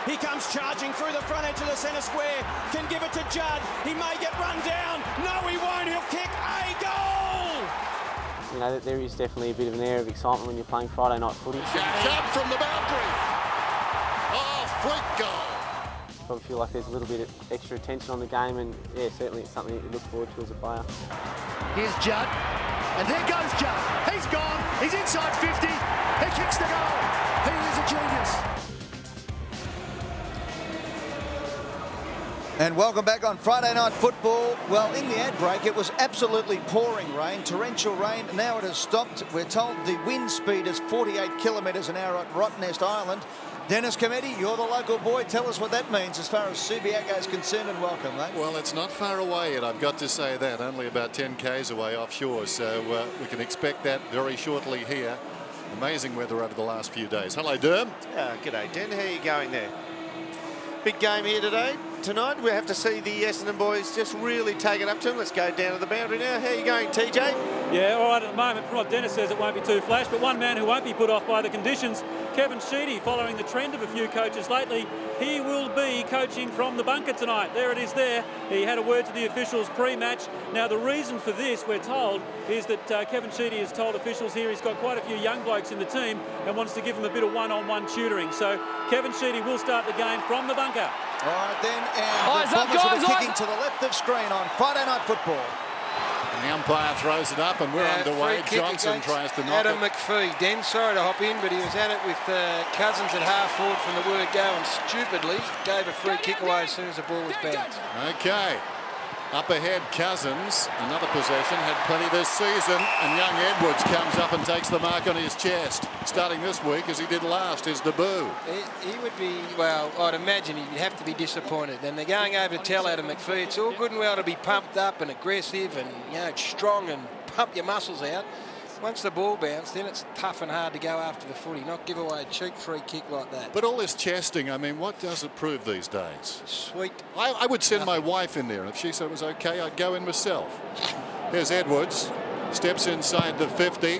He comes charging through the front edge of the centre square. Can give it to Judd. He may get run down. No, he won't. He'll kick a goal. You know, there is definitely a bit of an air of excitement when you're playing Friday night footy. Judd from the boundary. Oh, freak goal. I feel like there's a little bit of extra attention on the game, and yeah, certainly it's something to look forward to as a player. Here's Judd, and there goes Judd. He's gone, he's inside 50, he kicks the goal. He is a genius. And welcome back on Friday Night Football. Well, in the ad break, it was absolutely pouring rain, torrential rain. Now it has stopped. We're told the wind speed is 48 kilometres an hour at Rottnest Island. Dennis Cometti, you're the local boy. Tell us what that means as far as Subiaco is concerned, and welcome, mate. Well, it's not far away yet, I've got to say that. Only about 10 k's away offshore, so we can expect that very shortly here. Amazing weather over the last few days. Hello, Derm. G'day, Den. How are you going there? Big game here tonight. We have to see the Essendon boys just really take it up to them. Let's go down to the boundary now. How are you going, TJ? Yeah, all right at the moment. From what Dennis says, it won't be too flash, but one man who won't be put off by the conditions, Kevin Sheedy, following the trend of a few coaches lately. He will be coaching from the bunker tonight. There it is there. He had a word to the officials pre-match. Now, the reason for this, we're told, is that Kevin Sheedy has told officials here he's got quite a few young blokes in the team and wants to give them a bit of one-on-one tutoring. So Kevin Sheedy will start the game from the bunker. All right, then, and the Bombers will be kicking to the left of screen on Friday Night Football. And the umpire throws it up, and we're underway. Johnson tries to knock Adam it. McPhee. Den, sorry to hop in, but he was at it with Cousins at half forward from the word go, and stupidly gave a free kick away as soon as the ball was bounced. Okay. Up ahead, Cousins. Another possession. Had plenty this season. And young Edwards comes up and takes the mark on his chest. Starting this week as he did last, his debut. He would be, well, I'd imagine he'd have to be disappointed. And they're going over to tell Adam McPhee it's all good and well to be pumped up and aggressive and, you know, strong and pump your muscles out. Once the ball bounced, then it's tough and hard to go after the footy, not give away a cheap free kick like that. But all this chesting, I mean, what does it prove these days? Sweet. I would send my wife in there, and if she said it was okay, I'd go in myself. Here's Edwards. Steps inside the 50.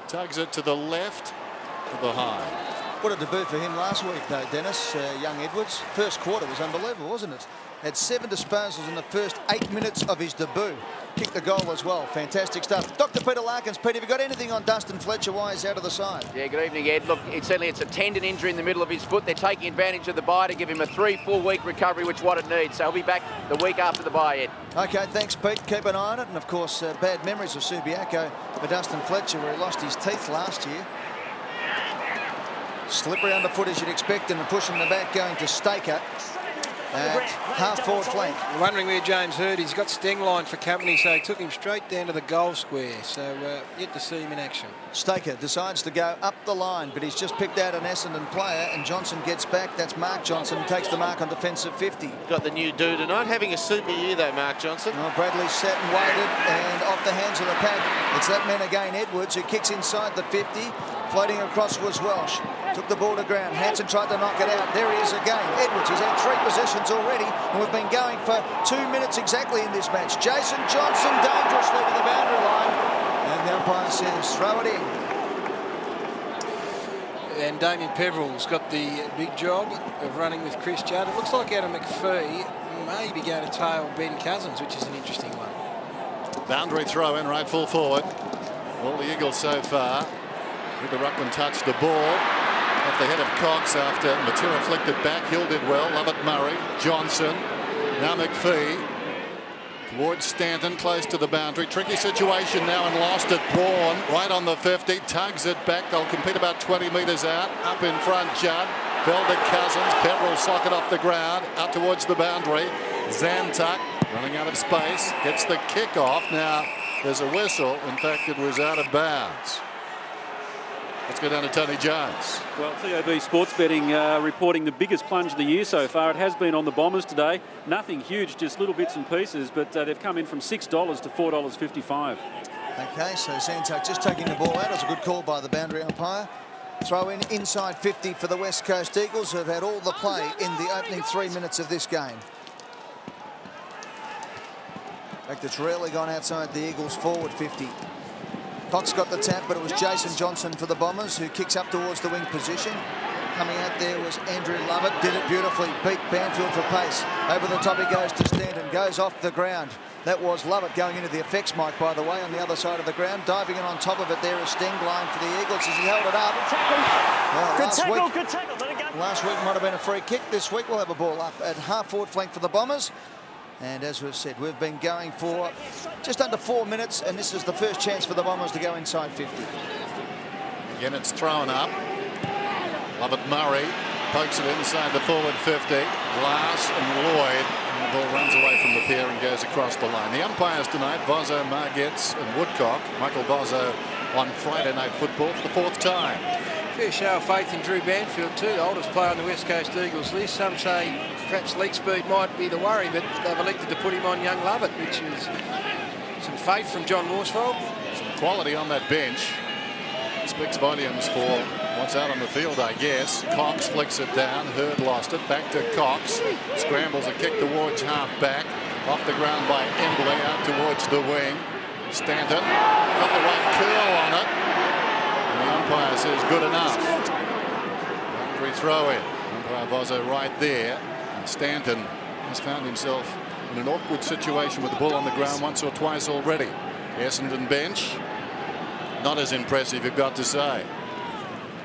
Tugs it to the left of the high. What a debut for him last week, though, Dennis. Young Edwards. First quarter was unbelievable, wasn't it? Had 7 disposals in the first 8 minutes of his debut. Kicked the goal as well. Fantastic stuff. Dr. Peter Larkins. Pete, have you got anything on Dustin Fletcher? Why he's out of the side? Yeah, good evening, Ed. Look, it's a tendon injury in the middle of his foot. They're taking advantage of the bye to give him a 3-4 week recovery, which what it needs. So he'll be back the week after the bye, Ed. Okay, thanks, Pete. Keep an eye on it. And, of course, bad memories of Subiaco for Dustin Fletcher, where he lost his teeth last year. Slippery underfoot, as you'd expect, and pushing the back, going to Staker at half-forward flank. You're wondering where James Hird. He's got sting line for company, so he took him straight down to the goal square. So yet to see him in action. Staker decides to go up the line, but he's just picked out an Essendon player, and Johnson gets back. That's Mark Johnson, takes the mark on defensive 50. Got the new dude tonight. Having a super year, though, Mark Johnson. Well, Bradley sat and waited, and off the hands of the pack. It's that man again, Edwards, who kicks inside the 50. Floating across was Welsh. Took the ball to ground. Hanson tried to knock it out. There he is again. Edwards, he's had 3 possessions already, and we've been going for 2 minutes exactly in this match. Jason Johnson dangerously to the boundary line, and the umpire says throw it in. And Damien Peveril's got the big job of running with Chris Judd. It looks like Adam McPhee may be going to tail Ben Cousins, which is an interesting one. Boundary throw in right full forward. All the Eagles so far. With the ruckman touched the ball off the head of Cox after Matera flicked it back. Hill did well. Lovett Murray. Johnson. Now McPhee. Towards Stanton, close to the boundary. Tricky situation now and lost it. Braun right on the 50. Tugs it back. They'll compete about 20 metres out. Up in front, Judd. Fell to Cousins. Pepperell socket off the ground. Out towards the boundary. Zantuck running out of space. Gets the kick off. Now there's a whistle. In fact, it was out of bounds. Let's go down to Tony Jones. Well, TOB Sports Betting reporting the biggest plunge of the year so far. It has been on the Bombers today. Nothing huge, just little bits and pieces, but they've come in from $6 to $4.55. Okay, so Zantuck just taking the ball out. It was a good call by the boundary umpire. Throw in inside 50 for the West Coast Eagles, who have had all the play in the opening 3 minutes of this game. In fact, it's rarely gone outside the Eagles' forward 50. Cox got the tap, but it was Jason Johnson for the Bombers, who kicks up towards the wing position. Coming out there was Andrew Lovett. Did it beautifully. Beat Banfield for pace. Over the top he goes to Stanton. Goes off the ground. That was Lovett going into the effects mic, by the way, on the other side of the ground. Diving in on top of it there is Stengline for the Eagles as he held it up. Good tackle. Let it go. Last week might have been a free kick. This week we'll have a ball up at half-forward flank for the Bombers. And as we've said, we've been going for just under 4 minutes, and this is the first chance for the Bombers to go inside 50. Again, it's thrown up. Lovett Murray pokes it inside the forward 50. Glass and Lloyd. And the ball runs away from the pair and goes across the line. The umpires tonight, Bozzo, Margetts and Woodcock. Michael Bozzo on Friday Night Football for the 4th time. Fair show of faith in Drew Banfield too, the oldest player on the West Coast Eagles list. Some say perhaps leg speed might be the worry, but they've elected to put him on young Lovett, which is some faith from John Morsfold. Some quality on that bench. Speaks volumes for what's out on the field, I guess. Cox flicks it down. Hurd lost it. Back to Cox. Scrambles a kick towards half back. Off the ground by Embley out towards the wing. Stanton got the right curl on it. And the umpire says good enough. Boundary throw in. Umpire Bozzo right there. And Stanton has found himself in an awkward situation with the ball on the ground once or twice already. Essendon bench. Not as impressive, you've got to say.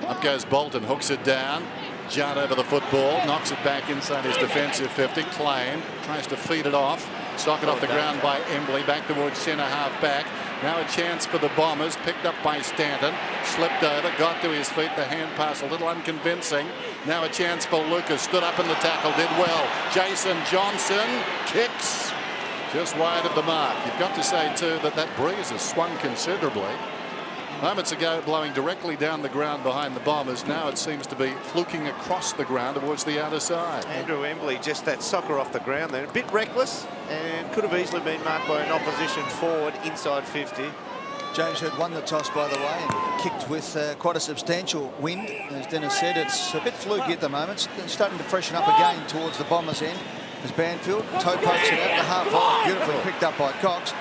Up goes Bolton, hooks it down. Judd over the football, knocks it back inside his defensive 50. Claimed, tries to feed it off. Sock it off the ground by Embley, back towards centre half back. Now a chance for the Bombers, picked up by Stanton. Slipped over, got to his feet. The hand pass a little unconvincing. Now a chance for Lucas, stood up in the tackle, did well. Jason Johnson kicks just wide of the mark. You've got to say too that that breeze has swung considerably. Moments ago blowing directly down the ground behind the Bombers. Now it seems to be fluking across the ground towards the outer side. Andrew Embley, just that soccer off the ground there. A bit reckless and could have easily been marked by an opposition forward inside 50. James Hurd won the toss, by the way, and kicked with quite a substantial wind. As Dennis said, it's a bit fluky at the moment. It's starting to freshen up again towards the Bombers' end. As Banfield toe pokes it out the half line, beautifully picked up by Cox.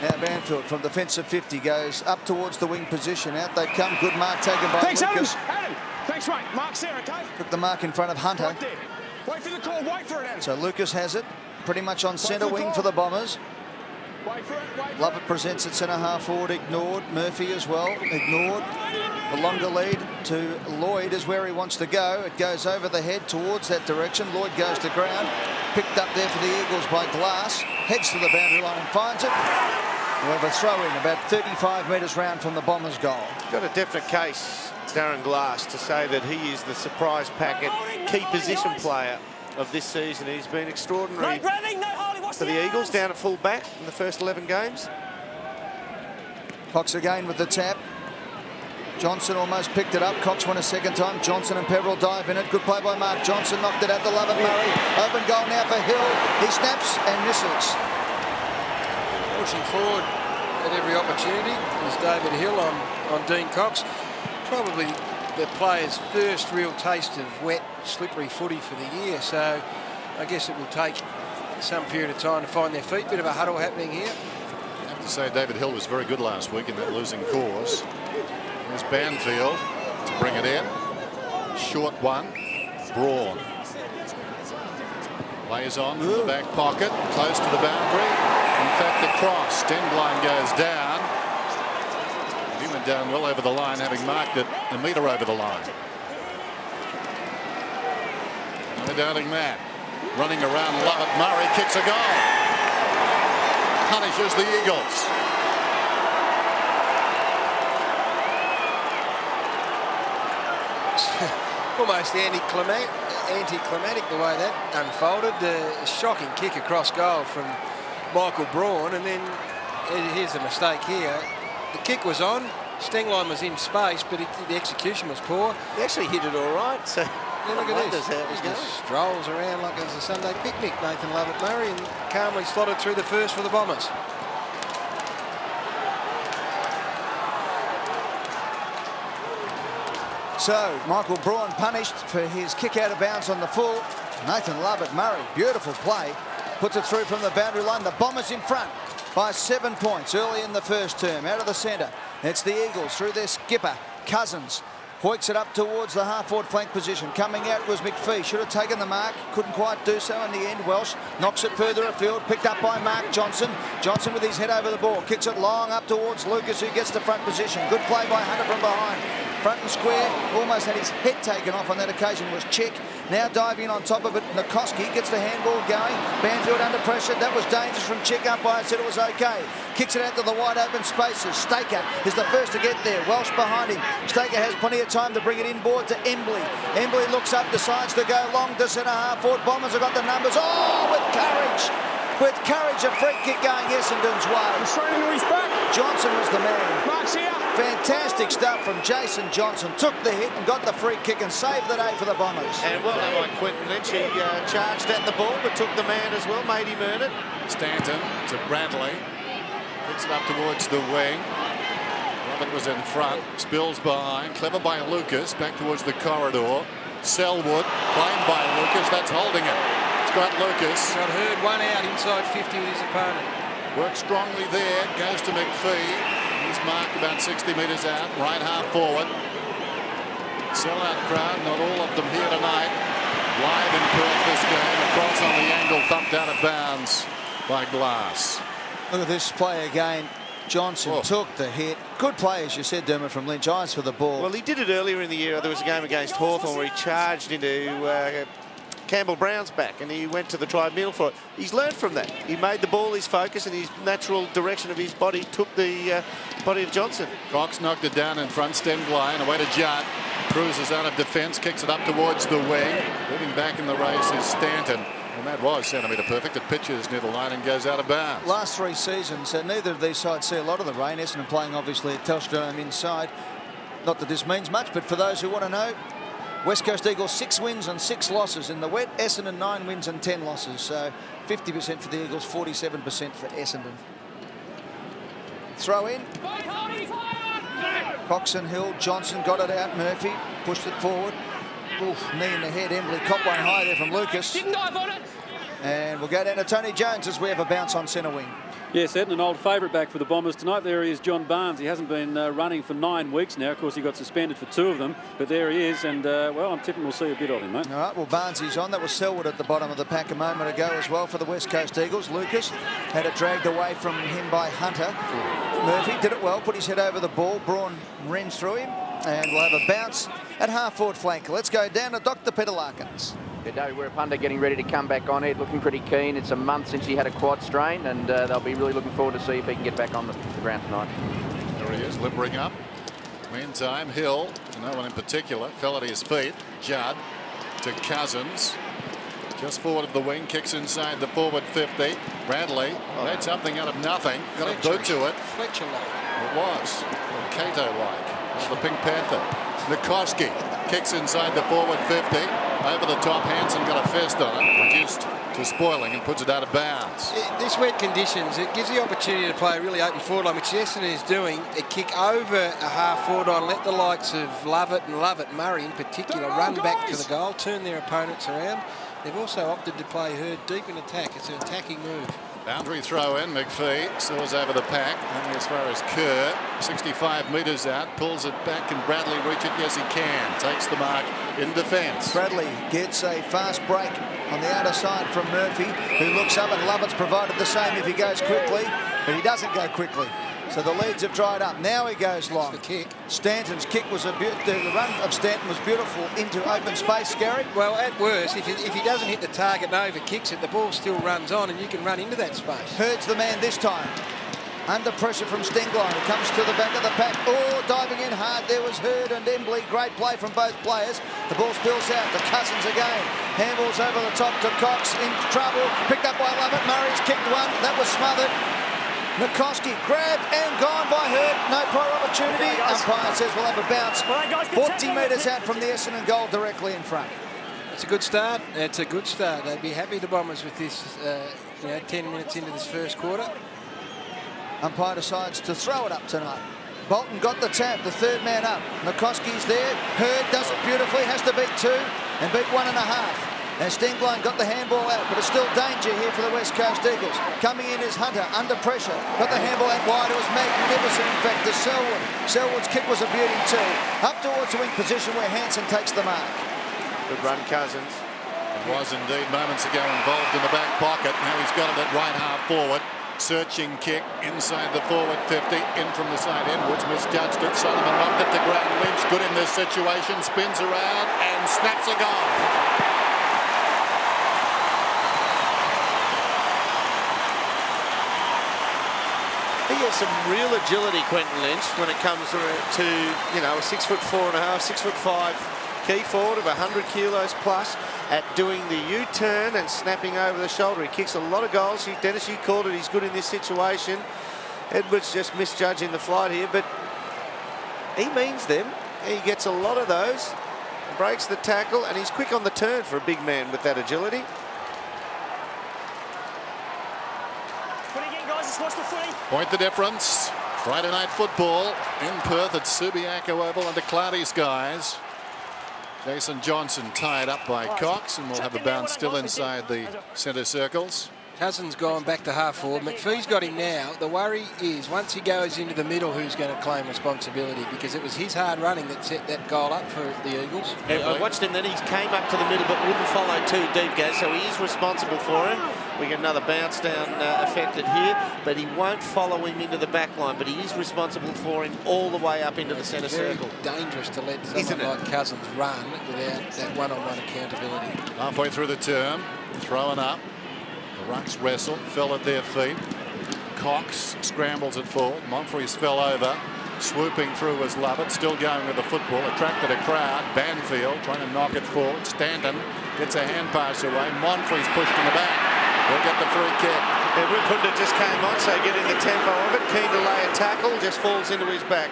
Now Banfield from defensive 50 goes up towards the wing position. Out they come. Good mark taken by Lucas. Adam. Thanks, mate. Mark's there, okay? Took the mark in front of Hunter. Right there. Wait for the call. Wait for it, Adam. So Lucas has it. Pretty much on centre wing for the Bombers. Wait for it. Lovett presents it centre half forward. Ignored. Murphy as well. Ignored. The longer lead to Lloyd is where he wants to go. It goes over the head towards that direction. Lloyd goes to ground. Picked up there for the Eagles by Glass. Heads to the boundary line and finds it. We'll have a throw in about 35 metres round from the Bombers' goal. Got a definite case, Darren Glass, to say that he is the surprise packet, key position player of this season. He's been extraordinary for the Eagles down at full back in the first 11 games. Cox again with the tap. Johnson almost picked it up. Cox won a second time. Johnson and Peverill dive in it. Good play by Mark Johnson. Knocked it out to Lovett Murray. Open goal now for Hill. He snaps and misses. Pushing forward at every opportunity is David Hill on Dean Cox. Probably the player's first real taste of wet, slippery footy for the year. So I guess it will take some period of time to find their feet. Bit of a huddle happening here. I have to say David Hill was very good last week in that losing cause. There's Banfield to bring it in. Short one. Braun. Lays on from the back pocket. Close to the boundary. In fact, the cross. Stengline goes down. He went down well over the line, having marked it a metre over the line. No doubting that. Running around, Lovett Murray kicks a goal. Punishes the Eagles. Almost anticlimactic the way that unfolded. A shocking kick across goal from Michael Braun, and then here's the mistake here. The kick was on, Stengline was in space, but the execution was poor. He actually hit it all right. So yeah, look at this. He just strolls around like it was a Sunday picnic, Nathan Lovett Murray, and calmly slotted through the first for the Bombers. So Michael Braun punished for his kick out of bounds on the full. Nathan Lovett Murray, beautiful play. Puts it through from the boundary line. The Bombers in front by 7 points early in the first term. Out of the centre, it's the Eagles through their skipper, Cousins. Hoiks it up towards the half-forward flank position. Coming out was McPhee. Should have taken the mark. Couldn't quite do so in the end. Welsh knocks it further afield. Picked up by Mark Johnson. Johnson with his head over the ball. Kicks it long up towards Lucas, who gets the front position. Good play by Hunter from behind. Front and square. Almost had his head taken off on that occasion was Chick. Now diving on top of it, Nikoski gets the handball going. Banfield under pressure. That was dangerous from Chick. Umpire said it was okay. Kicks it out to the wide open spaces. Staker is the first to get there. Welsh behind him. Staker has plenty of time to bring it inboard to Embley. Embley looks up, decides to go long to centre half forward. Bombers have got the numbers. Oh, with courage. With courage, a free kick going Essendon's way. Straight into his back. Johnson was the man. Mark's here. Fantastic stuff from Jason Johnson. Took the hit and got the free kick and saved the day for the Bombers. And well done by Quentin Lynch. He charged at the ball but took the man as well. Made him earn it. Stanton to Bradley. Puts it up towards the wing. Robert was in front. Spills behind. Clever by Lucas. Back towards the corridor. Selwood. Claimed by Lucas. That's holding it. It's got Lucas. Got Hurd one out inside 50 with his opponent. Works strongly there. Goes to McPhee. He's marked about 60 metres out. Right half forward. Sellout crowd. Not all of them here tonight. Live in Perth this game. Across on the angle. Thumped out of bounds by Glass. Look at this play again. Johnson took the hit. Good play, as you said, Dermot, from Lynch. Eyes for the ball. Well, he did it earlier in the year. There was a game against Hawthorn where he charged into Campbell Brown's back and he went to the tribunal for it. He's learned from that. He made the ball his focus and his natural direction of his body took the body of Johnson. Cox knocked it down in front. Stengley and away to Judd. Cruises out of defence. Kicks it up towards the wing. Leading back in the race is Stanton. And that was centimetre perfect. It pitches near the line and goes out of bounds. Last 3 seasons, neither of these sides see a lot of the rain. Essendon playing obviously at Telstra inside. Not that this means much, but for those who want to know, West Coast Eagles 6 wins and 6 losses in the wet. Essendon 9 wins and 10 losses. So 50% for the Eagles, 47% for Essendon. Throw in. Coxon, Hill, Johnson got it out. Murphy pushed it forward. Oof, knee in the head. Embley caught one high there from Lucas. Didn't dive on it. And we'll go down to Tony Jones as we have a bounce on centre wing. Yes, Ed, an old favourite back for the Bombers tonight. There he is, John Barnes. He hasn't been running for 9 weeks now. Of course, he got suspended for 2 of them. But there he is, and, well, I'm tipping we'll see a bit of him, mate. All right, well, Barnes is on. That was Selwood at the bottom of the pack a moment ago as well for the West Coast Eagles. Lucas had it dragged away from him by Hunter. Murphy did it well, put his head over the ball. Braun ran through him, and we'll have a bounce at half-forward flank. Let's go down to Dr. Peter Larkins. Yeah, David Wirapunda getting ready to come back on it, looking pretty keen. It's a month since he had a quad strain, and they'll be really looking forward to see if he can get back on the ground tonight. There he is, limbering up. Meantime, Hill, to no one in particular, fell at his feet. Judd to Cousins. Just forward of the wing, kicks inside the forward 50. Bradley made something out of nothing. Got a boot to it. Fletcher-like. It was. Cato-like. The Pink Panther. Nikoski kicks inside the forward 50. Over the top, Hansen got a fist on it. Reduced to spoiling and puts it out of bounds. This wet conditions, it gives the opportunity to play a really open forward line, which Essendon is doing. A kick over a half forward line, let the likes of Lovett and Murray in particular, run back to the goal, turn their opponents around. They've also opted to play Hurd deep in attack. It's an attacking move. Boundary throw in. McPhee saws over the pack. Only as far as Kerr. 65 metres out. Pulls it back. Can Bradley reach it? Yes, he can. Takes the mark in defence. Bradley gets a fast break on the outer side from Murphy, who looks up, and Lovett's provided the same if he goes quickly, but he doesn't go quickly. So the leads have dried up. Now he goes long. The kick. Stanton's kick was the run of Stanton was beautiful into open space, Gary. Well, at worst, if he doesn't hit the target and over kicks it, the ball still runs on and you can run into that space. Hurd's the man this time. Under pressure from Stengley. It comes to the back of the pack. Oh, diving in hard. There was Hurd and Embley. Great play from both players. The ball spills out to Cousins again. Handballs over the top to Cox. In trouble. Picked up by Lovett. Murray's kicked one. That was smothered. Nikoski grabbed and gone by Hurd. No prior opportunity. Umpire says we'll have a bounce. 40 metres out from the Essendon goal, directly in front. It's a good start. It's a good start. They'd be happy, the Bombers, with this 10 minutes into this first quarter. Umpire decides to throw it up tonight. Bolton got the tap, the third man up. Nikoski's there. Hurd does it beautifully, has to beat 2 and beat 1.5. And Stenglein got the handball out, but it's still danger here for the West Coast Eagles. Coming in is Hunter, under pressure. Got the handball out wide. It was magnificent, in fact, to Selwood. Selwood's kick was a beauty too. Up towards the wing position where Hansen takes the mark. Good run, Cousins. It was indeed moments ago involved in the back pocket. Now he's got it at right half forward. Searching kick inside the forward 50. In from the side. Edwards misjudged it. Solomon knocked it to ground. Lynch good in this situation. Spins around and snaps a goal. He has some real agility, Quentin Lynch, when it comes to, you know, a 6'4.5", 6'5" key forward of 100 kilos plus at doing the U-turn and snapping over the shoulder. He kicks a lot of goals. Dennis, you called it. He's good in this situation. Edwards just misjudging the flight here, but he means them. He gets a lot of those, breaks the tackle, and he's quick on the turn for a big man with that agility. Point the difference. Friday night football in Perth at Subiaco Oval under cloudy skies. Jason Johnson tied up by Cox, and we'll have a bounce still inside the centre circles. Cousins gone back to half forward. McPhee's got him now. The worry is once he goes into the middle, who's going to claim responsibility, because it was his hard running that set that goal up for the Eagles. Yeah, I watched him then. He came up to the middle but wouldn't follow too deep, guys, so he is responsible for him. We get another bounce down affected here, but he won't follow him into the back line, but he is responsible for him all the way up into the centre circle. Dangerous to let someone like Cousins run without that one-on-one accountability. Halfway through the term, throwing up. The Rucks wrestle, fell at their feet. Cox scrambles it forward. Monfries fell over. Swooping through was Lovett, still going with the football, attracted a crowd. Banfield trying to knock it forward. Stanton gets a hand pass away. Monfries pushed in the back. He'll get the free kick. Yeah, Ripunda just came on, so getting the tempo of it. Keen to lay a tackle, just falls into his back.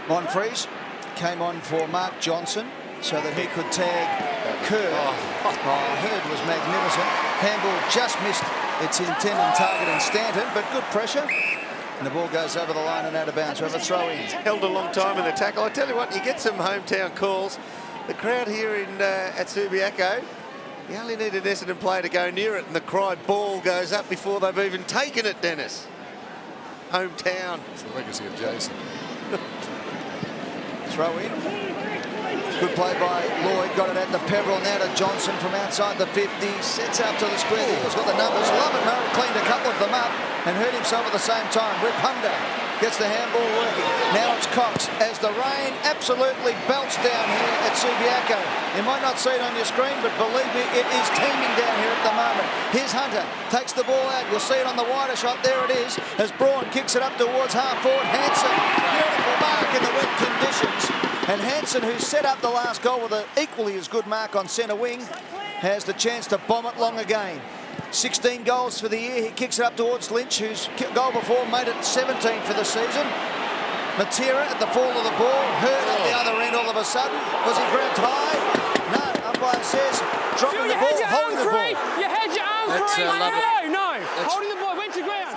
Monfries came on for Mark Johnson so that he could tag Kerr. Hurd was magnificent. Handball just missed its intended target in Stanton, but good pressure. And the ball goes over the line and out of bounds. We have a throw in. Held a long time in the tackle. I tell you what, you get some hometown calls. The crowd here at Subiaco, you only need an Essendon player to go near it, and the cry ball goes up before they've even taken it, Dennis. Hometown. It's the legacy of Jason. Throw in. Good play by Lloyd. Got it out to Peverill. Now to Johnson from outside the 50. Sets out to the square. The Eagles got the numbers. Lovett Murray cleaned a couple of them up and hurt himself at the same time. Ripunda gets the handball working. Now it's Cox as the rain absolutely belts down here at Subiaco. You might not see it on your screen, but believe me, it is teeming down here at the moment. Here's Hunter. Takes the ball out. You'll see it on the wider shot. There it is as Braun kicks it up towards half forward. Hansen. Beautiful mark in the wet conditions. And Hansen, who set up the last goal with an equally as good mark on centre wing, has the chance to bomb it long again. 16 goals for the year. He kicks it up towards Lynch, whose goal before made it 17 for the season. Matera at the fall of the ball. Hurd at the other end all of a sudden. Was he grabbed high? No, umpire says dropping the ball, holding the ball. You had your arm free. No. Holding the ball, went to ground.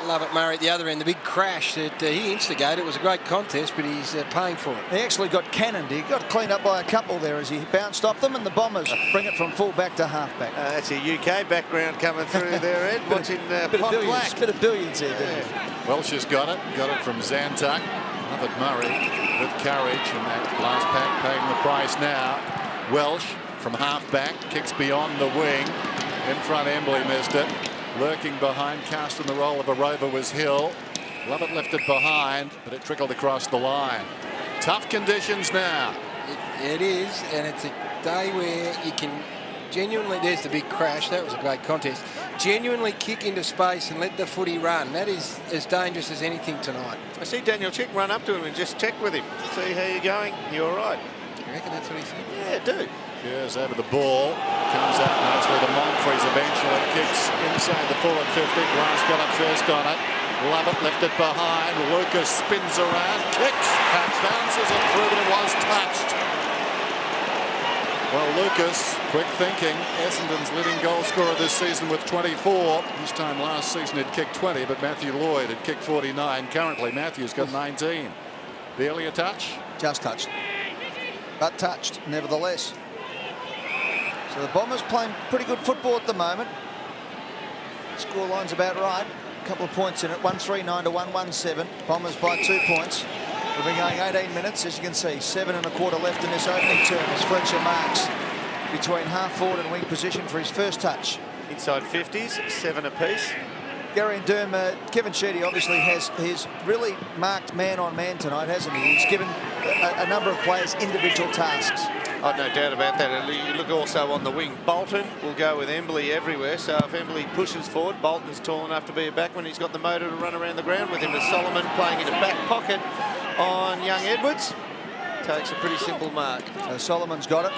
Lovett Murray at the other end, the big crash that he instigated. It was a great contest, but he's paying for it. He actually got cannoned. He got cleaned up by a couple there as he bounced off them, and the Bombers bring it from full back to half back. That's a UK background coming through there, Ed. Watching Pont Black. Bit of billiards here, didn't he? Welsh has got it from Zantuck. Lovett Murray with courage, and that last pack paying the price now. Welsh from half back, kicks beyond the wing. In front, Embley missed it. Lurking behind, cast in the role of a rover was Hill. Lovett left it behind, but it trickled across the line. Tough conditions now. It is, and it's a day where you can genuinely, there's the big crash, that was a great contest, genuinely kick into space and let the footy run. That is as dangerous as anything tonight. I see Daniel Chick run up to him and just check with him. See how you're going. You all right? You reckon that's what he said? Yeah, I do. Goes over the ball, comes out nicely to Monfries, eventually kicks inside the forward 50. Grass got up first on it. Lovett left it behind. Lucas spins around, kicks, and bounces it through, but it was touched. Well, Lucas, quick thinking. Essendon's leading goal scorer this season with 24. This time last season he'd kicked 20, but Matthew Lloyd had kicked 49. Currently, Matthew's got 19. Barely a touch? Just touched. But touched, nevertheless. So the Bombers playing pretty good football at the moment. Scoreline's about right. A couple of points in it. 139 to 117. Bombers by 2 points. We've been going 18 minutes, as you can see. 7 1/4 left in this opening term as Fletcher marks between half forward and wing position for his first touch. Inside 50s, 7 apiece. Gary and Derm, Kevin Sheedy obviously has really marked man-on-man tonight, hasn't he? He's given a number of players individual tasks. Oh, no doubt about that. And you look also on the wing. Bolton will go with Embley everywhere. So if Embley pushes forward, Bolton's tall enough to be a backman. He's got the motor to run around the ground with him. As Solomon playing in the back pocket on young Edwards. Takes a pretty simple mark. So Solomon's got it.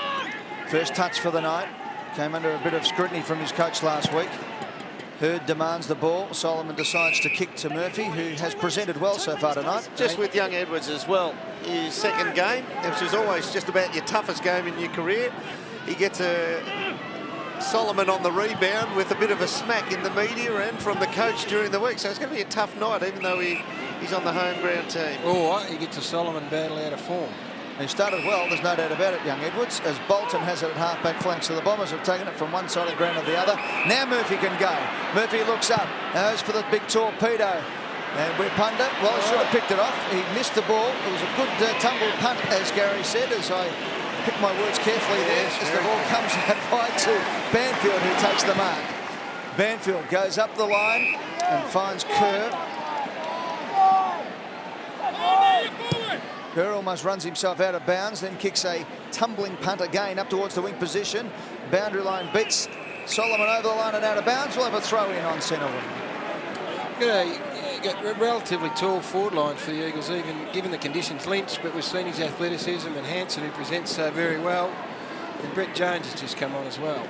First touch for the night. Came under a bit of scrutiny from his coach last week. Hurd demands the ball. Solomon decides to kick to Murphy, who has presented well so far tonight. Just with young Edwards as well. His second game, which is always just about your toughest game in your career. He gets a Solomon on the rebound with a bit of a smack in the media and from the coach during the week. So it's going to be a tough night, even though he's on the home ground team. Or he gets a Solomon badly out of form. He started well, there's no doubt about it, young Edwards, as Bolton has it at half-back flank. So the Bombers have taken it from one side of the ground to the other. Now Murphy can go. Murphy looks up, goes for the big torpedo. And we're punter. Well, he should have picked it off. He missed the ball. It was a good tumble punt, as Gary said, as I pick my words carefully there. As the ball comes out wide to Banfield, who takes the mark. Banfield goes up the line and finds Kerr. Kerr almost runs himself out of bounds, then kicks a tumbling punt again up towards the wing position. Boundary line beats Solomon over the line and out of bounds. We'll have a throw in on Centreville. Got a relatively tall forward line for the Eagles, even given the conditions. Lynch, but we've seen his athleticism, and Hanson, who presents so very well. And Brett Jones has just come on as well.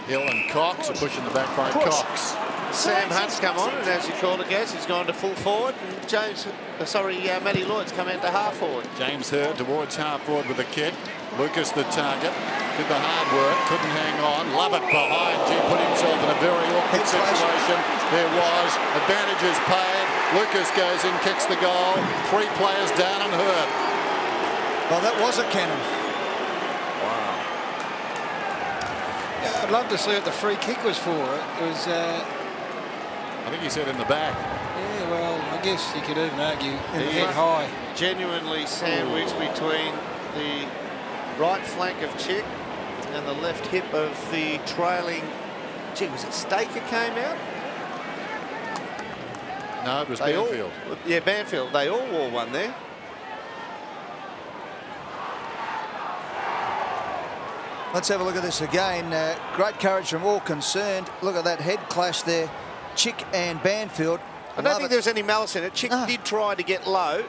Hill and Cox are pushing the back by Cox. Sam Hunt's come on, and as you called it, Gaz, he's gone to full forward. And Matty Lloyd's come out to half forward. James Hurd towards half forward with the kick. Lucas the target. Did the hard work, couldn't hang on. Lovett behind. Put himself in a very awkward situation. There was. Advantages paid. Lucas goes in, kicks the goal. 3 players down and Hurd. Well, that was a cannon. Wow. Yeah, I'd love to see what the free kick was for. It was... I think he said in the back. Yeah, well, I guess you could even argue head high. Genuinely sandwiched between the right flank of Chick and the left hip of the trailing... Gee, was it Staker came out? No, it was Banfield. Yeah, Banfield. They all wore one there. Let's have a look at this again. Great courage from all concerned. Look at that head clash there. Chick and Banfield. I don't think there was any malice in it. Chick did try to get low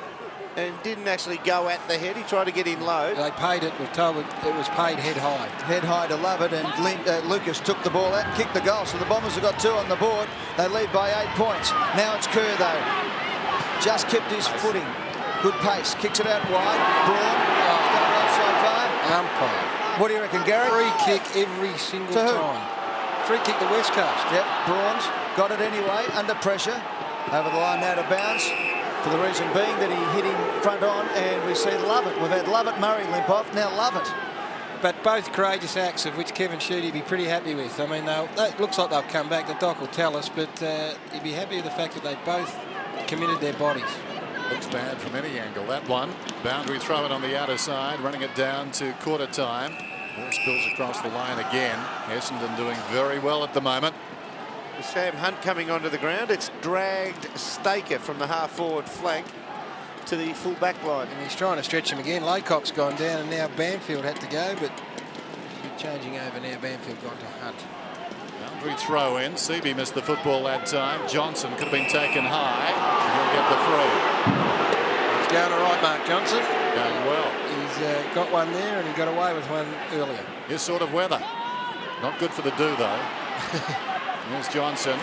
and didn't actually go at the head. He tried to get in low. They paid it. We're told it was paid head high. Head high to Lovett, and Lucas took the ball out and kicked the goal. So the Bombers have got 2 on the board. They lead by 8 points. Now it's Kerr, though. Just kept his footing. Good pace. Kicks it out wide. Braun. Done well so far. Umpire. What do you reckon, Gary? Free kick every single time. Free kick to West Coast. Yep, Braun's got it anyway, under pressure. Over the line, out of bounds. For the reason being that he hit him front on, and we see Lovett. We've had Lovett Murray limp off, now Lovett. But both courageous acts, of which Kevin Sheedy would be pretty happy with. I mean, it looks like they'll come back. The doc will tell us, but he'd be happy with the fact that they both committed their bodies. Looks bad from any angle, that one. Boundary throw it on the outer side, running it down to quarter time. Ball spills across the line again. Essendon doing very well at the moment. With Sam Hunt coming onto the ground, it's dragged Staker from the half-forward flank to the full-back line. And he's trying to stretch him again. Laycock's gone down, and now Banfield had to go, but changing over now. Banfield gone to Hunt. Boundary throw in. Seaby missed the football that time. Johnson could have been taken high, and he'll get the throw. He's going all right, Mark Johnson. Going well. He's got one there, and he got away with one earlier. His sort of weather. Not good for the do, though. Here's Johnson.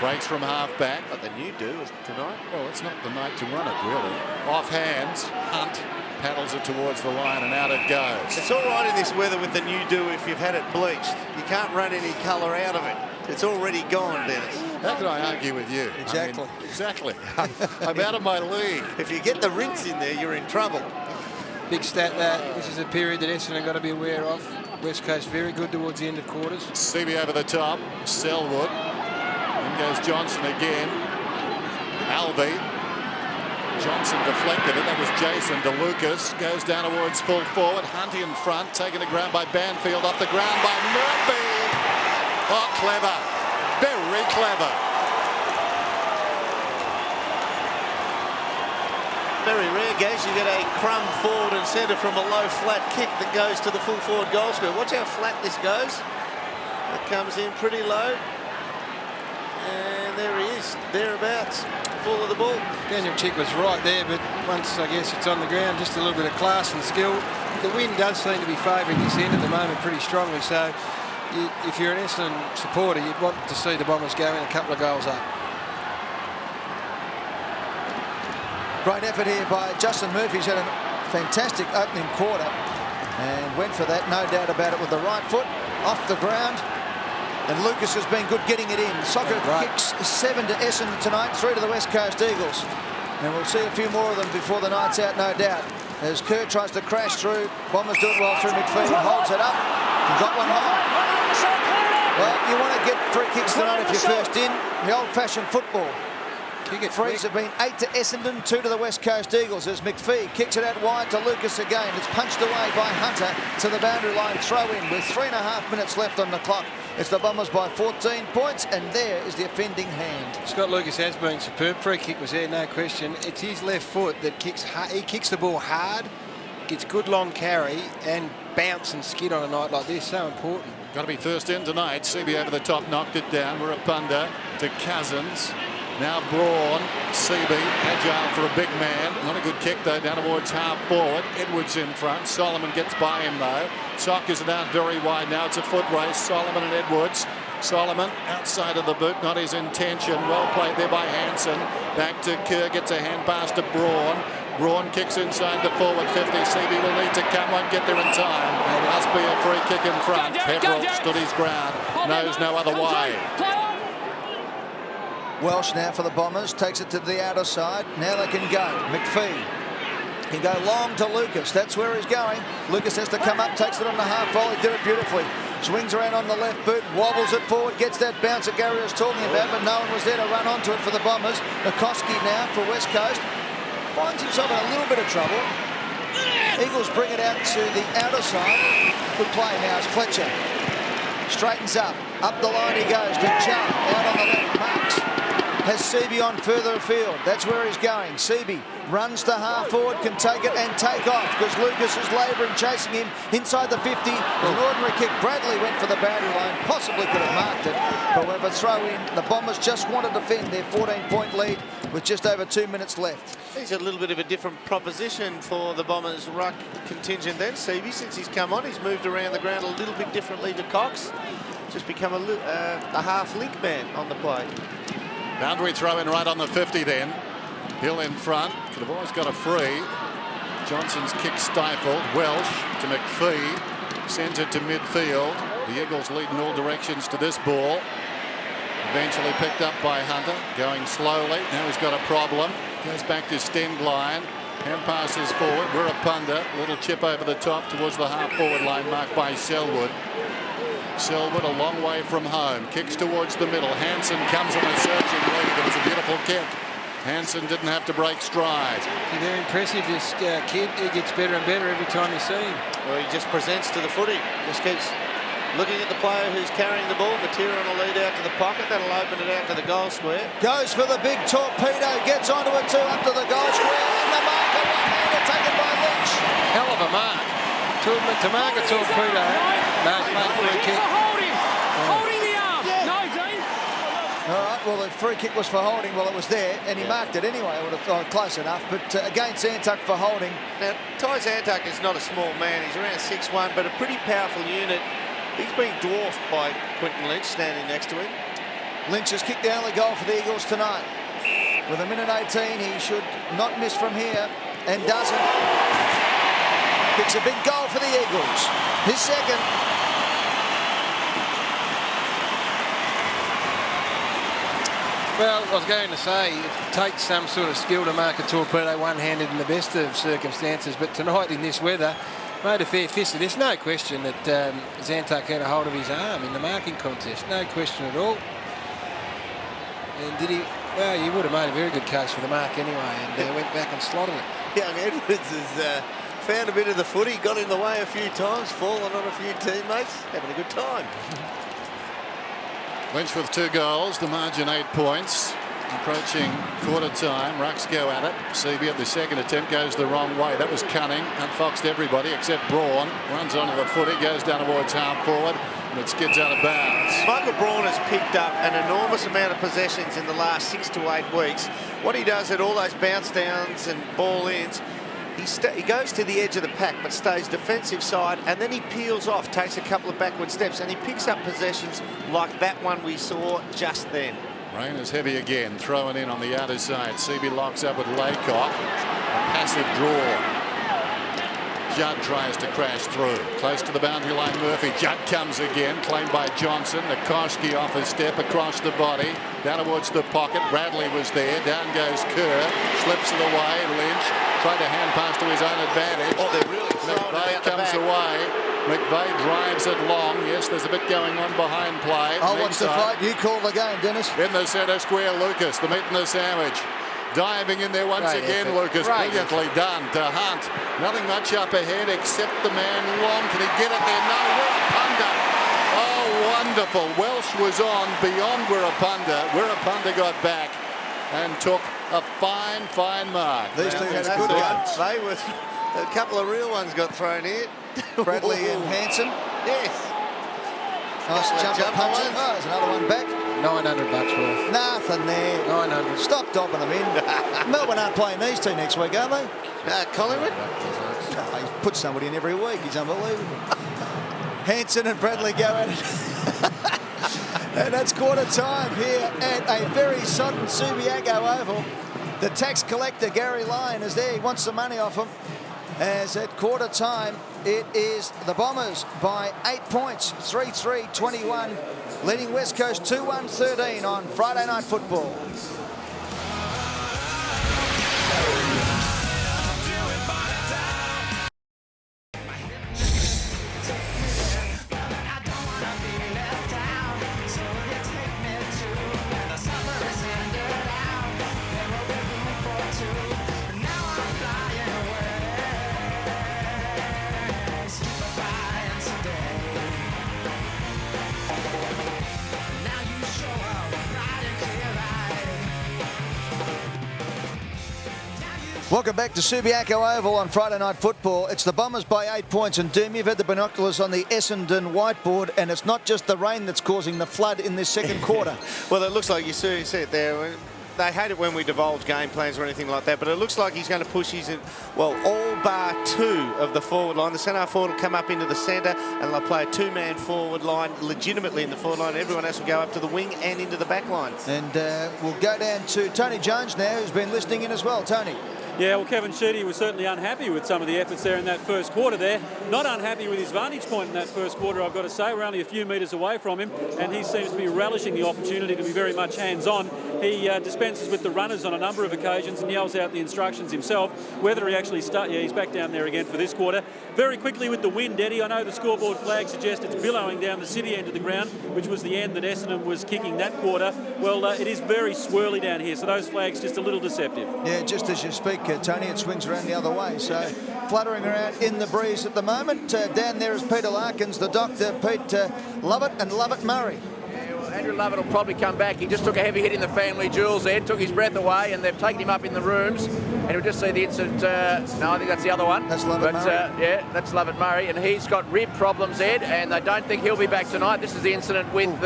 Breaks from half-back. But the new do is tonight. Well, it's not the night to run it, really. Off hands. Hunt paddles it towards the line, and out it goes. It's all right in this weather with the new do if you've had it bleached. You can't run any colour out of it. It's already gone, Dennis. How can I argue with you? Exactly. I mean, exactly. I'm out of my league. If you get the rinse in there, you're in trouble. Big stat that this is a period that Essendon got to be aware of. West Coast very good towards the end of quarters. Seavey over the top. Selwood. In goes Johnson again. Alvey. Johnson deflected it. That was Jason to Lucas. Goes down towards full forward. Hunty in front. Taken to ground by Banfield. Off the ground by Murphy. Oh, clever. Very clever. Very rare, Gaz. You get a crumb forward and centre from a low flat kick that goes to the full forward goal square. Watch how flat this goes. It comes in pretty low. And there he is, thereabouts, full of the ball. Daniel Chick was right there, but once I guess it's on the ground, just a little bit of class and skill. The wind does seem to be favouring this end at the moment pretty strongly, so if you're an Essendon supporter, you'd want to see the Bombers go in a couple of goals up. Great effort here by Justin Murphy. He's had a fantastic opening quarter and went for that, no doubt about it, with the right foot off the ground. And Lucas has been good getting it in. Soccer kicks 7 to Essendon tonight, 3 to the West Coast Eagles. And we'll see a few more of them before the night's out, no doubt. As Kerr tries to crash through, Bombers do it well through midfield, holds it up, and got one home. Well, you want to get free kicks tonight if you're first in. The old-fashioned football. Frees have been 8 to Essendon, 2 to the West Coast Eagles as McPhee kicks it out wide to Lucas again. It's punched away by Hunter to the boundary line, throw in with 3.5 minutes left on the clock. It's the Bombers by 14 points, and there is the offending hand. Scott Lucas has been superb. Free kick was there, no question. It's his left foot that kicks hard. He kicks the ball hard, gets good long carry, and bounce and skid on a night like this. So important. Got to be first in tonight. CB over the top, knocked it down. We're a punter to Cousins. Now Braun, CB, agile for a big man. Not a good kick though, down towards half forward. Edwards in front. Solomon gets by him though. Sockers it out very wide now. It's a foot race. Solomon and Edwards. Solomon outside of the boot, not his intention. Well played there by Hansen. Back to Kerr, gets a hand pass to Braun. Braun kicks inside the forward 50. CB will need to come, won't get there in time. It must be a free kick in front. Pepperell stood his ground, knows no other way. Welsh now for the Bombers, takes it to the outer side. Now they can go. McPhee can go long to Lucas. That's where he's going. Lucas has to come up, takes it on the half volley, did it beautifully. Swings around on the left boot, wobbles it forward, gets that bounce that Gary was talking about, but no one was there to run onto it for the Bombers. Nikoski now for West Coast. Finds himself in a little bit of trouble. Eagles bring it out to the outer side. Good play now as Fletcher straightens up. Up the line he goes to Chubb. Out on the left, Marks has Seabee on further afield. That's where he's going. Seabee runs to half forward, can take it and take off because Lucas is labouring, chasing him inside the 50. It was an ordinary kick. Bradley went for the boundary line, possibly could have marked it, but with a throw in, the Bombers just want to defend their 14-point lead with just over 2 minutes left. He's a little bit of a different proposition for the Bombers ruck contingent then. Seabee, since he's come on, he's moved around the ground a little bit differently to Cox. Just become a half link man on the play. Boundary throw in right on the 50 then. Hill in front. Could have always got a free. Johnson's kick stifled. Welsh to McPhee. Sends it to midfield. The Eagles lead in all directions to this ball. Eventually picked up by Hunter. Going slowly. Now he's got a problem. Goes back to Stengline. Hand passes forward. We're a punter. Little chip over the top towards the half forward line marked by Selwood. Selwood a long way from home. Kicks towards the middle. Hansen comes on a searching lead. It was a beautiful kick. Hansen didn't have to break stride. He's very impressive, this kid. He gets better and better every time you see him. Well, he just presents to the footy. Just keeps looking at the player who's carrying the ball. Matera on a lead out to the pocket. That'll open it out to the goal square. Goes for the big torpedo. Gets onto it too, up to the goal square. And the marker, one-hander taken by Lynch. Hell of a mark. To mark a torpedo. No, free kick. Holding the arm. No, Dean. All right, well, the free kick was for holding. Well, it was there, and he marked it anyway. I would have thought close enough, but against Antuck for holding. Now, Ty Zantuck is not a small man. He's around 6'1", but a pretty powerful unit. He's being dwarfed by Quinton Lynch standing next to him. Lynch has kicked the only goal for the Eagles tonight. With a minute 18, he should not miss from here, and doesn't. Kicks a big goal for the Eagles. His second. Well, I was going to say, it takes some sort of skill to mark a torpedo one-handed in the best of circumstances, but tonight in this weather, Made a fair fist. There's no question that Zantuck had a hold of his arm in the marking contest. No question at all. And did he? Well, you would have made a very good case for the mark anyway, and went back and slotted it. Young Edwards has found a bit of the footy, got in the way a few times, fallen on a few teammates, having a good time. Lynch with 2 goals, the margin 8 points. Approaching quarter time, Rucks go at it. CB at the second attempt goes the wrong way. That was cunning, unfoxed everybody except Braun. Runs onto the footy, goes down towards half forward, and it skids out of bounds. Michael Braun has picked up an enormous amount of possessions in the last 6 to 8 weeks. What he does at all those bounce downs and ball ins, he goes to the edge of the pack but stays defensive side, and then he peels off, takes a couple of backward steps, and he picks up possessions like that one we saw just then. Rain is heavy again, throwing in on the outer side. CB locks up with Laycock. A passive draw. Judd tries to crash through. Close to the boundary line, Murphy. Judd comes again, claimed by Johnson. Nikoski off a step across the body. Down towards the pocket. Bradley was there. Down goes Kerr. Slips it away. Lynch tried to hand pass to his own advantage. Oh, they're really throwing McVeigh comes away. McVeigh drives it long. Yes, there's a bit going on behind play. I watch the fight. You call the game, Dennis. In the centre square, Lucas, the meat and the sandwich. Diving in there once again, Lucas. Brilliantly done to Hunt. Nothing much up ahead except the man long. Can he get it there? No, Wirrapunda. Oh, wonderful. Welsh was on beyond Wirrapunda. Wirrapunda got back and took a fine, fine mark. These two had good guns. They were, a couple of real ones got thrown here. Bradley and Hanson. Yes. Nice jump punch. Oh, there's another one back. $900 worth. Nothing there. 900. Stop dobbing them in. Melbourne aren't playing these two next week, are they? Collingwood? No, he puts somebody in every week. He's unbelievable. Hanson and Bradley go at it. And that's quarter time here at a very sodden Subiaco Oval. The tax collector, Gary Lyon, is there. He wants some money off him. As at quarter time, it is the Bombers by 8 points, 3-3-21, leading West Coast 2-1-13 on Friday Night Football. Welcome back to Subiaco Oval on Friday Night Football. It's the Bombers by 8 points, and Doom, you've had the binoculars on the Essendon whiteboard, and it's not just the rain that's causing the flood in this second quarter. Well, it looks like you see it there. They hate it when we divulge game plans or anything like that, but it looks like he's going to push his, well, all bar 2 of the forward line. The centre forward will come up into the centre, and they'll play a 2-man forward line legitimately in the forward line. Everyone else will go up to the wing and into the back line. And we'll go down to Tony Jones now, who's been listening in as well. Tony. Yeah, well, Kevin Sheedy was certainly unhappy with some of the efforts there in that first quarter there. Not unhappy with his vantage point in that first quarter, I've got to say. We're only a few metres away from him, and he seems to be relishing the opportunity to be very much hands-on. He dispenses with the runners on a number of occasions and yells out the instructions himself. Whether he actually he's back down there again for this quarter. Very quickly with the wind, Eddie, I know the scoreboard flag suggests it's billowing down the city end of the ground, which was the end that Essendon was kicking that quarter. Well, it is very swirly down here, so those flags just a little deceptive. Yeah, just as you speak, Tony, it swings around the other way. So fluttering around in the breeze at the moment. Down there is Peter Larkins, the doctor, Pete Lovett and Lovett Murray. Andrew Lovett will probably come back. He just took a heavy hit in the family jewels there, took his breath away, and they've taken him up in the rooms. And we'll just see the incident. No, I think that's the other one. That's Lovett Murray. Yeah, that's Lovett Murray, and he's got rib problems, Ed, and they don't think he'll be back tonight. This is the incident with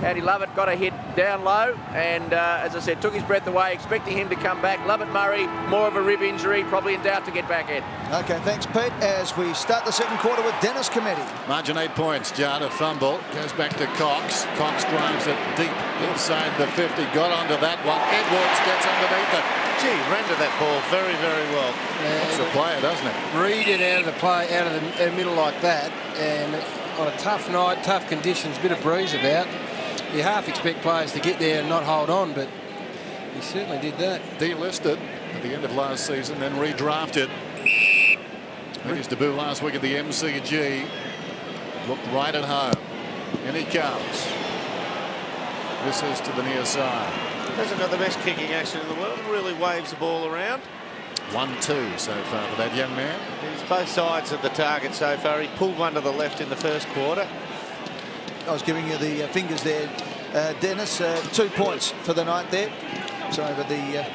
Andy Lovett. Got a hit down low, and as I said, took his breath away, expecting him to come back. Lovett Murray, more of a rib injury, probably in doubt to get back, Ed. Okay, thanks, Pete. As we start the second quarter with Dennis Committee. Margin 8 points. Judd, a fumble. Goes back to Cox. Cox drives it deep inside the 50. Got onto that one. Edwards gets underneath it. Gee, rendered that ball very, very well. It's a player, doesn't it? Read it out of the play, out of the middle like that, and on a tough night, tough conditions, bit of breeze about. You half expect players to get there and not hold on, but he certainly did that. Delisted at the end of last season, then redrafted. Made his debut last week at the MCG. Looked right at home. And he comes. This is to the near side. Hasn't got the best kicking action in the world. Really waves the ball around. 1-2 so far for that young man. He's both sides of the target so far. He pulled one to the left in the first quarter. I was giving you the fingers there, Dennis. 2 points for the night there. Sorry about the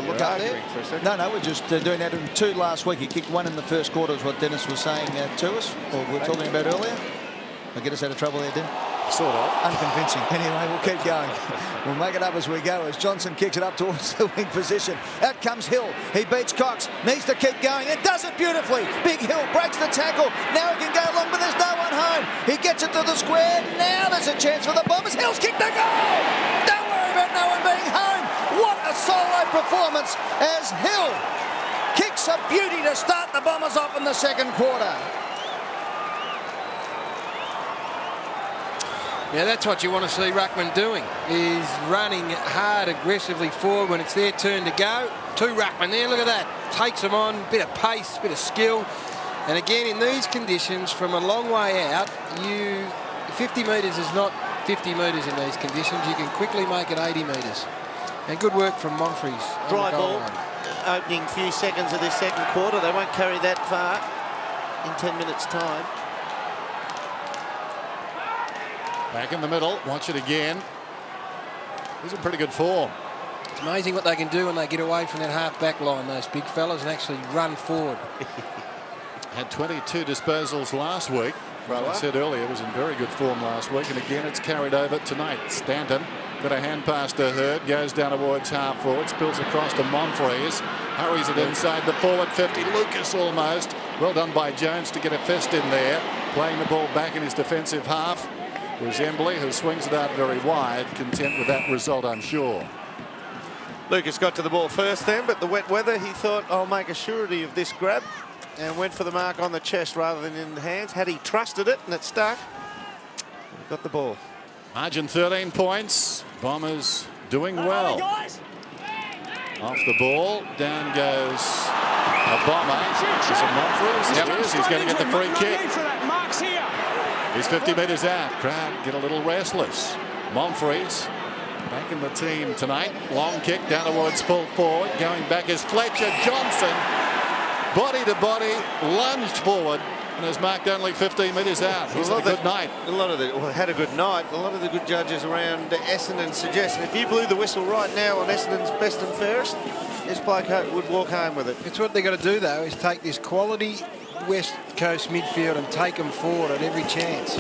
look up there. No, we're just doing that in 2 last week. He kicked 1 in the first quarter, is what Dennis was saying to us, or we were talking about earlier. I'll get us out of trouble there, Den. Sort of. Unconvincing. Anyway, we'll keep going. We'll make it up as we go as Johnson kicks it up towards the wing position. Out comes Hill. He beats Cox. Needs to keep going. It does it beautifully. Big Hill breaks the tackle. Now he can go long, but there's no one home. He gets it to the square. Now there's a chance for the Bombers. Hill's kicked the goal. Don't worry about no one being home. What a solo performance as Hill kicks a beauty to start the Bombers off in the second quarter. Yeah, that's what you want to see Ruckman doing, is running hard, aggressively forward when it's their turn to go. 2 Ruckman there, look at that. Takes them on, bit of pace, bit of skill. And again, in these conditions, from a long way out, 50 metres is not 50 metres in these conditions. You can quickly make it 80 metres. And good work from Monfries. Dry ball, opening few seconds of this second quarter. They won't carry that far in 10 minutes' time. Back in the middle. Watch it again. He's in pretty good form. It's amazing what they can do when they get away from that half-back line, those big fellas, and actually run forward. Had 22 disposals last week. As I said earlier, was in very good form last week, and again it's carried over tonight. Stanton got a hand pass to Hurd, goes down towards half forward, spills across to Monfries, hurries it inside the forward 50. Lucas almost. Well done by Jones to get a fist in there, playing the ball back in his defensive half. Was Embley, who swings it out very wide, content with that result, I'm sure. Lucas got to the ball first then, but the wet weather, he thought, I'll make a surety of this grab, and went for the mark on the chest rather than in the hands. Had he trusted it and it stuck, he got the ball. Margin 13 points. Bombers doing well. Off the ball, down goes a Bomber. Is it Monfries? Yep. He's going to get the free kick. He's 50 metres out. Crowd get a little restless. Monfries back in the team tonight. Long kick down towards full forward. Going back is Fletcher. Johnson, body to body, lunged forward and has marked only 15 metres out. He's had a good night. Had a good night. A lot of the good judges around Essendon suggesting if you blew the whistle right now on Essendon's best and fairest, this bloke would walk home with it. It's what they've got to do, though, is take this quality West Coast midfield and take them forward at every chance.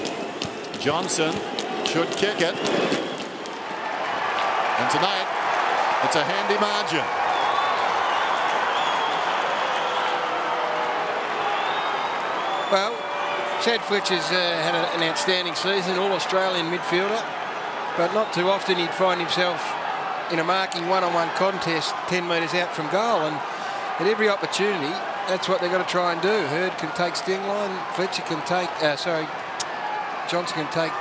Johnson should kick it. And tonight, it's a handy margin. Well, Chad Fletcher's had an outstanding season, all-Australian midfielder, but not too often he'd find himself in a marking one-on-one contest 10 metres out from goal, and at every opportunity, that's what they've got to try and do. Hurd can take sting line, Fletcher can take, Johnson can take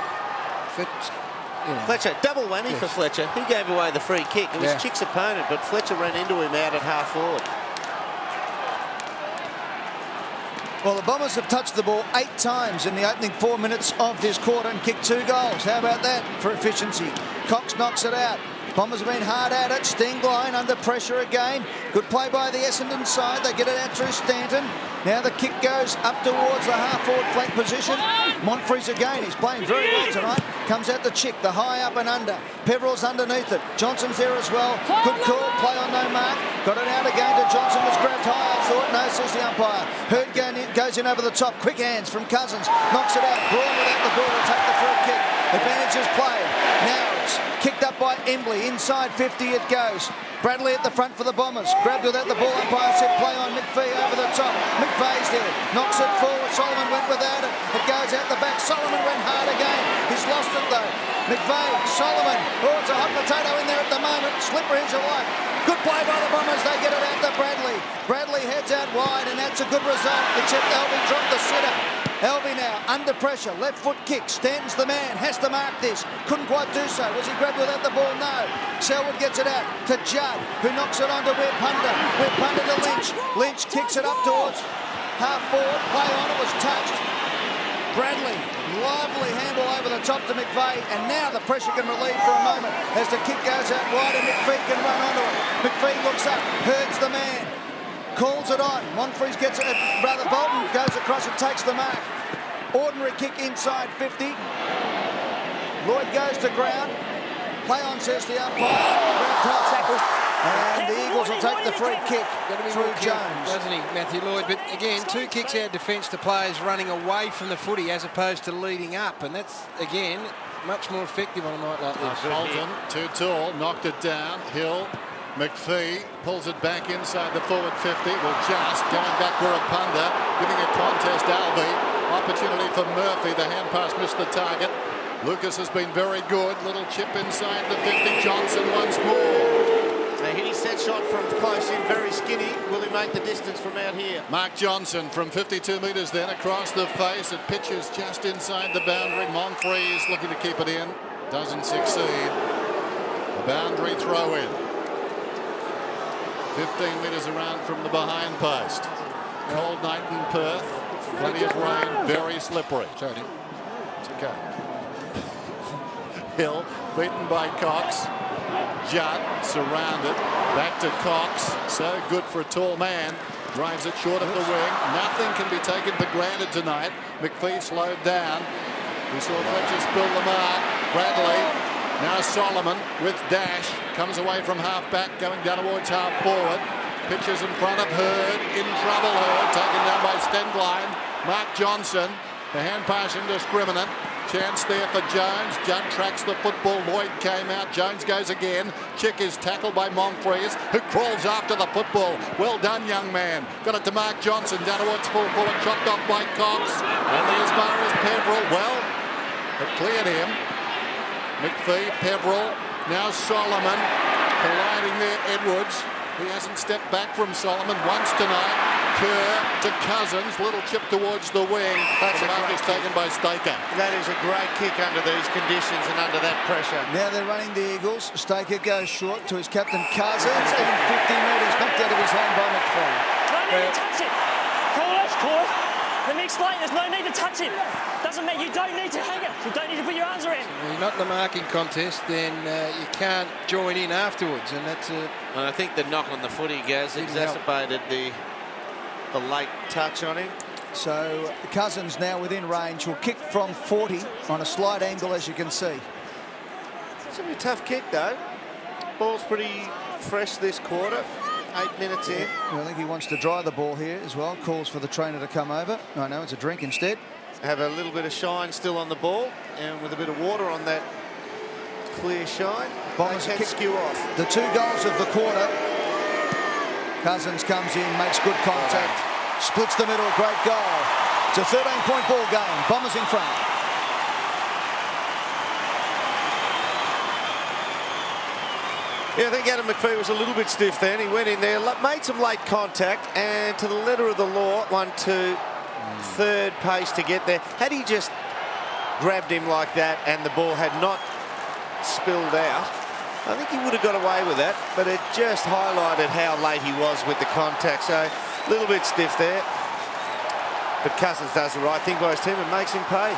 Fletcher, double whammy for Fletcher. He gave away the free kick. It was Chick's opponent, but Fletcher ran into him out at half forward. Well, the Bombers have touched the ball 8 times in the opening 4 minutes of this quarter and kicked 2 goals. How about that for efficiency? Cox knocks it out. Bombers have been hard at it. Sting line under pressure again. Good play by the Essendon side. They get it out through Stanton. Now the kick goes up towards the half-forward flank position. Monfries again. He's playing very well tonight. Comes out the Chick, the high up and under. Peveril's underneath it. Johnson's there as well. Good call. Play on no mark. Got it out again to Johnson. Was grabbed high. I thought. No, says the umpire. Hurd goes in over the top. Quick hands from Cousins. Knocks it out. Braun without the ball will take the free kick. Advantage is played. Now it's kicked up by Embley. Inside 50 it goes. Bradley at the front for the Bombers. Grabbed without the ball. Umpire said play on McPhee over the top. McVeigh's there. Knocks it forward. Solomon went without it. It goes out the back. Solomon went hard again. He's lost it though. McVeigh, Solomon. Oh, it's a hot potato in there at the moment. Slippery as you like. Good play by the Bombers. They get it out to Bradley. Bradley heads out wide and that's a good result. Except Elvie dropped the sitter. Elvie now under pressure, left foot kick. Stanton's the man, has to mark this. Couldn't quite do so. Was he grabbed without the ball? No. Selwood gets it out to Judd, who knocks it onto Webb Punter. Webb Punter to Lynch. Lynch kicks it up towards half forward, play on, it was touched. Bradley, lovely handle over the top to McVeigh, and now the pressure can relieve for a moment as the kick goes out wide and McVeigh can run onto it. McVeigh looks up, Hurd's the man, calls it on. Monfries gets it, Bolton goes across and takes the mark. Ordinary kick inside 50. Lloyd goes to ground. Play on, says the umpire. Tackle. And the Eagles will take the free kick through Jones. Doesn't he, Matthew Lloyd? But again, 2 kicks out defence to players running away from the footy as opposed to leading up. And that's, again, much more effective on a night like this. Bolton, too tall, knocked it down. Hill, McPhee pulls it back inside the forward 50. Will just going back Wirapunda, giving a contest Alvey. Opportunity for Murphy. The hand pass missed the target. Lucas has been very good. Little chip inside the 50. Johnson once more. A hit his set shot from close in, very skinny. Will he make the distance from out here? Mark Johnson from 52 metres then across the face. It pitches just inside the boundary. Monfries looking to keep it in. Doesn't succeed. The boundary throw in. 15 metres around from the behind post. Cold night in Perth. Plenty of rain. Very slippery. It's okay. Hill beaten by Cox. Judd surrounded, back to Cox, so good for a tall man, drives it short of the wing. Nothing can be taken for granted tonight. McPhee slowed down. We saw Fletcher spill the mark. Bradley, now Solomon with dash, comes away from half back, going down towards half forward. Pitches in front of Hurd, in trouble Hurd, taken down by Stenglein. Mark Johnson, the hand pass indiscriminate. Chance there for Jones. Judd tracks the football. Lloyd came out. Jones goes again. Chick is tackled by Monfries, who crawls after the football. Well done, young man. Got it to Mark Johnson. Down towards full forward. Chopped off by Cox. Only as far as Peverill. Well, it cleared him. McPhee, Peverill. Now Solomon. Colliding there, Edwards. He hasn't stepped back from Solomon once tonight. Kerr to Cousins, little chip towards the wing. That's a mark is taken by Staker. That is a great kick under these conditions and under that pressure. Now they're running the Eagles. Staker goes short to his captain Cousins and 50 metres knocked out of his hand by McFarlane. No need to touch it. Call it. Let me explain. There's no need to touch it. Doesn't mean you don't need to hang it. You don't need to put your arms around. When you're not in the marking contest, then you can't join in afterwards, and that's a. And I think the knock on the footy, Gaz, exacerbated the late touch on him. So Cousins now within range. Will kick from 40 on a slight angle, as you can see. It's going to be a tough kick, though. Ball's pretty fresh this quarter. 8 minutes in. I think he wants to dry the ball here as well. Calls for the trainer to come over. No, it's a drink instead. Have a little bit of shine still on the ball, and with a bit of water on that clear shine, Bombers they can skew off. The 2 goals of the quarter. Cousins comes in, makes good contact, splits the middle, great goal. It's a 13-point ball game. Bombers in front. Yeah, I think Adam McPhee was a little bit stiff then. He went in there, made some late contact, and to the letter of the law, 1-2, third pace to get there. Had he just grabbed him like that and the ball had not spilled out, I think he would have got away with that, but it just highlighted how late he was with the contact. So a little bit stiff there. But Cousins does the right thing by his team and makes him pay.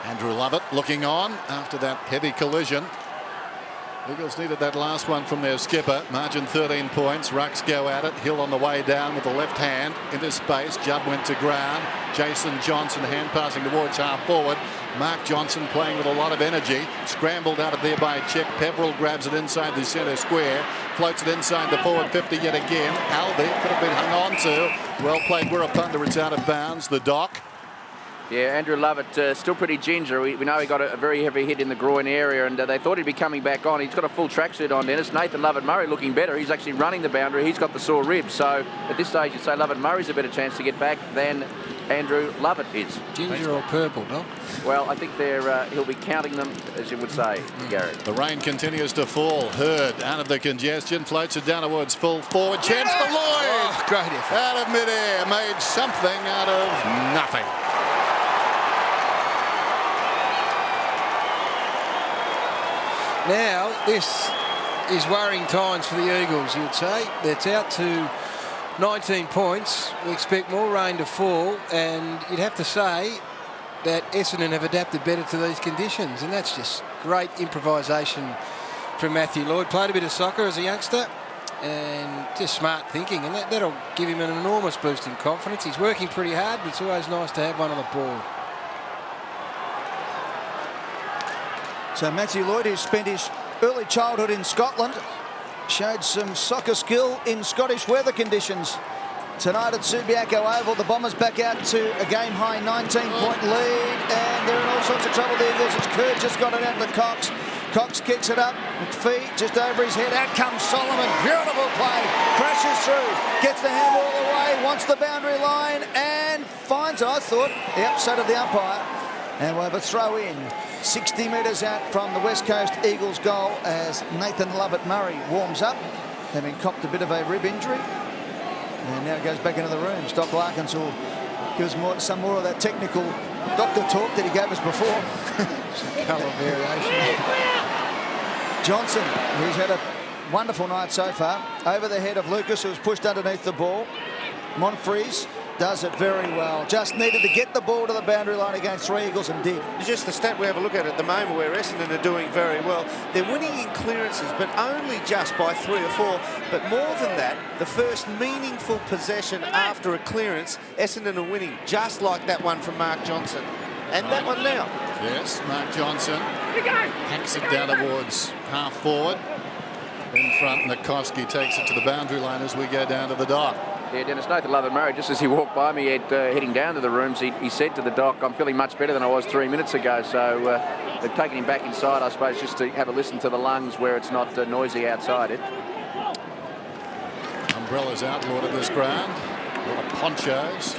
Andrew Lovett looking on after that heavy collision. Eagles needed that last one from their skipper. Margin 13 points. Rucks go at it. Hill on the way down with the left hand into space. Judd went to ground. Jason Johnson hand passing towards half forward. Mark Johnson playing with a lot of energy. Scrambled out of there by a check. Peverill grabs it inside the centre square. Floats it inside the forward 50 yet again. Albie could have been hung on to. Well played Wirapunda. It's out of bounds. The dock. Yeah, Andrew Lovett still pretty ginger. We know he got a very heavy hit in the groin area, and they thought he'd be coming back on. He's got a full tracksuit on, Dennis. Nathan Lovett-Murray looking better. He's actually running the boundary. He's got the sore ribs. So at this stage, you'd say Lovett-Murray's a better chance to get back than Andrew Lovett is. Ginger or purple, no? Well, I think he'll be counting them, as you would say, Gary. The rain continues to fall. Hurd out of the congestion, floats it down towards full forward. Chance for Lloyd! Oh, great effort. Out of midair, made something out of nothing. Now, this is worrying times for the Eagles, you'd say. It's out to 19 points. We expect more rain to fall, and you'd have to say that Essendon have adapted better to these conditions, and that's just great improvisation from Matthew Lloyd. Played a bit of soccer as a youngster, and just smart thinking, and that'll give him an enormous boost in confidence. He's working pretty hard, but it's always nice to have one on the board. So Matthew Lloyd, who spent his early childhood in Scotland, showed some soccer skill in Scottish weather conditions. Tonight at Subiaco Oval, the Bombers back out to a game-high 19-point lead, and they're in all sorts of trouble, the Eagles, as Kerr just got it out to Cox. Cox kicks it up, McPhee just over his head, out comes Solomon, beautiful play, crashes through, gets the handball away, wants the boundary line, and finds, I thought, the upset of the umpire, and we'll have a throw in. 60 metres out from the West Coast Eagles goal as Nathan Lovett-Murray warms up, having copped a bit of a rib injury. And now goes back into the room. Stock Larkins will give us some more of that technical doctor talk that he gave us before. Some colour variation. Johnson, who's had a wonderful night so far, over the head of Lucas, who was pushed underneath the ball. Monfries does it very well. Just needed to get the ball to the boundary line against three Eagles and did. Just the stat we have a look at the moment where Essendon are doing very well. They're winning in clearances, but only just by 3 or 4. But more than that, the first meaningful possession after a clearance, Essendon are winning, just like that one from Mark Johnson. And that one now. Yes, Mark Johnson hacks it down towards half forward. In front, Nikoski takes it to the boundary line as we go down to the dock. Yeah, Dennis, Nathan Lovett-Murray, just as he walked by me, heading down to the rooms, he said to the doc, I'm feeling much better than I was 3 minutes ago. So they've taken him back inside, I suppose, just to have a listen to the lungs where it's not noisy outside it. Umbrellas outlawed at this ground. A lot of ponchos.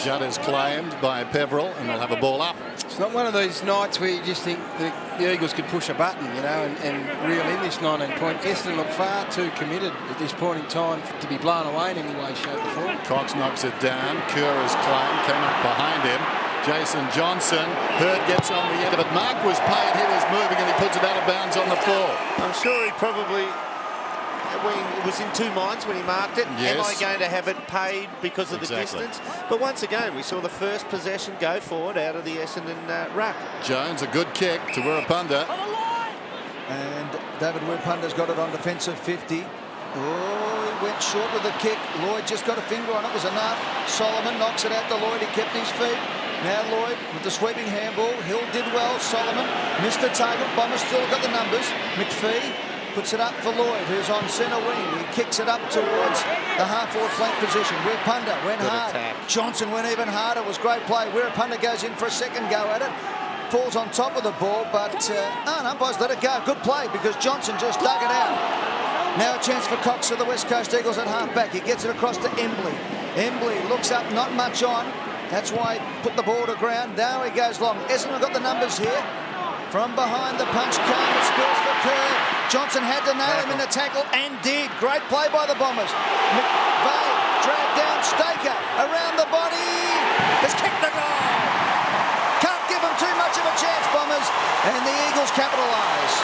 Judd is claimed by Peveril, and we'll have a ball up. It's not one of these nights where you just think the Eagles could push a button, you know, and reel in this 19-point. Essendon look far too committed at this point in time to be blown away in any way, shape or form. Cox knocks it down. Kerr is claimed, came up behind him. Jason Johnson, Hurd gets on the end of it. Mark was paid, he was moving, and he puts it out of bounds on the floor. I'm sure he probably was in two minds when he marked it. Yes. Am I going to have it paid because of the distance? But once again, we saw the first possession go forward out of the Essendon ruck. Jones, a good kick to Wirapunda. And David Wirrapunda's got it on defensive 50. Oh, he went short with the kick. Lloyd just got a finger on it, was enough. Solomon knocks it out to Lloyd, he kept his feet. Now Lloyd with the sweeping handball. Hill did well, Solomon missed the target. Bombers still got the numbers. McPhee puts it up for Lloyd, who's on centre wing. He kicks it up towards the half-forward flank position. Wirrapunda went Good hard. attack. Johnson went even harder. It was great play. Wirrapunda goes in for a second go at it. Falls on top of the ball, but umpires let it go. Good play because Johnson just dug it out. Now a chance for Cox of the West Coast Eagles at half-back. He gets it across to Embley. Embley looks up, not much on. That's why he put the ball to ground. Now he goes long. Essendon got the numbers here. From behind, the punch came. It spills for Kerr. Johnson had to nail him in the tackle and did. Great play by the Bombers. McVeigh dragged down Staker around the body. Has kicked the goal. Can't give them too much of a chance, Bombers. And the Eagles capitalise.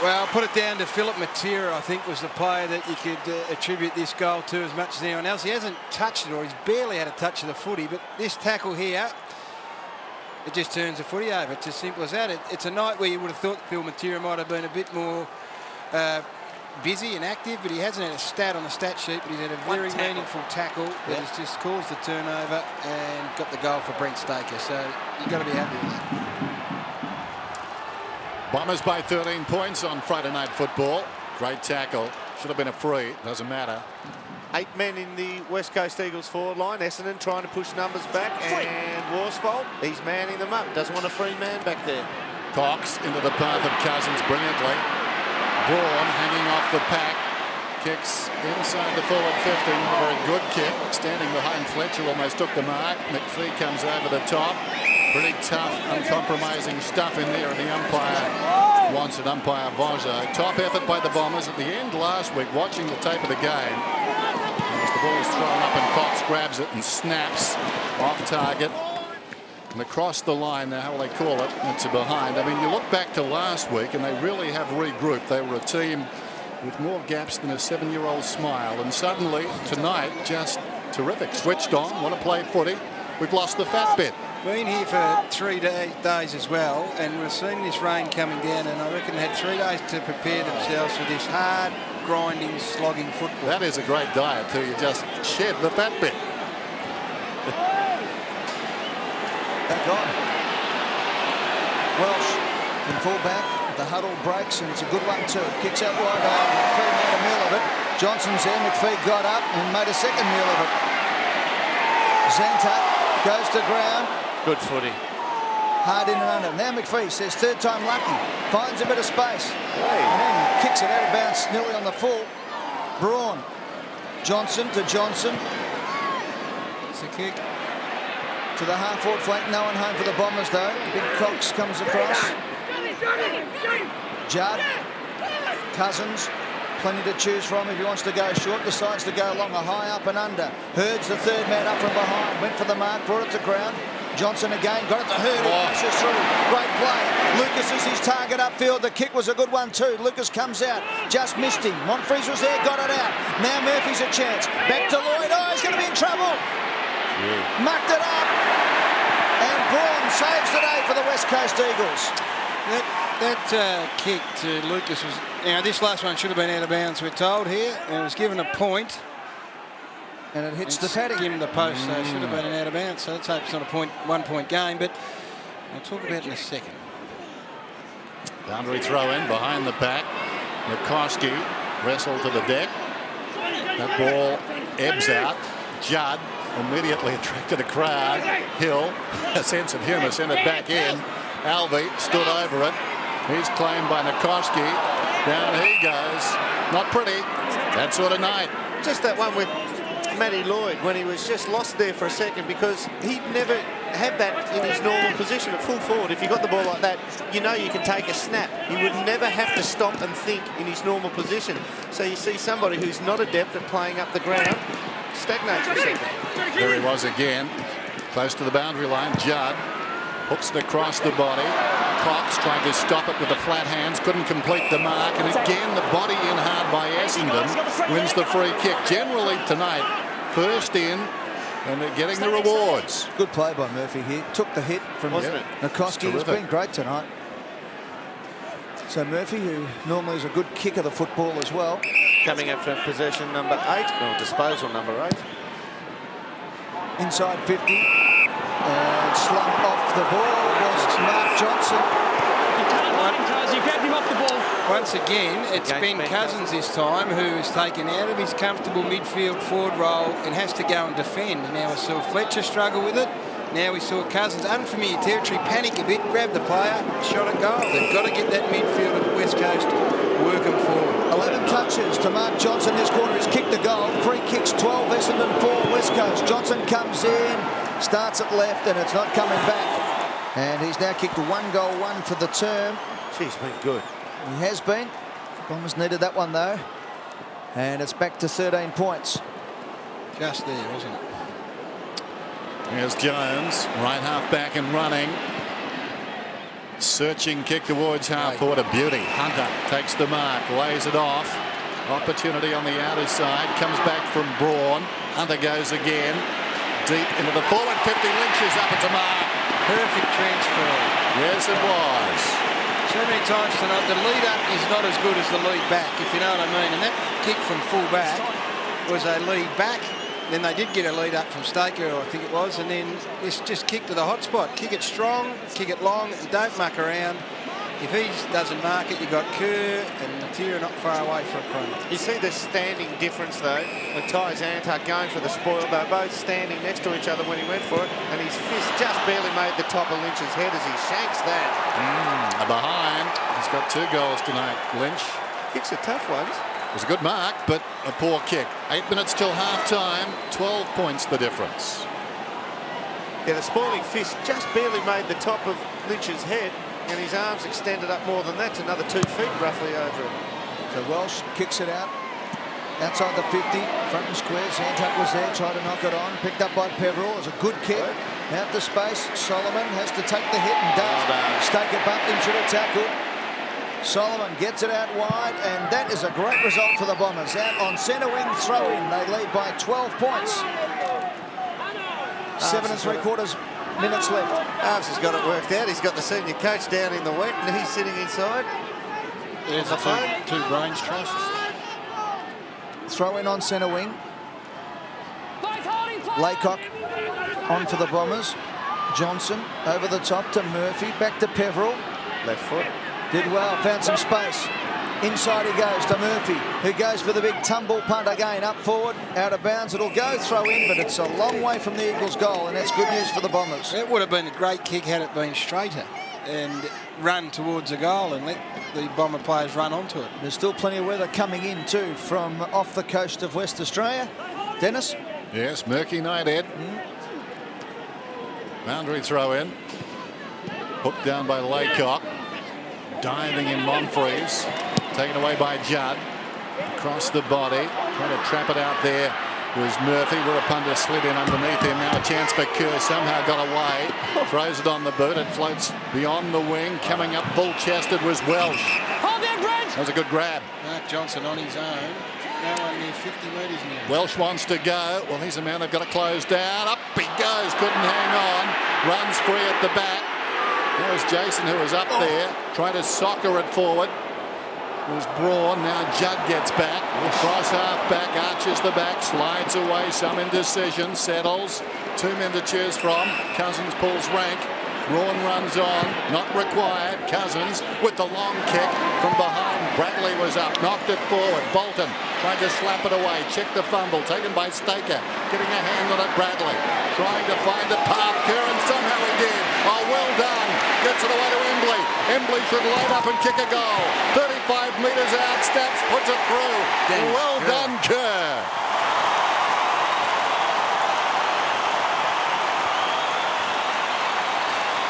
Well, I'll put it down to Philip Matera, I think, was the player that you could attribute this goal to as much as anyone else. He hasn't touched it, or he's barely had a touch of the footy, but this tackle here, it just turns the footy over. It's as simple as that. It's a night where you would have thought Phil Matera might have been a bit more busy and active, but he hasn't had a stat on the stat sheet, but he's had a very meaningful tackle that has just caused the turnover and got the goal for Brent Staker. So you've got to be happy with that. Bombers by 13 points on Friday Night Football. Great tackle. Should have been a free. Doesn't matter. 8 men in the West Coast Eagles forward line. Essendon trying to push numbers back, and Worsfold, he's manning them up. Doesn't want a free man back there. Cox into the path of Cousins brilliantly. Braun hanging off the pack. Kicks inside the forward 50. A very good kick. Standing behind Fletcher, almost took the mark. McPhee comes over the top. Pretty tough, uncompromising stuff in there, and the umpire wants it. Umpire Vozo. Top effort by the Bombers at the end last week, watching the tape of the game. As the ball is thrown up and Cox grabs it and snaps off target. And across the line, now how will they call it? It's a behind. I mean, you look back to last week and they really have regrouped. They were a team with more gaps than a 7-year-old smile. And suddenly, tonight, just terrific. Switched on, want to play footy. We've lost the fat bit. Been here for 3 days as well, and we've seen this rain coming down, and I reckon they had 3 days to prepare themselves for this hard, grinding, slogging football. That is a great diet till you just shed the fat bit. Back on. Welsh in full-back. The huddle breaks, and it's a good one too. Kicks out wide. McPhee made a meal of it. Johnson's there. McPhee got up and made a second meal of it. Zanta goes to ground. Good footy. Hard in and under. Now McPhee says third time lucky. Finds a bit of space. And then kicks it out of bounds nearly on the full. Braun. Johnson to Johnson. It's a kick. To the half-forward flank. No one home for the Bombers though. Big Cox comes across. Judd. Cousins. Plenty to choose from if he wants to go short. Decides to go long, a high up and under. Hurd's the third man up from behind. Went for the mark, brought it to ground. Johnson again, got it to Hurd. He pushes through. Great play. Lucas is his target upfield. The kick was a good one too. Lucas comes out. Just missed him. Monfries was there, got it out. Now Murphy's a chance. Back to Lloyd. Oh, he's going to be in trouble. Mucked it up. And Braun saves the day for the West Coast Eagles. That kick to Lucas was... Now, this last one should have been out of bounds, we're told here. And it was given a point. And it hits the padding. Given the post, so it should have been an out of bounds. So let's hope it's not a 1-point game, but I'll talk about it in a second. Boundary throw in behind the pack. Nikoski wrestled to the deck. That ball ebbs out. Judd immediately attracted a crowd. Hill, a sense of humour, sent it back in. Alvey stood over it. He's claimed by Nikoski. Down he goes. Not pretty. That sort of night. Just that one with Matty Lloyd when he was just lost there for a second, because he'd never had that in his normal position at full forward. If you got the ball like that, you know you can take a snap. He would never have to stop and think in his normal position. So you see somebody who's not adept at playing up the ground stagnates for a second. There he was again, close to the boundary line. Judd hooks it across the body. Cox tried to stop it with the flat hands, couldn't complete the mark, and again the body in hard by Essendon wins the free kick. Generally tonight, first in, and they're getting the rewards. Good play by Murphy here. Took the hit from Nikoski. He's been great tonight. So Murphy, who normally is a good kicker of the football as well. Coming up for possession number 8, or disposal number 8. Inside 50. And slump off the ball was Mark Johnson. You grabbed him off the ball. Once again, it's Ben Cousins this time who is taken out of his comfortable midfield forward role and has to go and defend. Now we saw Fletcher struggle with it. Now we saw Cousins, unfamiliar territory, panic a bit, grab the player, shot at goal. They've got to get that midfield of the West Coast working forward. 11 touches to Mark Johnson this quarter. He's kicked the goal. Free kicks, 12 Essendon, 4 West Coast. Johnson comes in, starts at left, and it's not coming back. And he's now kicked 1 goal, 1 for the term. He's been good. He has been. Bombers needed that one though. And it's back to 13 points. Just there, wasn't it? Here's Jones, right half back and running. Searching kick towards half forward, a beauty. Hunter takes the mark, lays it off. Opportunity on the outer side, comes back from Braun. Hunter goes again. Deep into the forward 50, Lynch is up at the mark. Perfect transfer. Yes, it was. So many times tonight, the lead up is not as good as the lead back, if you know what I mean. And that kick from full back was a lead back. Then they did get a lead up from Staker, I think it was, and then it's just kick to the hot spot. Kick it strong, kick it long, and don't muck around. If he doesn't mark it, you've got Kerr and Matera not far away for a crime. You see the standing difference, though, when Ty Zantuck going for the spoil. They're both standing next to each other when he went for it, and his fist just barely made the top of Lynch's head as he shanks that. Behind. He's got 2 goals tonight, Lynch. Kicks are tough ones. It was a good mark, but a poor kick. 8 minutes till half-time, 12 points the difference. Yeah, the spoiling fist just barely made the top of Lynch's head, and his arms extended up more than that, another 2 feet roughly over it. So Welsh kicks it out. outside the 50, front and square. Zantuck was there, tried to knock it on. Picked up by Peveril. It was a good kick. Out to space. Solomon has to take the hit and does. Staker bumped him, should have tackled. Solomon gets it out wide, and that is a great result for the Bombers. Out on centre wing, throw in. They lead by 12 points. 7 3/4 minutes left. Arms has got it worked out. He's got the senior coach down in the wet, and he's sitting inside. There's the phone. Two brains trusts. Throw in on centre wing. Laycock on for the Bombers. Johnson over the top to Murphy. Back to Peveril. Left foot. Did well, found some space. Inside he goes to Murphy, who goes for the big tumble punt again. Up forward, out of bounds. It'll go throw in, but it's a long way from the Eagles' goal, and that's good news for the Bombers. It would have been a great kick had it been straighter and run towards the goal and let the Bomber players run onto it. There's still plenty of weather coming in too from off the coast of West Australia. Dennis? Yes, murky night, Ed. Boundary throw in. Hooked down by Laycock. Diving in Monfries. Taken away by Judd. Across the body. Trying to trap it out there was Murphy. Wirapunda slid in underneath him. Now a chance for Kerr. Somehow got away. Throws it on the boot. It floats beyond the wing. Coming up full-chested was Welsh. Hold there, Brent! That was a good grab. Mark Johnson on his own. Now only 50 metres now. Welsh wants to go. Well, he's a man they've got to close down. Up he goes. Couldn't hang on. Runs free at the back. That was Jason who was up there. Trying to soccer it forward. It was Braun. Now Judd gets back. Cross half back. Arches the back. Slides away. Some indecision. Settles. 2 men to choose from. Cousins pulls rank. Braun runs on. Not required. Cousins with the long kick from behind. Bradley was up. Knocked it forward. Bolton tried to slap it away. Checked the fumble. Taken by Staker. Getting a hand on it. Bradley trying to find a path. Curran somehow he did. Oh, well done. Gets it away to Embley. Embley should load up and kick a goal. 35 metres out. Steps. Puts it through. Well done, Kerr.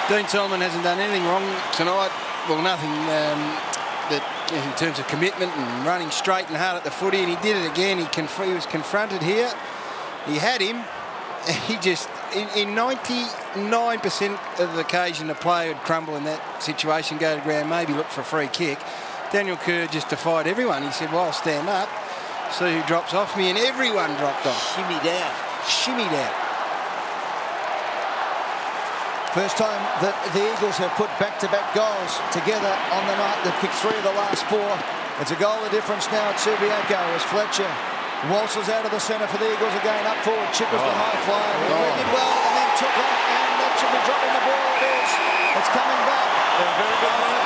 Dean Solomon hasn't done anything wrong tonight. Well, nothing that in terms of commitment and running straight and hard at the footy, and he did it again. He was confronted here. He had him. He just, in 99% of the occasion, the player would crumble in that situation, go to ground, maybe look for a free kick. Daniel Kerr just defied everyone. He said, well, I'll stand up, see who drops off me, and everyone dropped off. Shimmied out. Shimmied out. First time that the Eagles have put back-to-back goals together on the night. They've kicked 3 of the last 4. It's a goal of difference now at Subiaco as Fletcher waltzes out of the centre for the Eagles again. Up forward, Chip was the high flyer. He did well and then took off, and that should be dropping the ball. It is. It's coming back.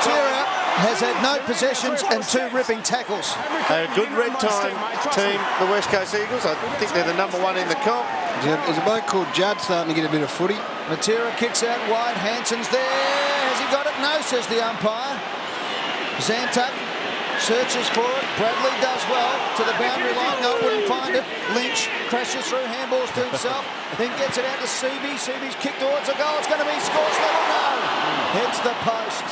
Tira has had no possessions and 2 ripping tackles. A good red time team, the West Coast Eagles. I think they're the #1 in the comp. There's a bloke called Judd starting to get a bit of footy. Matera kicks out wide. Hanson's there. Has he got it? No, says the umpire. Zantuck searches for it. Bradley does well to the boundary line. No, wouldn't find it. Lynch crashes through, handballs to himself, then gets it out to Seabee. Seabee's kick towards a goal. It's going to be scores level. No. Hits the post.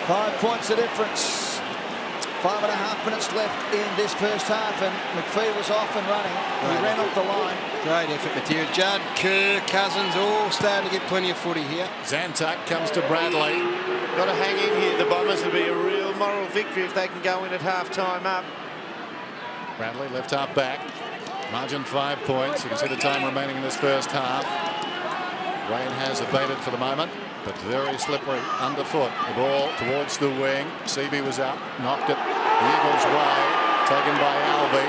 5 points the difference. 5.5 minutes left in this first half, and McPhee was off and running. He ran off the line. Great effort, Matera. Judd, Kerr, Cousins, all starting to get plenty of footy here. Zantuck comes to Bradley. Got to hang in here. The Bombers will be a real moral victory if they can go in at half-time up. Bradley left half back. Margin 5 points. You can see the time remaining in this first half. Rain has abated for the moment, but very slippery underfoot. The ball towards the wing. Seabee was up, knocked it the Eagles' way. Taken by Alvey.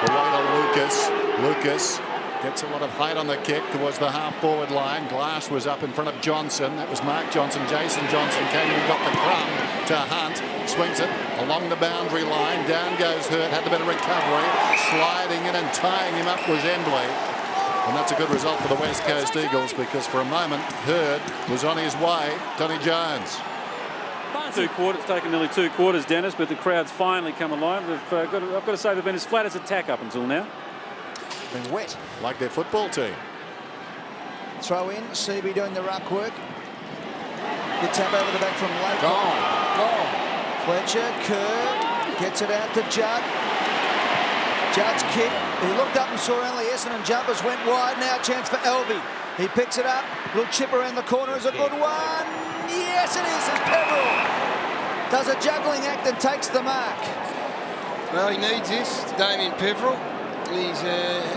Away to Lucas. Lucas gets a lot of height on the kick towards the half-forward line. Glass was up in front of Johnson. That was Mark Johnson. Jason Johnson came in and got the crumb to Hunt. Swings it along the boundary line. Down goes Hurt. Had a bit of recovery. Sliding in and tying him up was Embley. And that's a good result for the West Coast Eagles, because for a moment Hurd was on his way. Tony Jones. 2 quarters, taken nearly 2 quarters, Dennis, but the crowd's finally come alive. I've got to say they've been as flat as a tack up until now. Been wet. Like their football team. Throw in, Seabee doing the ruck work. Good tap over the back from Lake. Gone. Fletcher, Kerr gets it out to Judd. Judd's kick. He looked up and saw only Essendon jumpers, went wide. Now a chance for Elvey. He picks it up. Little chip around the corner is a good one. Yes, it is. It's Peveril. Does a juggling act and takes the mark. Well, he needs this, Damien Peveril. He's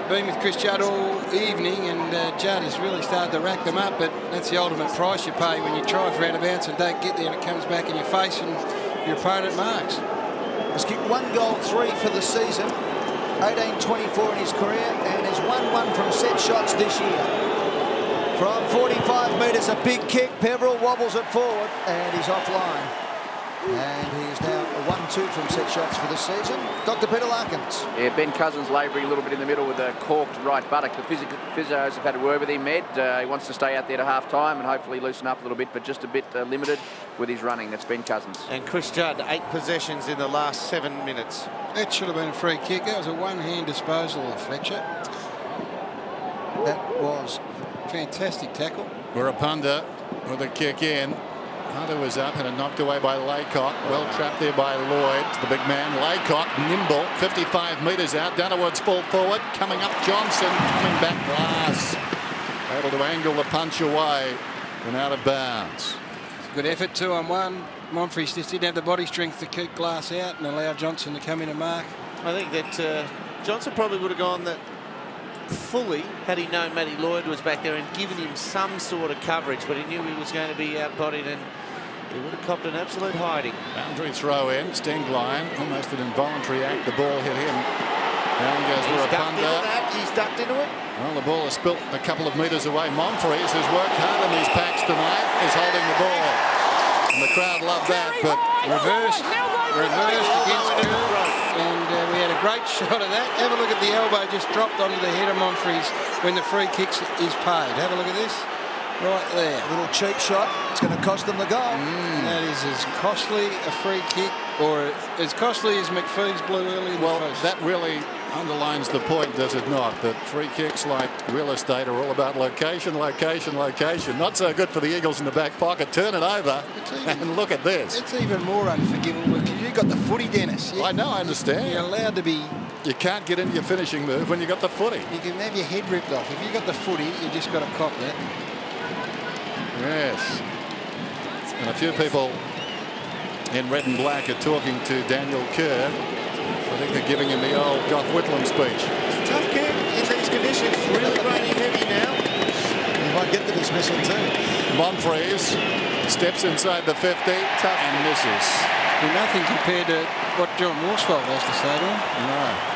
been with Chris Judd all evening, and Judd has really started to rack them up, but that's the ultimate price you pay when you try for out of bounds and don't get there, and it comes back in your face and your opponent marks. He's kicked 1 goal, 3 for the season, 18-24 in his career, and has won 1 from set shots this year. From 45 metres, a big kick. Peveril wobbles it forward, and he's offline. And he is now a 1-2 from set shots for the season. Dr. Peter Larkins. Yeah, Ben Cousins labouring a little bit in the middle with a corked right buttock. The physios have had a word with him, Ed. He wants to stay out there to half-time and hopefully loosen up a little bit, but just a bit limited with his running. That's Ben Cousins. And Chris Judd, 8 possessions in the last 7 minutes. That should have been a free kick. That was a one-hand disposal of Fletcher. That was fantastic tackle. Burapunda with a kick in. Hunter was up and knocked away by Laycock. Well trapped there by Lloyd. The big man, Laycock, nimble, 55 metres out. Dunnerwood's full forward. Coming up, Johnson. Coming back, Glass. Able to angle the punch away and out of bounds. Good effort, 2-on-1. Monfries just didn't have the body strength to keep Glass out and allow Johnson to come in and mark. I think that Johnson probably would have gone that fully had he known Matty Lloyd was back there and given him some sort of coverage, but he knew he was going to be outbodied and he would have copped an absolute hiding. Boundary throw in, Stenglein, almost an involuntary act. The ball hit him. Down goes Burapunda. He's ducked into it. Well, the ball has spilt a couple of metres away. Monfries has worked hard in these packs tonight, is holding the ball. And the crowd love that, but reversed against Kerr. And we had a great shot of that. Have a look at the elbow just dropped onto the head of Monfries when the free kick is paid. Have a look at this. Right there. A little cheap shot. It's going to cost them the goal. That is as costly a free kick, or as costly as McPhee's blew early in the post. That really underlines the point, does it not? That free kicks, like real estate, are all about location, location, location. Not so good for the Eagles in the back pocket. Turn it over and look at this. It's even more unforgivable because you've got the footy, Dennis. I know, I understand. You're allowed to be... You can't get into your finishing move when you've got the footy. You can have your head ripped off. If you've got the footy, you just got to cop that. Yes. And a few people in red and black are talking to Daniel Kerr. I think they're giving him the old Gough Whitlam speech. It's a tough kick in these conditions. Really raining heavy now. He might get the dismissal too. Monfries steps inside the 50 and misses. Well, nothing compared to what John Worsfold has to say to him. No.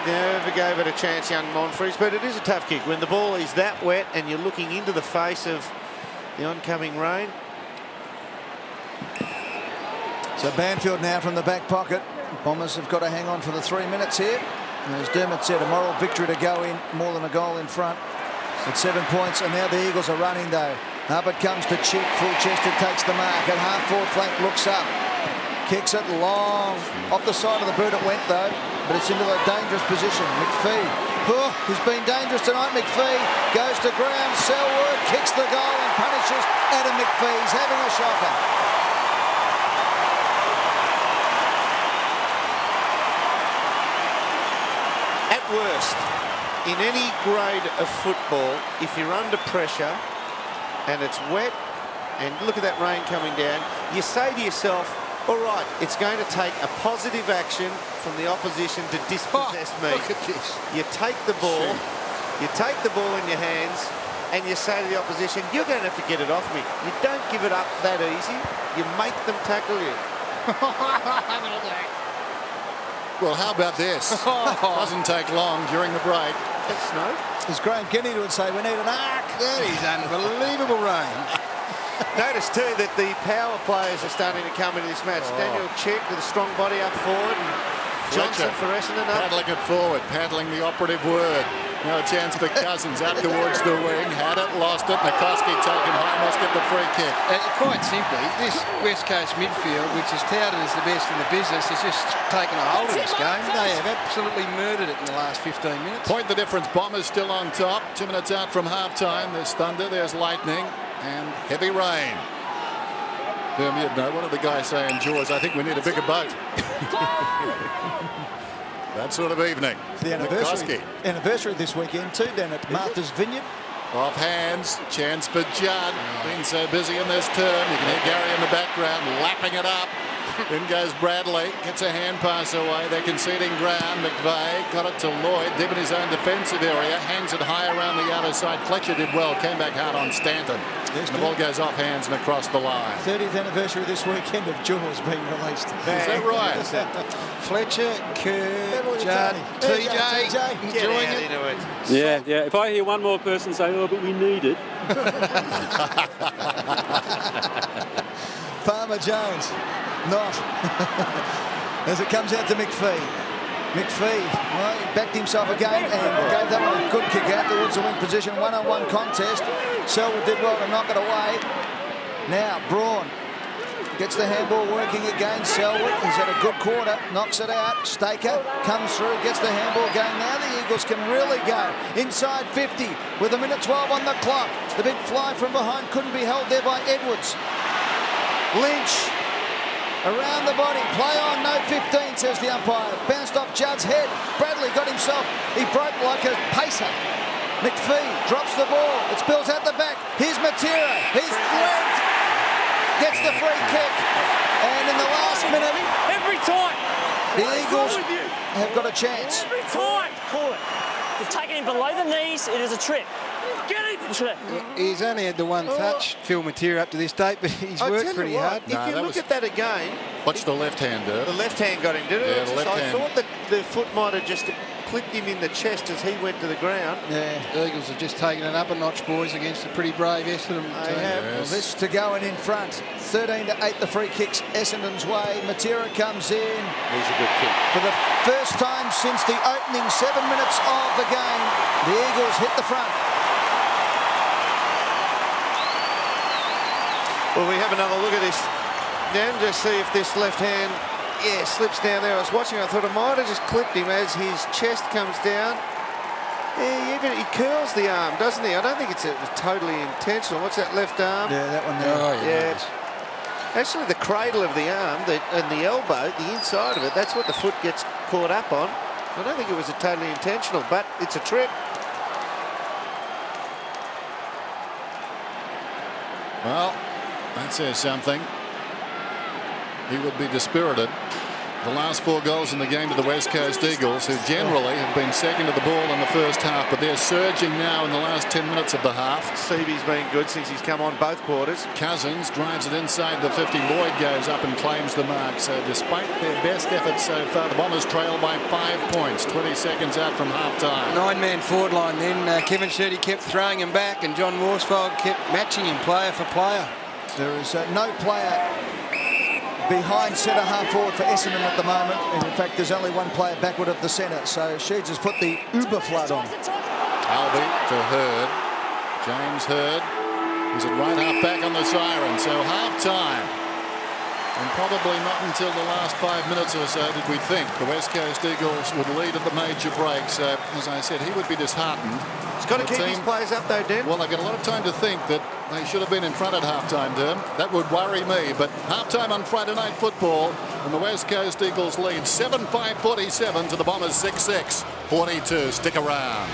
Never gave it a chance, young Monfries, but it is a tough kick when the ball is that wet and you're looking into the face of the oncoming rain. So Banfield now from the back pocket. Bombers have got to hang on for the 3 minutes here. And as Dermot said, a moral victory to go in, more than a goal in front. At 7 points, and now the Eagles are running though. Up it comes to Chip, full-chested, takes the mark, and half-forward flank looks up. Kicks it long. Off the side of the boot it went though, but it's into a dangerous position. McPhee, he's been dangerous tonight. McPhee goes to ground. Selwood kicks the goal and punishes Adam McPhee. He's having a shocker. At worst, in any grade of football, if you're under pressure and it's wet and look at that rain coming down, you say to yourself, all right, it's going to take a positive action from the opposition to dispossess me. Look at this. You take the ball, in your hands, and you say to the opposition, you're going to have to get it off me. You don't give it up that easy. You make them tackle you. Well, how about this? Doesn't take long during the break. That's snow. As Graham Kennedy would say, we need an arc. That is unbelievable rain. Notice too that the power players are starting to come into this match. Daniel Chick with a strong body up forward, and Johnson for Essendon up. Paddling it forward, paddling the operative word. No chance for Cousins up towards the wing. Had it, lost it. McCoskey taken high, must get the free kick. Quite simply, this West Coast midfield, which is touted as the best in the business, has just taken a hold of this game. They have absolutely murdered it in the last 15 minutes. Point the difference. Bombers still on top. 2 minutes out from half-time. There's thunder, there's lightning, and heavy rain. No, what did the guy say in Jaws? I think we need a bigger boat. That sort of evening. It's the anniversary this weekend too, down at Martha's Vineyard. Off hands, chance for Judd. Been so busy in this term. You can hear Gary in the background lapping it up. In goes Bradley, gets a hand pass away. They're conceding ground. McVeigh got it to Lloyd, deep in his own defensive area, hangs it high around the outer side. Fletcher did well, came back hard on Stanton. Yes, the ball goes off hands and across the line. 30th anniversary this weekend of Jaws being released. Is that right? Fletcher, Kerr, Judd, TJ, enjoying it. Yeah. If I hear one more person say, "Oh, but we need it," Farmer Jones, not. As it comes out to McPhee. McPhee, well, he backed himself again and gave that one a good kick out towards the wing position. One-on-one contest. Selwood did well to knock it away. Now, Braun gets the handball working again. Selwood, he's had a good quarter, knocks it out. Staker comes through, gets the handball going. Now the Eagles can really go inside 50 with a minute 12 on the clock. The big fly from behind couldn't be held there by Edwards. Lynch around the body, play on, no 15, says the umpire. Bounced off Judd's head. Bradley got himself, he broke like a pacer. McPhee drops the ball, it spills out the back. Here's Matera, he's legged, gets the free kick. And in the last minute, Every time. the Eagles have got a chance. Every time. Call it. You've taken him below the knees, it is a trip. Get it! He's only had the one touch, Phil Matera, up to this date, but he's worked pretty hard. If you look at that again... Watch the left hand, The left hand got him, did it? Yeah, the left hand. I thought that the foot might have just clipped him in the chest as he went to the ground. Yeah, the Eagles have just taken it up a notch, boys, against a pretty brave Essendon team. Well, this to go in front. 13-8 the free kicks Essendon's way. Matera comes in. Here's a good kick. For the first time since the opening 7 minutes of the game, the Eagles hit the front. Well, we have another look at this now, just see if this left hand, slips down there. I was watching, I thought it might have just clipped him as his chest comes down. Yeah, he curls the arm, doesn't he? I don't think it's totally intentional. What's that left arm? Yeah, that one there. Oh, yeah. Actually, the cradle of the arm and the elbow, the inside of it, that's what the foot gets caught up on. I don't think it was totally intentional, but it's a trip. Well, that says something. He would be dispirited. The last 4 goals in the game to the West Coast Eagles, who generally have been second to the ball in the first half, but they're surging now in the last 10 minutes of the half. Seaby's been good since he's come on both quarters. Cousins drives it inside the 50. Lloyd goes up and claims the mark. So despite their best efforts so far, the Bombers trail by 5 points, 20 seconds out from half-time. 9-man forward line then. Kevin Sheedy kept throwing him back, and John Worsfold kept matching him player for player. There is no player behind centre-half forward for Essendon at the moment. And in fact, there's only one player backward of the centre. So Sheeds has put the Uber flood on. Albie to Hurd. James Hurd. He's at right half back on the siren. So half-time. And probably not until the last 5 minutes or so did we think the West Coast Eagles would lead at the major break. So, as I said, he would be disheartened. He's got to keep his players up, though, Dan. Well, they've got a lot of time to think that they should have been in front at half-time, Derm. That would worry me. But half-time on Friday night football, and the West Coast Eagles lead 7-5-47 to the Bombers 6-6-42. Stick around.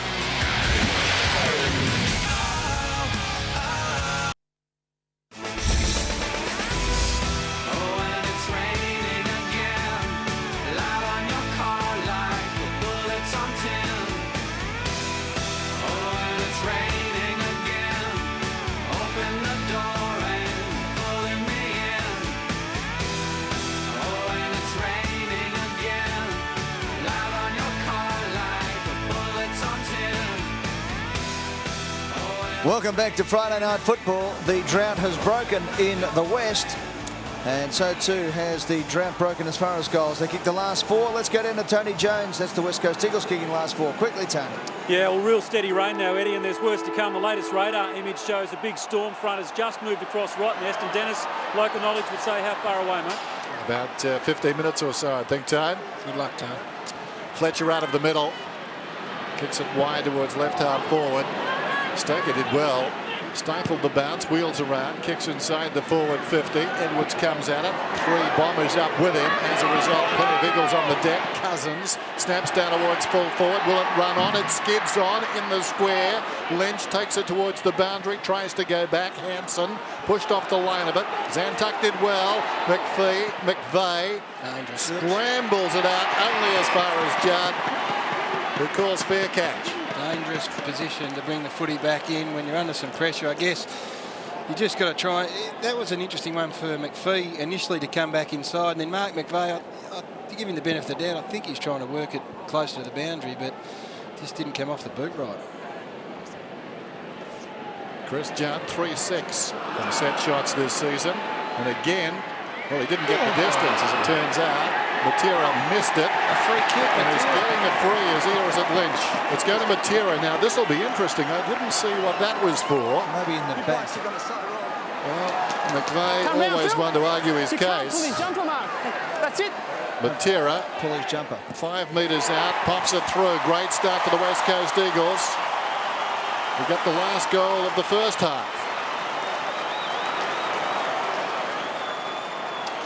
Welcome back to Friday Night Football. The drought has broken in the West, and so too has the drought broken as far as goals. They kicked the last 4. Let's go down to Tony Jones. That's the West Coast Eagles kicking last 4. Quickly, Tony. Yeah, well, real steady rain now, Eddie, and there's worse to come. The latest radar image shows a big storm front has just moved across Rottnest, and Dennis, local knowledge would say how far away, mate? About 15 minutes or so, I think, Tone. Good luck, Tone. Fletcher out of the middle. Kicks it wide towards left half forward. Stoker did well. Stifled the bounce, wheels around, kicks inside the forward 50. Edwards comes at it. 3 Bombers up with him. As a result, plenty of Eagles on the deck. Cousins snaps down towards full forward. Will it run on? It skids on in the square. Lynch takes it towards the boundary, tries to go back. Hanson pushed off the line of it. Zantuck did well. McVeigh scrambles it out only as far as Judd, who calls fair catch. Dangerous position to bring the footy back in when you're under some pressure. I guess you just got to try. That was an interesting one for McPhee initially to come back inside, and then Mark McVeigh, to give him the benefit of the doubt, I think he's trying to work it closer to the boundary, but just didn't come off the boot right. Chris Judd 3-6 from set shots this season, and again, well, he didn't get the distance as it turns out. Matera missed it. A free kick. And he's getting a free as here is at Lynch. It's going to Matera. Now, this will be interesting. I didn't see what that was for. Maybe in the back. Well, McVeigh always wanted to argue his case. That's it. Matera. Pull his jumper. 5 metres out. Pops it through. Great start for the West Coast Eagles. We got the last goal of the first half.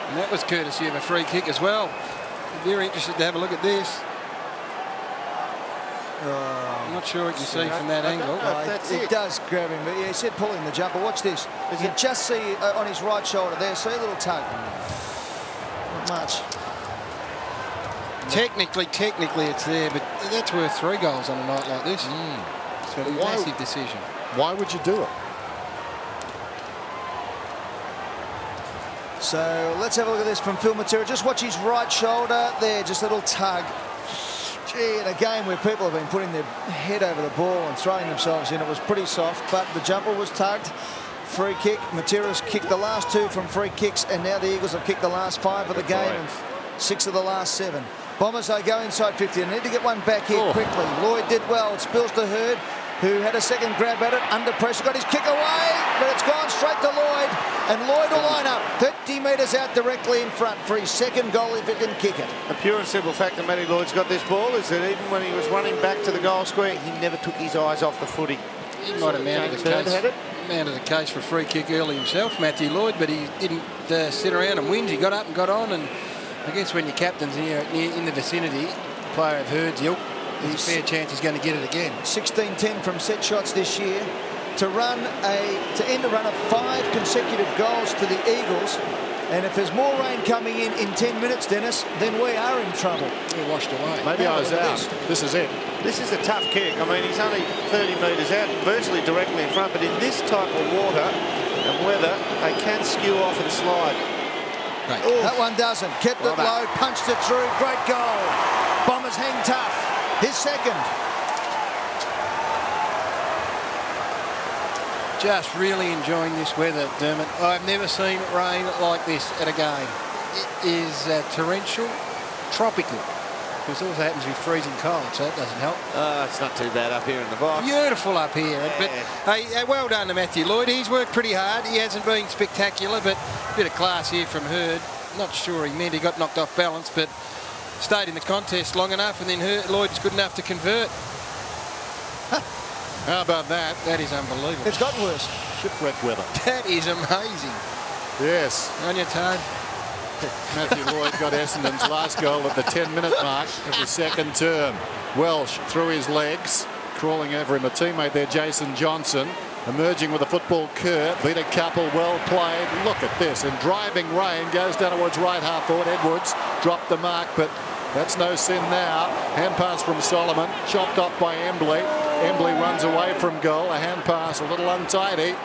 And that was courtesy of a free kick as well. Very interested to have a look at this. I'm not sure what you see from that angle. It does grab him, but yeah, he said pulling the jumper. Watch this. You can just see on his right shoulder there. See a little tug. Not much. Technically it's there, but that's worth 3 goals on a night like this. It's a massive decision. Why would you do it? So let's have a look at this from Phil Matera. Just watch his right shoulder there, just a little tug. Gee, in a game where people have been putting their head over the ball and throwing themselves in, it was pretty soft, but the jumper was tugged. Free kick. Matera's kicked the last 2 from free kicks, and now the Eagles have kicked the last 5 of the game and 6 of the last 7. Bombers, they go inside 50. They need to get one back here quickly. Lloyd did well. It spills to Hurd, who had a second grab at it, under pressure, got his kick away, but it's gone straight to Lloyd, and Lloyd will line up 30 metres out directly in front for his second goal if he can kick it. The pure and simple fact that Matty Lloyd's got this ball is that even when he was running back to the goal square, he never took his eyes off the footy. He might have mounted the case for a free kick early himself, Matthew Lloyd, but he didn't sit around and whinge. He got up and got on, and I guess when your captain's in the vicinity, a player of Hurd's ilk, there's a fair chance he's going to get it again. 16-10 from set shots this year. To end a run of 5 consecutive goals to the Eagles. And if there's more rain coming in 10 minutes, Dennis, then we are in trouble. We're washed away. Maybe I was out. This is it. This is a tough kick. I mean, he's only 30 metres out, virtually directly in front. But in this type of water and weather, they can skew off and slide. That one doesn't. Kept it low, punched it through. Great goal. Bombers hang tough. His second. Just really enjoying this weather, Dermot. I've never seen rain like this at a game. It is torrential, tropical. Because it also happens to be freezing cold, so that doesn't help. It's not too bad up here in the box. Beautiful up here. Yeah. But hey, well done to Matthew Lloyd. He's worked pretty hard. He hasn't been spectacular, but a bit of class here from Hurd. Not sure he meant he got knocked off balance, but stayed in the contest long enough, and then Lloyd's good enough to convert. How about that? That is unbelievable. It's gotten worse. Shipwreck weather. That is amazing. Yes. On your toe. Matthew Lloyd got Essendon's last goal at the 10-minute mark of the second term. Welsh through his legs, crawling over him. A teammate there, Jason Johnson, emerging with a football curve. Beat a couple, well played. Look at this. In driving rain, goes down towards right half forward. Edwards dropped the mark, but that's no sin now. Hand pass from Solomon, chopped off by Embley. Embley runs away from goal. A hand pass a little untidy.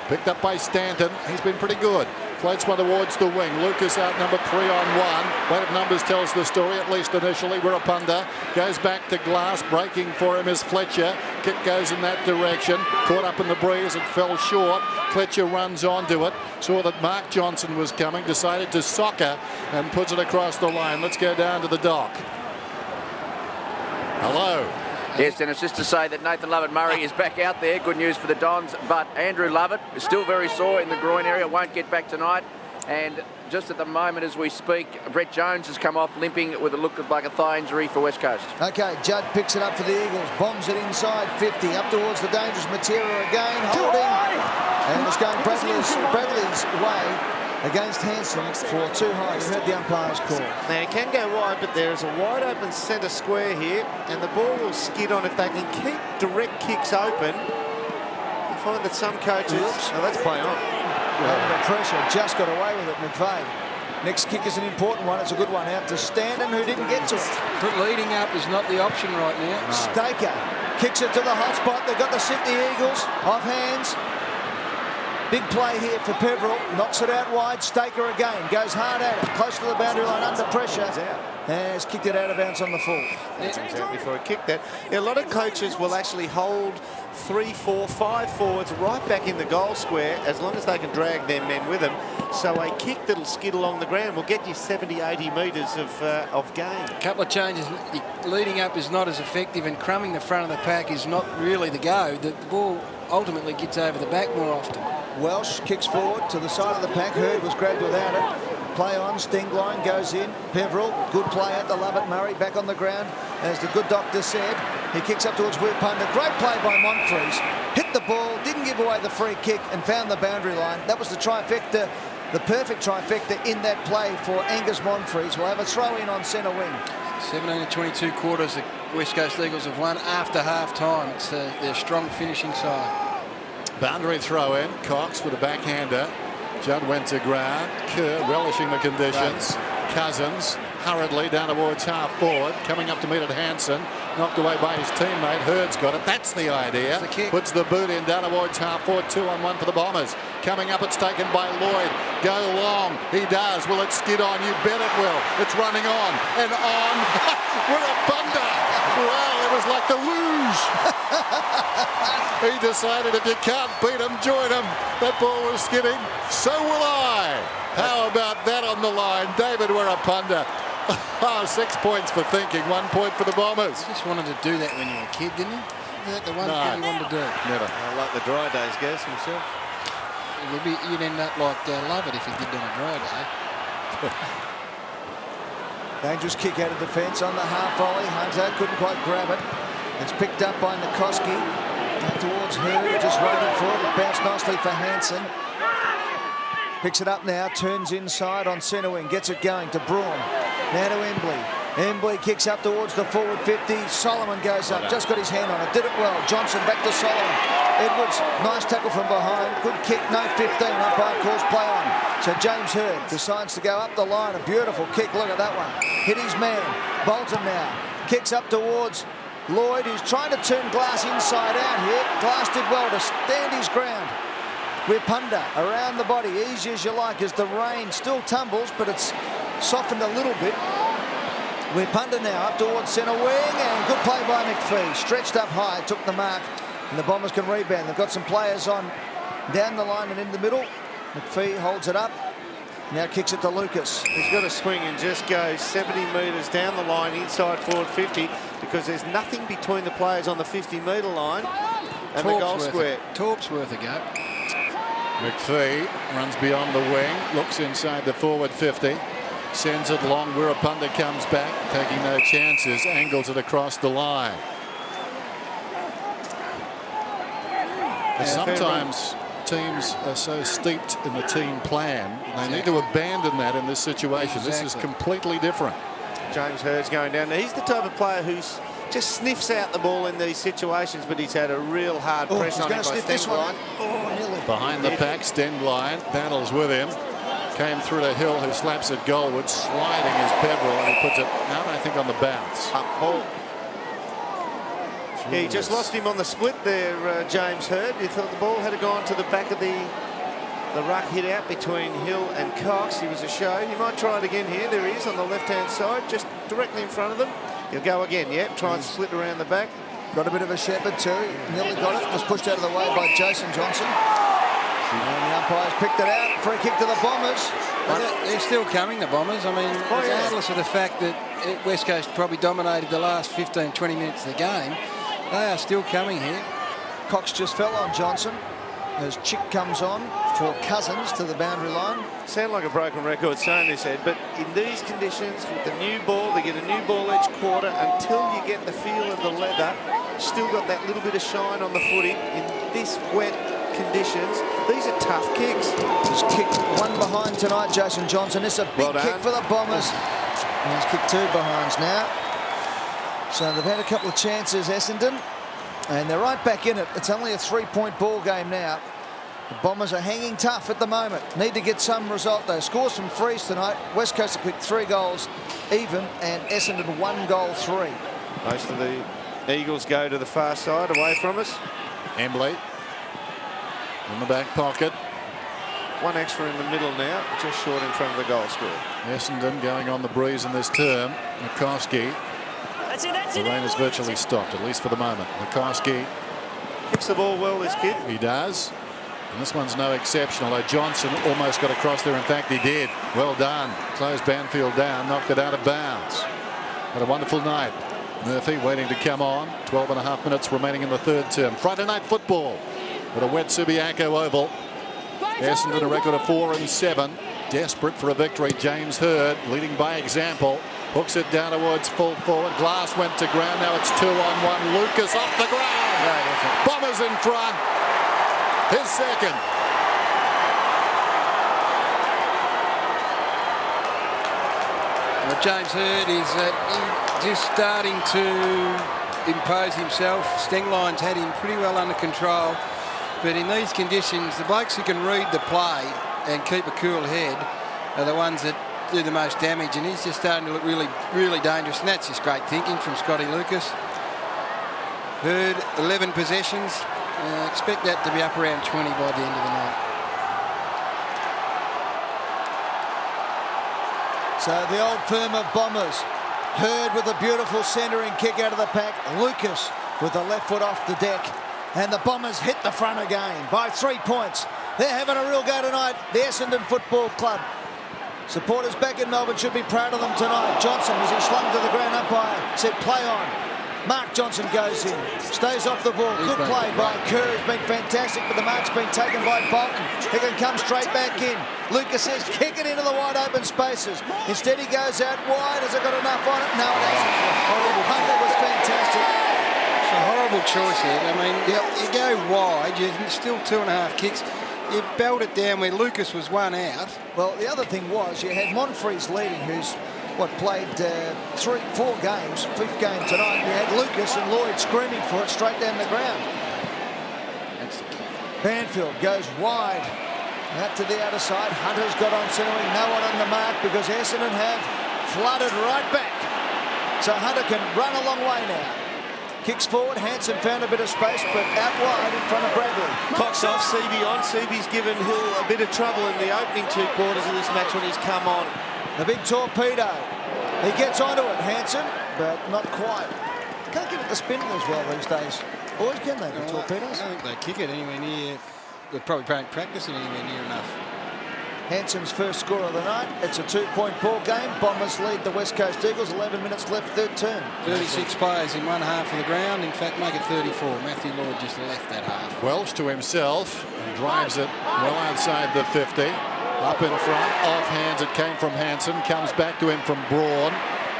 Picked up by Stanton. He's been pretty good. Floats one towards the wing. Lucas outnumbered 3-on-1. Weight of numbers tells the story, at least initially. Wirapunda goes back to Glass. Breaking for him is Fletcher. Kick goes in that direction. Caught up in the breeze. It fell short. Fletcher runs onto it. Saw that Mark Johnson was coming. Decided to soccer and puts it across the line. Let's go down to the dock. Hello. Yes, Dennis, just to say that Nathan Lovett-Murray is back out there. Good news for the Dons, but Andrew Lovett is still very sore in the groin area, won't get back tonight. And just at the moment as we speak, Brett Jones has come off limping with a look like a thigh injury for West Coast. OK, Judd picks it up for the Eagles, bombs it inside 50, up towards the dangerous Matera again, holding. And it's going Bradley's way against Hanson for too high. You heard the umpire's call. Now, it can go wide, but there is a wide open centre square here, and the ball will skid on if they can keep direct kicks open. You find that some coaches... Oh, that's play on. Under pressure, just got away with it, McVeigh. Next kick is an important one. It's a good one out to Standen, who didn't get to it. But leading up is not the option right now. No. Staker kicks it to the hot spot. They've got the Sydney Eagles off hands. Big play here for Peveril. Knocks it out wide. Staker again goes hard at it. Close to the boundary line, under pressure. Has kicked it out of bounds on the full. He was out before he kicked that. Yeah, a lot of coaches will actually hold 3, 4, 5 forwards right back in the goal square as long as they can drag their men with them. So a kick that'll skid along the ground will get you 70, 80 metres of gain. A couple of changes. Leading up is not as effective, and crumbing the front of the pack is not really the go. The ball ultimately gets over the back more often. Welsh kicks forward to the side of the pack. Hurd was grabbed without it. Play on, Stingline goes in. Peveril, good play at the Lovett. Murray back on the ground, as the good doctor said. He kicks up towards Wirpunda. Great play by Monfries. Hit the ball, didn't give away the free kick, and found the boundary line. That was the trifecta, the perfect trifecta in that play for Angus Monfries. We'll have a throw in on centre wing. 17 to 22 quarters, the West Coast Eagles have won after half-time. It's their strong finishing side. Boundary throw in. Cox with a backhander. Judd went to ground. Kerr relishing the conditions. Right. Cousins hurriedly down towards half forward, coming up to meet at Hanson. Knocked away by his teammate. Hurd's got it. That's the idea. Puts the boot in down towards half forward. 2-on-1 for the Bombers. Coming up, it's taken by Lloyd. Go long. He does. Will it skid on? You bet it will. It's running on and on. With a bunda. Well, it was like the luge. He decided if you can't beat him, join him. That ball was skidding. So will I. How about that on the line? David Wirapunda. Oh, 6 points for thinking, 1 point for the Bombers. You just wanted to do that when you were a kid, didn't you? Is that the one thing you wanted to do? Never. I like the dry days, guys, myself. You'd end up like Lovett if you did on a dry day. Dangerous kick out of defence on the half volley. Hunter couldn't quite grab it. It's picked up by Nikoski. Out towards Hurd, just waiting for it. It bounced nicely for Hanson. Picks it up now, turns inside on centre wing, gets it going to Braun. Now to Embley. Embley kicks up towards the forward 50. Solomon goes up, just got his hand on it, did it well. Johnson back to Solomon. Edwards, nice tackle from behind. Good kick, no 15. Umpire calls play on. So James Hurd decides to go up the line. A beautiful kick, look at that one. Hit his man. Bolton now kicks up towards Lloyd, who's trying to turn Glass inside out here. Glass did well to stand his ground. Wirpunda around the body, easy as you like, as the rain still tumbles, but it's softened a little bit. Wirpunda now up towards centre wing, and good play by McPhee. Stretched up high, took the mark, and the Bombers can rebound. They've got some players on down the line and in the middle. McPhee holds it up, now kicks it to Lucas. He's got to swing and just go 70 metres down the line inside forward 50, because there's nothing between the players on the 50-metre line and the goal square. Torp's worth a go. McPhee runs beyond the wing, looks inside the forward 50, sends it long. Wirapunda comes back, taking no chances, angles it across the line. Sometimes teams are so steeped in the team plan, they need to abandon that in this situation. This is completely different. James Hurd's going down. Now, he's the type of player who's just sniffs out the ball in these situations, but he's had a real hard press on him by Stengline. Behind the pack, Stengline battles with him. Came through to Hill, who slaps it goalward, sliding his Peveril, and he puts it out, I think, on the bounce. Ball. Yeah, he just lost him on the split there, James Hurd. He thought the ball had gone to the back of the ruck, hit out between Hill and Cox. He was a show. He might try it again here. There he is on the left-hand side, just directly in front of them. He'll go again, yeah, try and split around the back. Got a bit of a shepherd too. Nearly got it, just pushed out of the way by Jason Johnson. And the umpires picked it out. Free kick to the Bombers. They're still coming, the Bombers. I mean, regardless of the fact that West Coast probably dominated the last 15, 20 minutes of the game, they are still coming here. Cox just fell on Johnson as Chick comes on for Cousins to the boundary line. Sound like a broken record saying this, Ed, but in these conditions with the new ball, they get a new ball each quarter until you get the feel of the leather. Still got that little bit of shine on the footy in this wet conditions. These are tough kicks. He's kicked one behind tonight, Jason Johnson. This is a big kick for the Bombers. And he's kicked two behinds now. So they've had a couple of chances, Essendon, and they're right back in it. It's only a 3-point ball game now. The Bombers are hanging tough at the moment. Need to get some result though. Scores from frees tonight. West Coast have kicked 3 goals even, and Essendon 1 goal 3. Most of the Eagles go to the far side, away from us. Embley in the back pocket. One extra in the middle now, just short in front of the goal score. Essendon going on the breeze in this term. Nikoski. The rain has virtually stopped, at least for the moment. Nikoski kicks the ball well, this kid. He does. And this one's no exception, although Johnson almost got across there. In fact, he did. Well done. Closed Banfield down, knocked it out of bounds. Had a wonderful night. Murphy waiting to come on. 12.5 minutes remaining in the third term. Friday night football at a wet Subiaco Oval. Essendon a record of 4-7. Desperate for a victory. James Hird leading by example. Hooks it down towards full forward. Glass went to ground. Now it's 2-on-1. Lucas off the ground. Bombers in front. His second. Well, James Hird is just starting to impose himself. Stenglin's had him pretty well under control. But in these conditions, the blokes who can read the play and keep a cool head are the ones that do the most damage. And he's just starting to look really, really dangerous. And that's just great thinking from Scotty Lucas. Hird, 11 possessions. Expect that to be up around 20 by the end of the night. So the old firm of Bombers. Hird with a beautiful centering kick out of the pack. Lucas with the left foot off the deck. And the Bombers hit the front again by 3 points. They're having a real go tonight, the Essendon Football Club. Supporters back in Melbourne should be proud of them tonight. Johnson, as he slung to the ground, umpire said play on. Mark Johnson goes in, stays off the ball. Good play by Kerr, has been fantastic, but the mark's been taken by Bolton. He can come straight back in. Lucas says kick it into the wide open spaces. Instead he goes out wide. Has it got enough on it? No, it hasn't. Hunter was fantastic. It's a horrible choice here. I mean, you go wide, you're still 2.5 kicks. You belt it down where Lucas was one out. Well, the other thing was you had Monfries leading, who's played 3-4 games, 5th game tonight. You had Lucas and Lloyd screaming for it straight down the ground. Banfield goes wide out to the outer side. Hunter's got on centering, no one on the mark because Essendon have flooded right back. So Hunter can run a long way now. Kicks forward, Hansen found a bit of space, but out wide in front of Bradley. Cox off, Seaby on. Seaby's given Hill a bit of trouble in the opening 2 quarters of this match when he's come on. The big torpedo. He gets onto it, Hansen, but not quite. Can't get it to spin as well these days. Boys, can they, the torpedoes? I don't think they kick it anywhere near. They probably don't practice it anywhere near enough. Hansen's first score of the night. It's a 2-point ball game. Bombers lead the West Coast Eagles. 11 minutes left, third term. 36 players in one half of the ground. In fact, make it 34. Matthew Lloyd just left that half. Welsh to himself and drives it well outside the 50. Up in front, off hands. It came from Hansen. Comes back to him from Braun.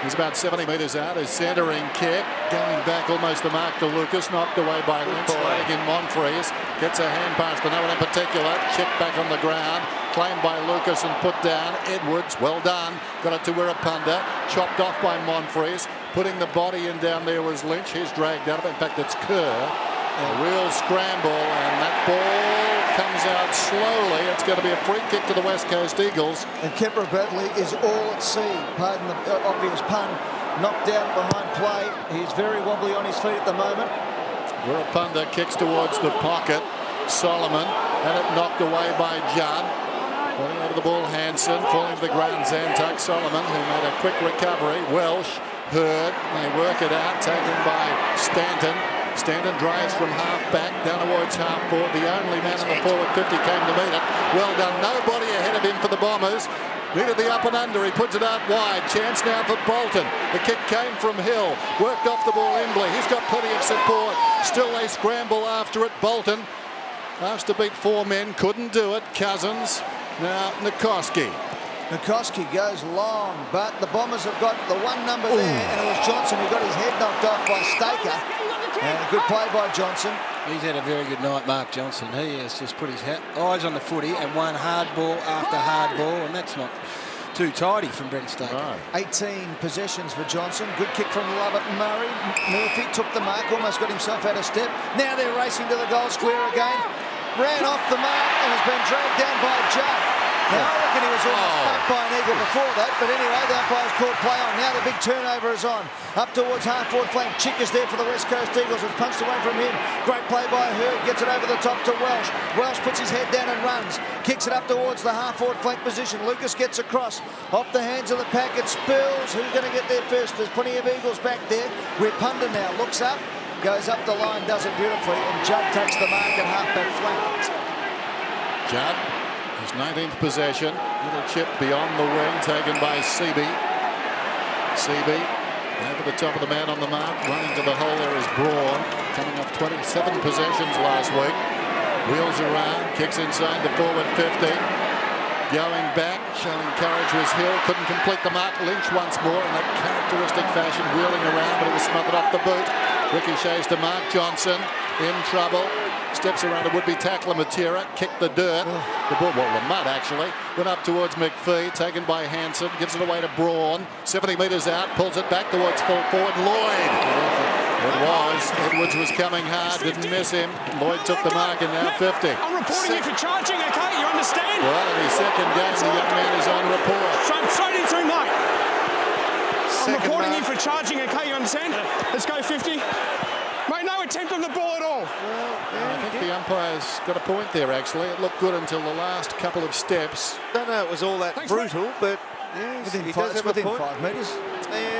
He's about 70 metres out. His centering kick. Going back almost the mark to Lucas. Knocked away by Lynch. Sliding in Monfries. Gets a hand pass to no one in particular. Chipped back on the ground. Claimed by Lucas and put down. Edwards, well done. Got it to Wirrapunda. Chopped off by Monfries. Putting the body in down there was Lynch. He's dragged out of it. In fact, it's Kerr. A real scramble, and that ball comes out slowly. It's going to be a free kick to the West Coast Eagles. And Kemper Bradley is all at sea. Pardon the obvious pun. Knocked down behind play. He's very wobbly on his feet at the moment. Wirrapunda kicks towards the pocket. Solomon had it knocked away by Judd. Pulling over the ball, Hansen. Falling to the ground, Zantuck. Solomon, who made a quick recovery. Welsh, Hird. They work it out. Taken by Stanton. Stanton drives from half back down towards half forward. The only man in the forward 50 came to meet it. Well done. Nobody ahead of him for the Bombers. Needed the up and under. He puts it out wide. Chance now for Bolton. The kick came from Hill. Worked off the ball, Embley. He's got plenty of support. Still they scramble after it. Bolton asked to beat 4 men. Couldn't do it. Cousins. Now Nikoski. Nikoski goes long, but the Bombers have got the one number there, and it was Johnson who got his head knocked off by Staker. And a good play by Johnson. He's had a very good night, Mark Johnson. He has just put his eyes on the footy and won hard ball after hard ball, and that's not too tidy from Brent Staker. No. 18 possessions for Johnson. Good kick from Lovett and Murray. Murphy took the mark, almost got himself out of step. Now they're racing to the goal square again. Ran off the mark and has been dragged down by Judd. Now, I reckon he was almost back by an eagle before that, but anyway, the umpire's called play on. Now the big turnover is on. Up towards half-forward flank. Chick is there for the West Coast Eagles. It's punched away from him. Great play by Hurd. Gets it over the top to Welsh. Welsh puts his head down and runs. Kicks it up towards the half-forward flank position. Lucas gets across. Off the hands of the pack. It spills. Who's going to get there first? There's plenty of Eagles back there. Ripunda now looks up. Goes up the line. Does it beautifully. And Judd takes the mark at half-back flank. Judd. His 19th possession. Little chip beyond the wing taken by Seaby. Seaby over the top of the man on the mark. Running to the hole there is Braun. Coming off 27 possessions last week. Wheels around. Kicks inside the forward 50. Going back. Showing courage was Hill. Couldn't complete the mark. Lynch once more in that characteristic fashion. Wheeling around, but it was smothered off the boot. Ricochets to Mark Johnson. In trouble. Steps around a would-be tackler, Matera, kicked the dirt, the ball, well, the mud actually, went up towards McPhee, taken by Hanson, gives it away to Braun, 70 metres out, pulls it back towards full forward, Lloyd. It was, Edwards was coming hard, didn't miss him, Lloyd took the mark and now 50. I'm reporting you for charging, okay, you understand? Well, in his second game, the young man is on report. Straight into him, mate. I'm reporting mark. you for charging, okay, you understand? Let's go 50. Mate, no attempt on the ball at all. I think the umpire's got a point there, actually. It looked good until the last couple of steps. Don't know it was all that brutal, but Within he five, does have a within point. 5 metres.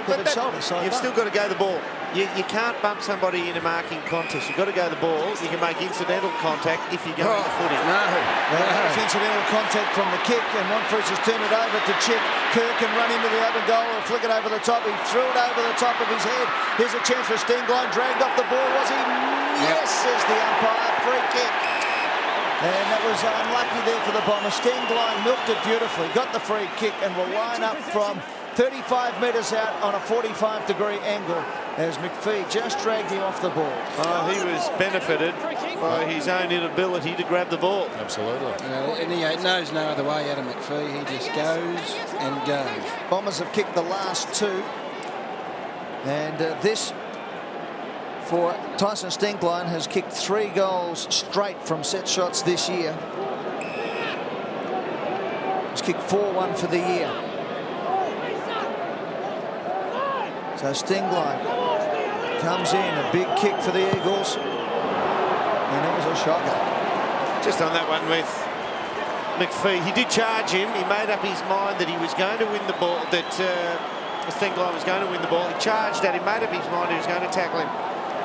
But It's shoulder, side you've bump. still got to go the ball. You can't bump somebody in a marking contest. You've got to go the ball. You can make incidental contact if you go in the footy. It's incidental contact from the kick, and Monfries has turned it over to Chick. Kirk can run into the open goal and flick it over the top. He threw it over the top of his head. Here's a chance for Stenglein. Dragged off the ball. Was he? Yes, says the umpire. Free kick. And that was unlucky there for the Bombers. Stenglein milked it beautifully. Got the free kick and will line up from 35 metres out on a 45-degree angle as McPhee just dragged him off the ball. Oh, he was benefited by his own inability to grab the ball. Absolutely. And he knows no other way out of McPhee. He just goes and goes. Bombers have kicked the last 2. And this, for Tyson Stenglein, has kicked 3 goals straight from set shots this year. He's kicked 4-1 for the year. So Stenglein comes in, a big kick for the Eagles, and it was a shocker. Just on that one with McPhee, he did charge him. He made up his mind that he was going to win the ball, that Stenglein was going to win the ball. He charged at him, made up his mind he was going to tackle him.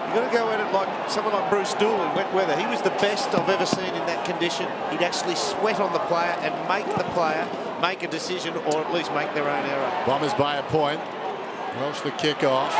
You've got to go at it like someone like Bruce Dool in wet weather. He was the best I've ever seen in that condition. He'd actually sweat on the player and make the player make a decision or at least make their own error. Bombers by a point. Welsh the kick off.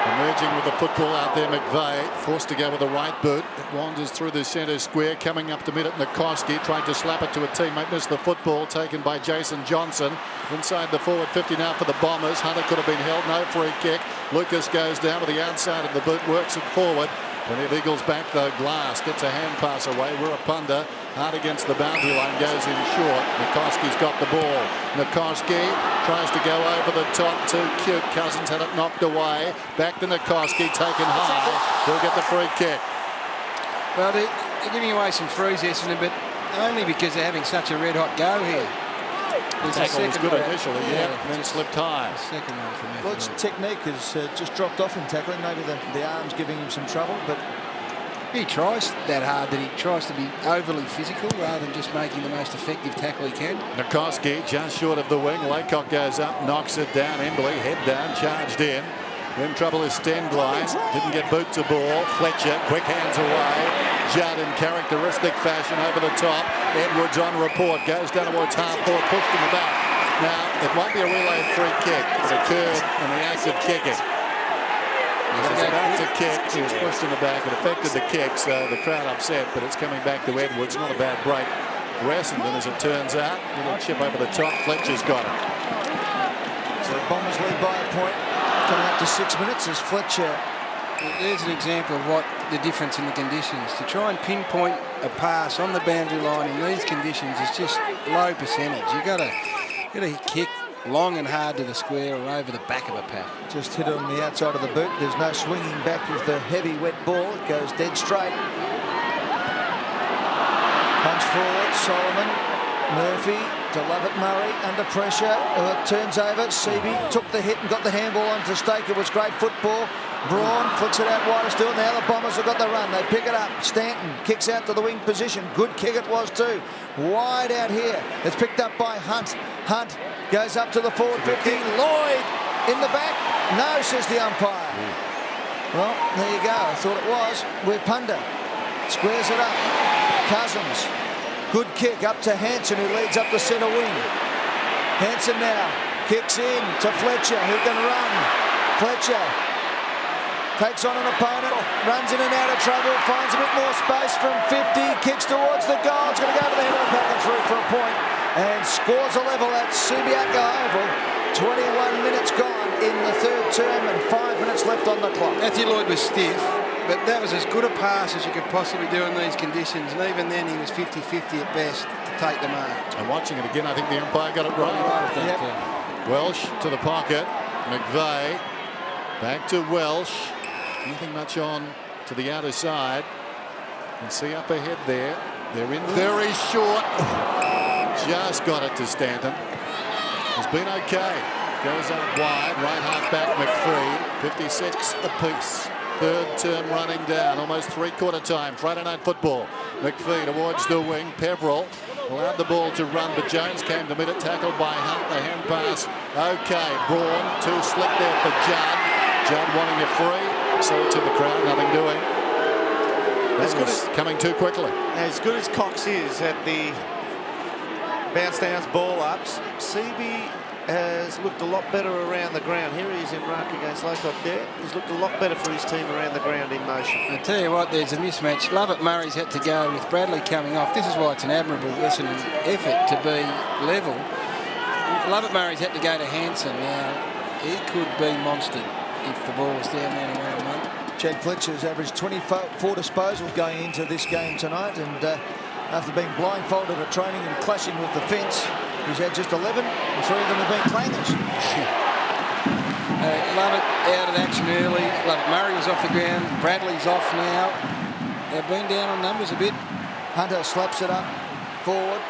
Emerging with the football out there, McVeigh forced to go with the right boot. It wanders through the centre square, coming up to mid at Nikoski, trying to slap it to a teammate, missed the football, taken by Jason Johnson. Inside the forward 50 now for the Bombers. Hunter could have been held, no free kick. Lucas goes down to the outside of the boot, works it forward. Plenty of Eagles back though. Glass gets a hand pass away. Wirapunda hard against the boundary line, goes in short. Nikoski's got the ball. Nikoski tries to go over the top. Too cute. Cousins had it knocked away. Back to Nikoski, taken high. He'll get the free kick. Well, they're giving away some frees, Essendon, but only because they're having such a red-hot go here. The tackle was good initially, yeah, and then slipped high. Second one from Well, its technique has just dropped off in tackling. Maybe the arm's giving him some trouble, but he tries that hard that he tries to be overly physical rather than just making the most effective tackle he can. Nikoski just short of the wing. Laycock goes up, knocks it down. Embley head down, charged in. In trouble is Stenglein. Didn't get boot to ball. Fletcher, quick hands away. Judd in characteristic fashion over the top. Edwards on report. Goes down towards half-forward, pushed in the back. Now, it won't be a relayed free kick. It occurred in the act of kicking. He was about to kick. He was pushed in the back. It affected the kick, so the crowd upset, but it's coming back to Edwards. Not a bad break for Essendon, as it turns out. Little chip over the top. Fletcher's got it. So the Bombers lead by a point. Coming up to 6 minutes as Fletcher. There's an example of what the difference in the conditions. To try and pinpoint a pass on the boundary line in these conditions is just low percentage. You've got to kick long and hard to the square or over the back of a pack. Just hit it on the outside of the boot. There's no swinging back with the heavy wet ball. It goes dead straight. Punch forward, Solomon, Murphy to Lovett Murray under pressure. Turns over. Seaby took the hit and got the handball onto stake. It was great football. Braun flicks it out wider still. Now the Bombers have got the run. They pick it up. Stanton kicks out to the wing position. Good kick it was too. Wide out here. It's picked up by Hunt. Hunt goes up to the forward 50. Lloyd in the back. No, says the umpire. Well, there you go. I thought it was. We're Punda. Squares it up. Cousins. Good kick up to Hanson, who leads up the centre wing. Hanson now kicks in to Fletcher, who can run. Fletcher takes on an opponent, runs in and out of trouble, finds a bit more space from 50, kicks towards the goal. It's going to go to the head of the pack and through for a point, and scores a level at Subiaco Oval. 21 minutes gone in the third term and 5 minutes left on the clock. Matthew Lloyd was stiff, but that was as good a pass as you could possibly do in these conditions, and even then he was 50-50 at best to take the mark. And watching it again, I think the umpire got it right. Yep. Welsh to the pocket. McVeigh back to Welsh. Nothing much on to the outer side. You can see up ahead there. They're in very short. Just got it to Stanton. It's been okay. Goes up wide. Right half back McPhee. 56 apiece. Third term running down. Almost three-quarter time. Friday night football. McPhee towards the wing. Peverill allowed the ball to run, but Jones came to meet it. Tackled by Hunt. The hand pass. Okay. Braun. Too slick there for Judd. Judd wanting it free. So to the crowd. Nothing doing. As good as coming too quickly. As good as Cox is at the bounce downs, ball ups, Seaby has looked a lot better around the ground. Here he is in ruck against Locock there. He's looked a lot better for his team around the ground in motion. I tell you what, there's a mismatch. Lovett Murray's had to go with Bradley coming off. This is why it's an admirable Essendon effort to be level. Lovett Murray's had to go to Hanson. Now, he could be monstered if the ball was down there in 1-on-1. Chad Fletcher's averaged 24 disposals going into this game tonight, and after being blindfolded at training and clashing with the fence, he's had just 11, and 3 of them have been clangers. Lovett out of action early. Lovett Murray was off the ground. Bradley's off now. They've been down on numbers a bit. Hunter slaps it up forward.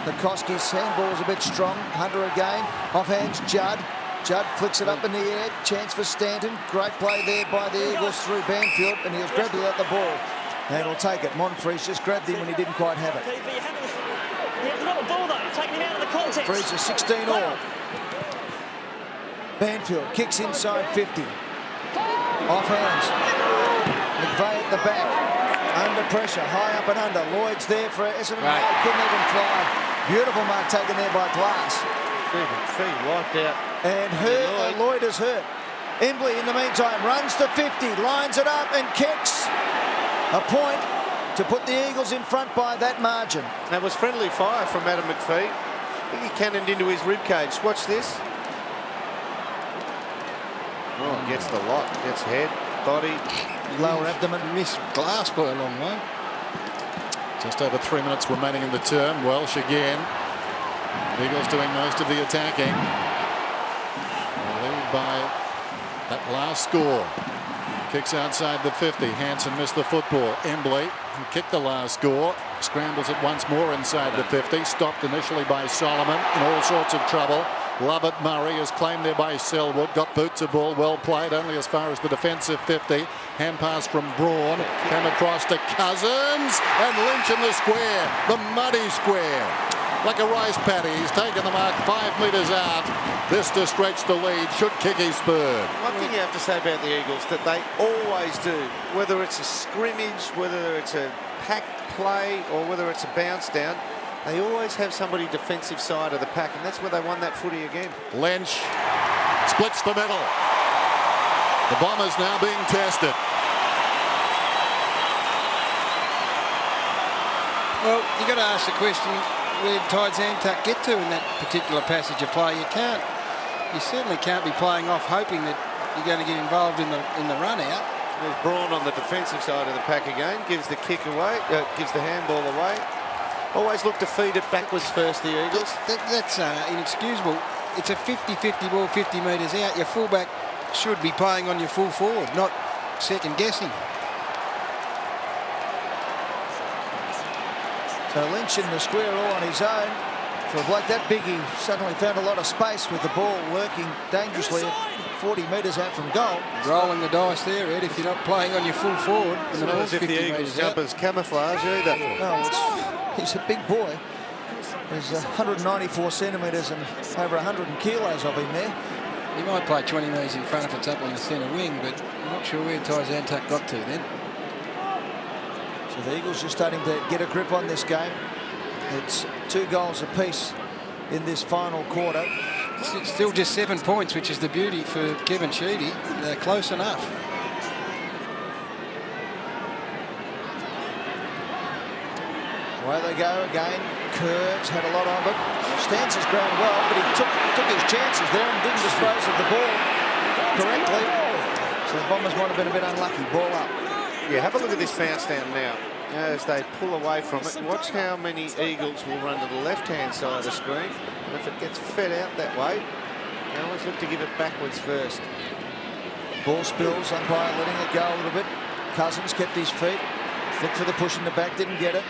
The Koskis handball's a bit strong. Hunter again. Off hands Judd. Judd flicks it up in the air. Chance for Stanton. Great play there by the Eagles through Banfield, and he was grabbed without the ball. And he'll take it. Monfries just grabbed him when he didn't quite have it. You haven't got the ball though. Taking him out of the context. Frees a 16 all. Banfield kicks inside 50. Off hands. McVeigh at the back. Under pressure. High up and under. Lloyd's there for Essendon. Right. Couldn't even fly. Beautiful mark taken there by Glass. Feet wiped out. And Lloyd is hurt. Embley in the meantime runs to 50. Lines it up and kicks. A point to put the Eagles in front by that margin. That was friendly fire from Adam McPhee. I think he cannoned into his ribcage. Watch this. Oh, gets the lot. Gets head, body. Lower abdomen. Missed Glass by a long way. Just over 3 minutes remaining in the term. Welsh again. Eagles doing most of the attacking. Lead by that last score. Kicks outside the 50. Hanson missed the football. Embley, who kicked the last score, scrambles it once more inside the 50. Stopped initially by Solomon, in all sorts of trouble. Lovett Murray is claimed there by Selwood. Got boot to ball. Well played, only as far as the defensive 50. Hand pass from Braun. Came across to Cousins. And Lynch in the square. The muddy square. Like a rice paddy. He's taken the mark 5 metres out. This to stretch the lead. Should kick his third. One thing you have to say about the Eagles that they always do, whether it's a scrimmage, whether it's a packed play, or whether it's a bounce down, they always have somebody defensive side of the pack, and that's where they won that footy again. Lynch splits the middle. The Bombers now being tested. Well, you've got to ask the question, where did Tide Zantuck get to in that particular passage of play? You certainly can't be playing off hoping that you're going to get involved in the run out. There's Braun on the defensive side of the pack again, gives the kick away, gives the handball away. Always look to feed it backwards first, the Eagles. That's inexcusable. It's a 50-50 ball, 50 metres out. Your fullback should be playing on your full forward, not second guessing. So Lynch in the square all on his own. For a bloke that big, he suddenly found a lot of space with the ball lurking dangerously at 40 metres out from goal. Rolling the dice there, Ed, if you're not playing on your full forward. It's not as if the Eagles jump as camouflage either. No, he's a big boy. There's 194 centimetres and over 100 kilos of him there. He might play 20 metres in front if it's up on the centre wing, but I'm not sure where Tide Zantuck got to then. So the Eagles are starting to get a grip on this game. It's 2 goals apiece in this final quarter. It's still just 7 points, which is the beauty for Kevin Sheedy. They're close enough. Away they go again. Kurtz had a lot of it. Stands his ground well, but he took his chances there and didn't dispose of the ball correctly. So the Bombers might have been a bit unlucky. Ball up. Yeah, have a look at this bounce down now. As they pull away from it, watch how many Eagles will run to the left-hand side of the screen. And if it gets fed out that way, they always look to give it backwards first. Ball spills, umpire letting it go a little bit. Cousins kept his feet. Looked for the push in the back, didn't get it.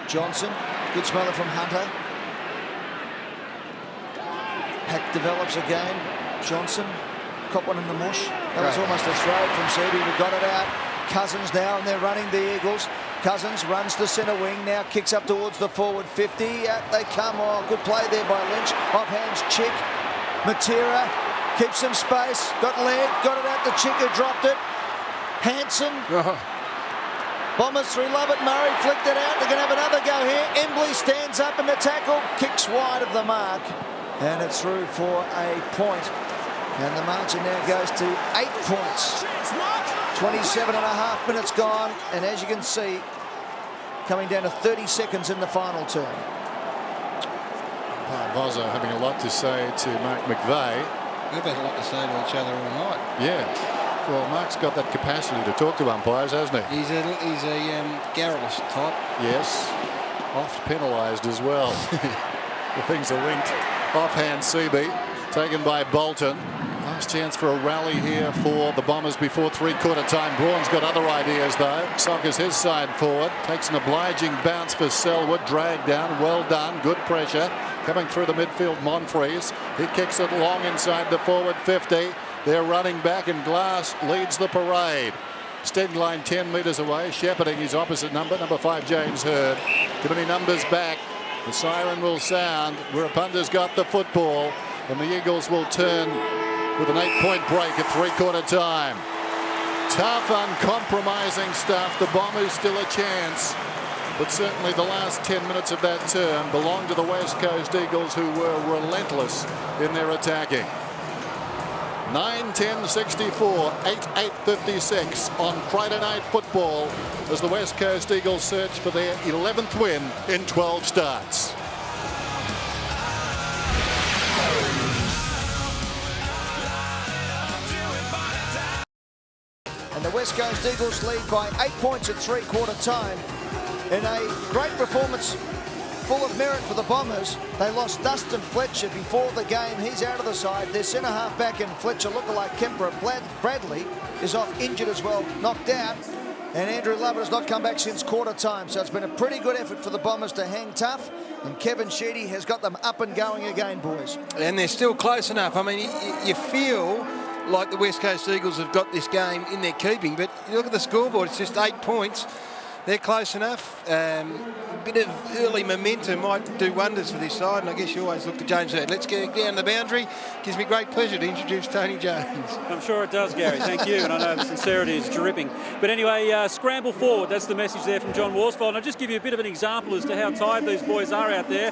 Johnson, good smeller from Hunter. Pack develops again. Johnson, caught one in the mush. That was almost a throw from Seedy, who got it out. Cousins now, and they're running the Eagles. Cousins runs to centre wing, now kicks up towards the forward 50. Out they come. Oh, good play there by Lynch. Off hands Chick. Matera keeps some space. Got leg, got it out to Chick, who dropped it. Hanson. Bombers through Lovett. Murray flicked it out. They're going to have another go here. Embley stands up in the tackle, kicks wide of the mark, and it's through for a point. And the margin now goes to 8 points. 27.5 minutes gone, and as you can see, coming down to 30 seconds in the final term. Vozza having a lot to say to Mark McVeigh. We've had a lot to say to each other all night. Yeah. Well, Mark's got that capacity to talk to umpires, hasn't he? He's a garrulous type. Yes. Oft penalised as well. The things are linked. Offhand Seaby, taken by Bolton. Last chance for a rally here for the Bombers before three-quarter time. Braun's got other ideas, though. Sockers his side forward. Takes an obliging bounce for Selwood. Dragged down. Well done. Good pressure. Coming through the midfield, Monfries. He kicks it long inside the forward 50. They're running back, and Glass leads the parade. Stengline 10 metres away. Shepherding his opposite number 5, James Hird. Too many numbers back. The siren will sound. Wirapunda's got the football, and the Eagles will turn with an 8-point break at three-quarter time. Tough, uncompromising stuff. The Bombers still a chance, but certainly the last 10 minutes of that term belong to the West Coast Eagles, who were relentless in their attacking. 9-10-64, 8-8-56 on Friday Night Football as the West Coast Eagles search for their 11th win in 12 starts. And the West Coast Eagles lead by 8 points at three-quarter time in a great performance full of merit for the Bombers. They lost Dustin Fletcher before the game. He's out of the side. Their centre-half back and Fletcher lookalike Kemper Bradley is off injured as well, knocked out. And Andrew Lovett has not come back since quarter time. So it's been a pretty good effort for the Bombers to hang tough. And Kevin Sheedy has got them up and going again, boys. And they're still close enough. I mean, you feel like the West Coast Eagles have got this game in their keeping, but you look at the scoreboard, it's just 8 points. They're close enough. A bit of early momentum might do wonders for this side, and I guess you always look to James Hird. Let's get down the boundary. Gives me great pleasure to introduce Tony Jones. I'm sure it does, Gary. Thank you, and I know the sincerity is dripping. But anyway, scramble forward. That's the message there from John Worsfold. And I'll just give you a bit of an example as to how tired these boys are out there.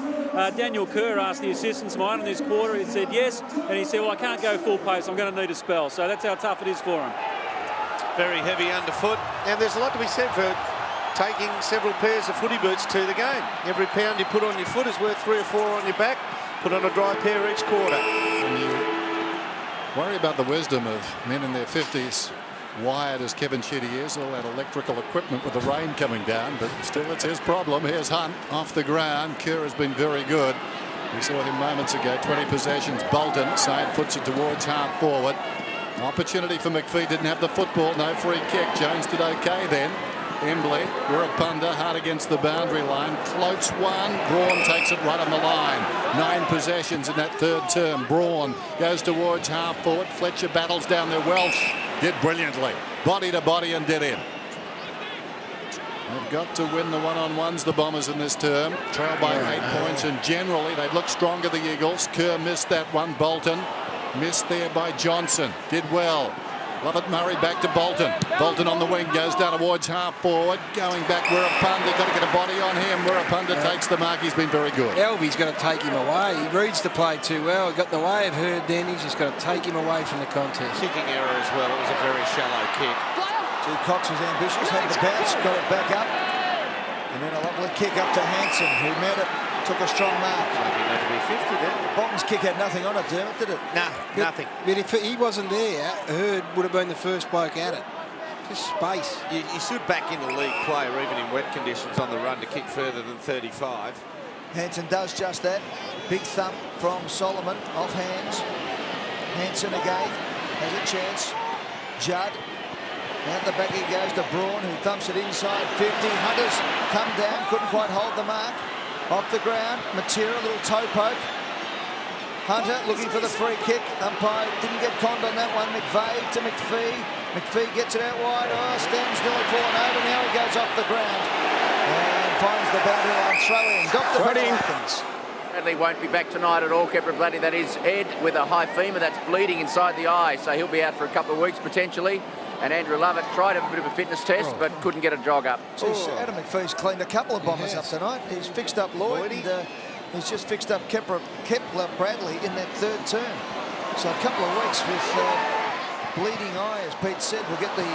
Daniel Kerr asked the assistants mine in this quarter. He said yes, and he said, well, I can't go full pace. I'm going to need a spell. So that's how tough it is for him. Very heavy underfoot, and there's a lot to be said for taking several pairs of footy boots to the game. Every pound you put on your foot is worth 3 or 4 on your back. Put on a dry pair each quarter. And you worry about the wisdom of men in their 50s, wired as Kevin Sheedy is, all that electrical equipment with the rain coming down, but still it's his problem. Here's Hunt off the ground. Kerr has been very good. We saw him moments ago. 20 possessions. Bolton side foots it towards half forward. Opportunity for McPhee. Didn't have the football. No free kick. Jones did okay then. Embley, Wirrapunda, hard against the boundary line. Floats one. Braun takes it right on the line. 9 possessions in that third term. Braun goes towards half forward. Fletcher battles down there. Welsh did brilliantly. Body to body and did in. They've got to win the one-on-ones, the Bombers, in this term. Trail by 8 points, and generally they've looked stronger, the Eagles. Kerr missed that one. Bolton missed there by Johnson. Did well. Lovett Murray back to Bolton. Bolton on the wing, goes down towards half forward. Going back, Wirrapunda, got to get a body on him. Wirrapunda takes the mark. He's been very good. Elvie's going to take him away. He reads the play too well. He got in the way of Hurd then. He's just going to take him away from the contest. Kicking error as well. It was a very shallow kick. Gee, Cox was ambitious, had the bounce, got it back up. And then a lovely kick up to Hansen, who met it, took a strong mark. Maybe that to be 50 then. Bolton's kick had nothing on it, Dermot, did it? Nah, nothing. But if he wasn't there, Hurd would have been the first bloke at it. Just space. You should back in the league player, even in wet conditions, on the run to kick further than 35. Hansen does just that. Big thump from Solomon, off hands. Hansen again, has a chance. Judd. Out the back he goes to Braun, who thumps it inside 50. Hunter's come down, couldn't quite hold the mark. Off the ground, Matera, a little toe poke. Hunter looking for the free kick. Umpire didn't get conned on that one. McVeigh to McPhee. McPhee gets it out wide. Oh, Stan's nearly fallen over. Now he goes off the ground and finds the boundary line throw in. Dr. Bradley Bradley won't be back tonight at all, Kepler Bradley. That is Ed with a high femur that's bleeding inside the eye, so he'll be out for a couple of weeks potentially. And Andrew Lovett tried a bit of a fitness test, but couldn't get a jog up. Geez, Adam McPhee's cleaned a couple of Bombers up tonight. He's fixed up Lloyd, and he's just fixed up Kepler Bradley in that third term. So a couple of weeks with bleeding eye, as Pete said. We'll get the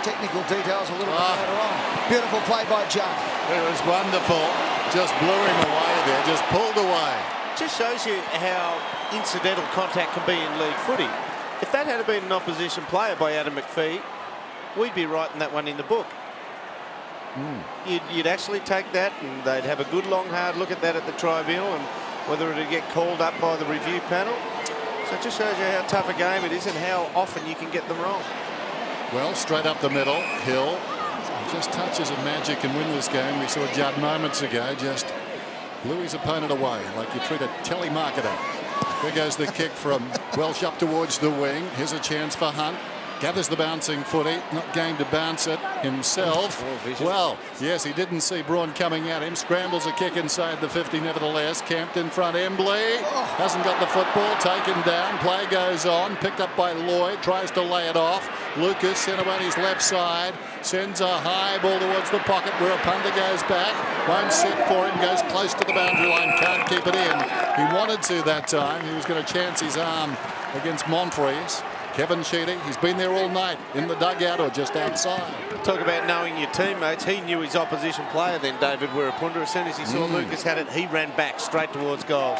technical details a little bit later on. Beautiful play by Judd. It was wonderful. Just blew him away there, just pulled away. Just shows you how incidental contact can be in league footy. If that had been an opposition player by Adam McPhee, we'd be writing that one in the book. You'd actually take that and they'd have a good long hard look at that at the tribunal and whether it'd get called up by the review panel. So it just shows you how tough a game it is and how often you can get them wrong. Well, straight up the middle, Hill just touches of magic and win this game. We saw Judd moments ago just blew his opponent away like you treat a telemarketer. There goes the kick from Welsh up towards the wing. Here's a chance for Hunt. Gathers the bouncing footy. Not going to bounce it himself. Well, yes, he didn't see Braun coming at him. Scrambles a kick inside the 50 nevertheless. Camped in front. Embley hasn't got the football. Taken down. Play goes on. Picked up by Lloyd. Tries to lay it off. Lucas sent away his left side. Sends a high ball towards the pocket where Wirrapunda goes back. Won't sit for him. Goes close to the boundary line. Can't keep it in. He wanted to that time. He was going to chance his arm against Monfries. Kevin Sheedy, he's been there all night in the dugout or just outside. Talk about knowing your teammates. He knew his opposition player then, David Wirrapunda. As soon as he saw Lucas had it, he ran back straight towards goals.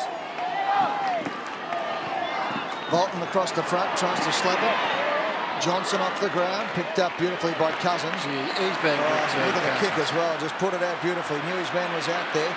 Bolton across the front, tries to slap it. Johnson off the ground, picked up beautifully by Cousins. He's been good. Look at the kick as well, just put it out beautifully. Knew his man was out there.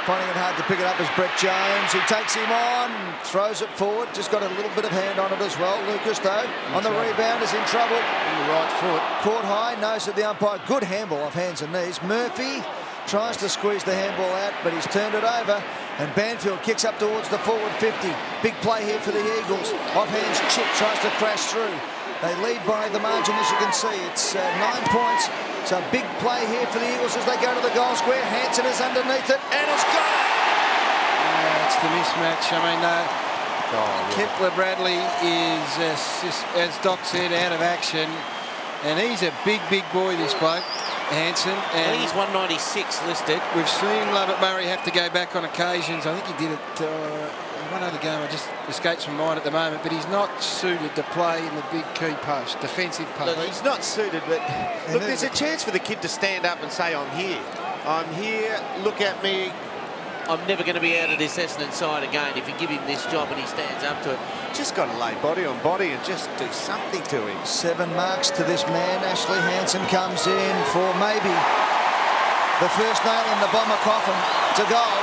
Finding it hard to pick it up as Brett Jones. He takes him on, throws it forward. Just got a little bit of hand on it as well. Lucas, though, on the rebound, is in trouble. On the right foot. Caught high, nose at the umpire. Good handball off hands and knees. Murphy tries to squeeze the handball out, but he's turned it over. And Banfield kicks up towards the forward 50. Big play here for the Eagles. Off hands, Chip tries to crash through. They lead by the margin, as you can see. It's 9 points. So big play here for the Eagles as they go to the goal square. Hansen is underneath it and it's got it. It's the mismatch. I mean, Kepler Bradley is, as Doc said, out of action. And he's a big, big boy, this bloke, Hansen. And he's 196 listed. We've seen Lovett Murray have to go back on occasions. I think he did it one other game I just escapes my mind at the moment, but he's not suited to play in the big key post, defensive post. Look, he's not suited, but look, there's a chance for the kid to stand up and say, I'm here. I'm here, look at me. I'm never going to be out of this Essendon side again if you give him this job and he stands up to it. Just got to lay body on body and just do something to him. 7 marks to this man. Ashley Hansen comes in for maybe the first nail in the Bomber coffin to goal.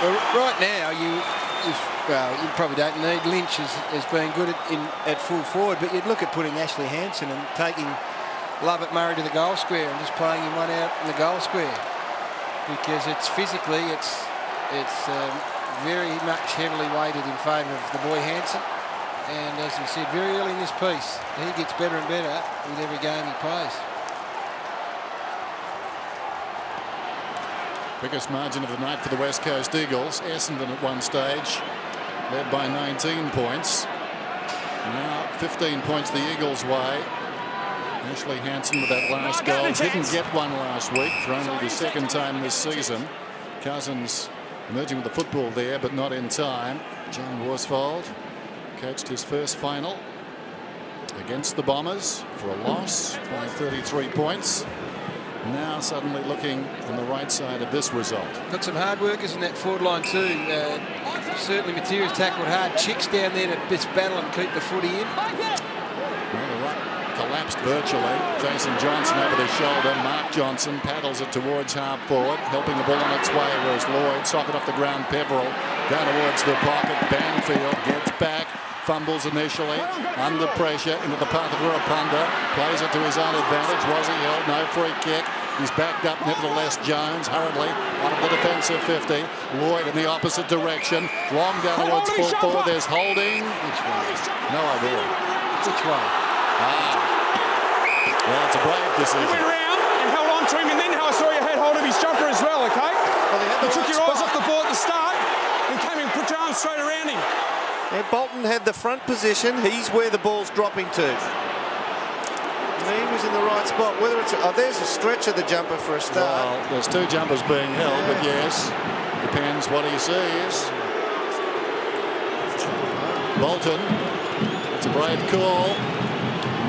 Well, right now, you probably don't need Lynch as being good at full forward, but you'd look at putting Ashley Hansen and taking Lovett Murray to the goal square and just playing him one out in the goal square, because it's physically it's very much heavily weighted in favour of the boy Hansen, and as we said very early in this piece, he gets better and better with every game he plays. Biggest margin of the night for the West Coast Eagles. Essendon at one stage led by 19 points. Now 15 points the Eagles' way. Ashley Hansen with that last goal. Didn't get one last week for only the second time this season. Cousins emerging with the football there, but not in time. John Worsfold coached his first final against the Bombers for a loss by 33 points. Now suddenly looking on the right side of this result. Got some hard workers in that forward line too. Certainly Material's tackled hard. Chicks down there to just battle and keep the footy in. Well, the ruck collapsed virtually. Jason Johnson over the shoulder. Mark Johnson paddles it towards half forward, helping the ball on its way, whereas Lloyd socket off the ground. Peverill down towards the pocket. Banfield gets back. Fumbles initially, under pressure, into the path of Ruapunda, plays it to his own advantage. Was he held? No free kick. He's backed up, nevertheless. Jones hurriedly out of the defensive 50. Lloyd in the opposite direction. Long down towards full forward. There's holding. Which way? No idea. Which way? Well, it's a brave decision. You went round and held on to him, and then I saw you had hold of his jumper as well, okay? Well, you took your eyes off the ball at the start and came and put your arms straight around him. Yeah, Bolton had the front position. He's where the ball's dropping to. And he was in the right spot. Whether it's there's a stretch of the jumper for a start. Well, there's 2 jumpers being held, but yes, depends what he sees. Bolton, it's a brave call.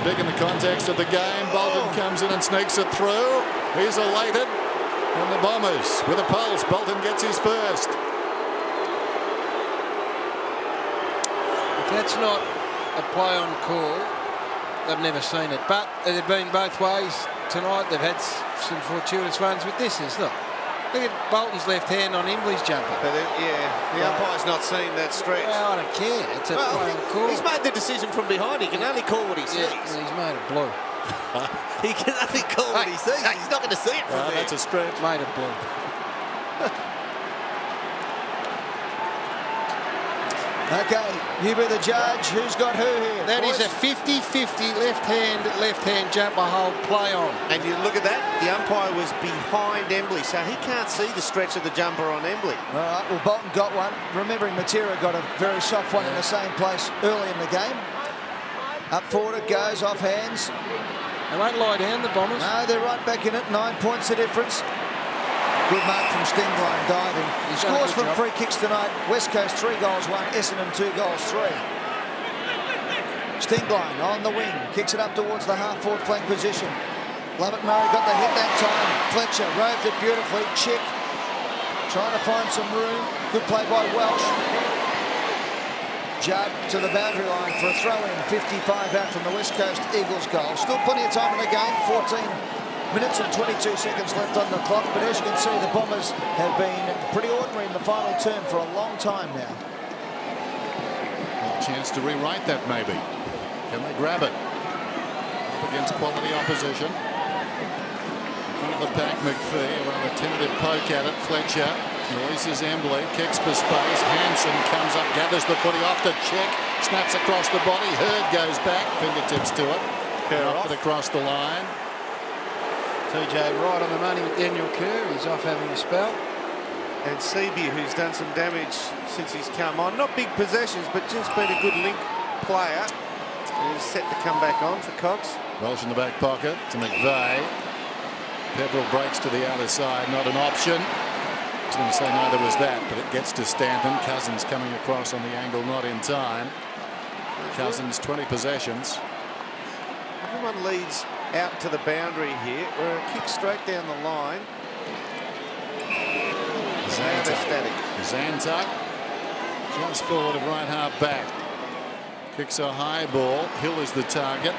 Big in the context of the game. Bolton comes in and sneaks it through. He's elated. And the Bombers with a pulse. Bolton gets his first. That's not a play on call. They've never seen it, but they've been both ways tonight. They've had some fortuitous runs with this. Look at Bolton's left hand on Embley's jumper. But the umpire's not seen that stretch. Well, I don't care. It's a play on call. He's made the decision from behind. He can only call what he sees. Well, he's made it blue. He can only call what he sees. He's not going to see it from there. That's a stretch. Made it blue. Okay, you be the judge. Who's got who here? That boys? is a 50-50 left-hand jumper hold play on. And you look at that, the umpire was behind Embley, so he can't see the stretch of the jumper on Embley. All right, well, Bolton got one. Remembering Matera got a very soft one in the same place early in the game. Up forward it goes, off hands. They won't lie down, the Bombers. No, they're right back in it. 9 points the difference. Good mark from Stingline diving. He scores from free kicks tonight. West Coast 3 goals 1, Essendon 2 goals 3. Stingline on the wing, kicks it up towards the half-forward flank position. Lovett Murray got the hit that time. Fletcher roved it beautifully. Chick trying to find some room. Good play by Welsh. Judd to the boundary line for a throw-in. 55 out from the West Coast Eagles goal. Still plenty of time in the game. 14 minutes and 22 seconds left on the clock, but as you can see, the Bombers have been pretty ordinary in the final term for a long time now. Well, a chance to rewrite that maybe. Can they grab it? Up against quality opposition. In front of the pack, McPhee, a rather tentative poke at it. Fletcher releases Embley, kicks for space. Hansen comes up, gathers the footy off the check, snaps across the body. Hurd goes back, fingertips to it. Knocked it across the line. TJ right on the money with Daniel Kerr. He's off having a spell. And Seabier, who's done some damage since he's come on. Not big possessions, but just been a good link player. And he's set to come back on for Cox. Welsh in the back pocket to McVeigh. Peverill breaks to the outer side, not an option. I was going to say neither was that, but it gets to Stanton. Cousins coming across on the angle, not in time. Cousins 20 possessions. Everyone leads out to the boundary here. We're a kick straight down the line. Zanta just forward of right half back. Kicks a high ball. Hill is the target.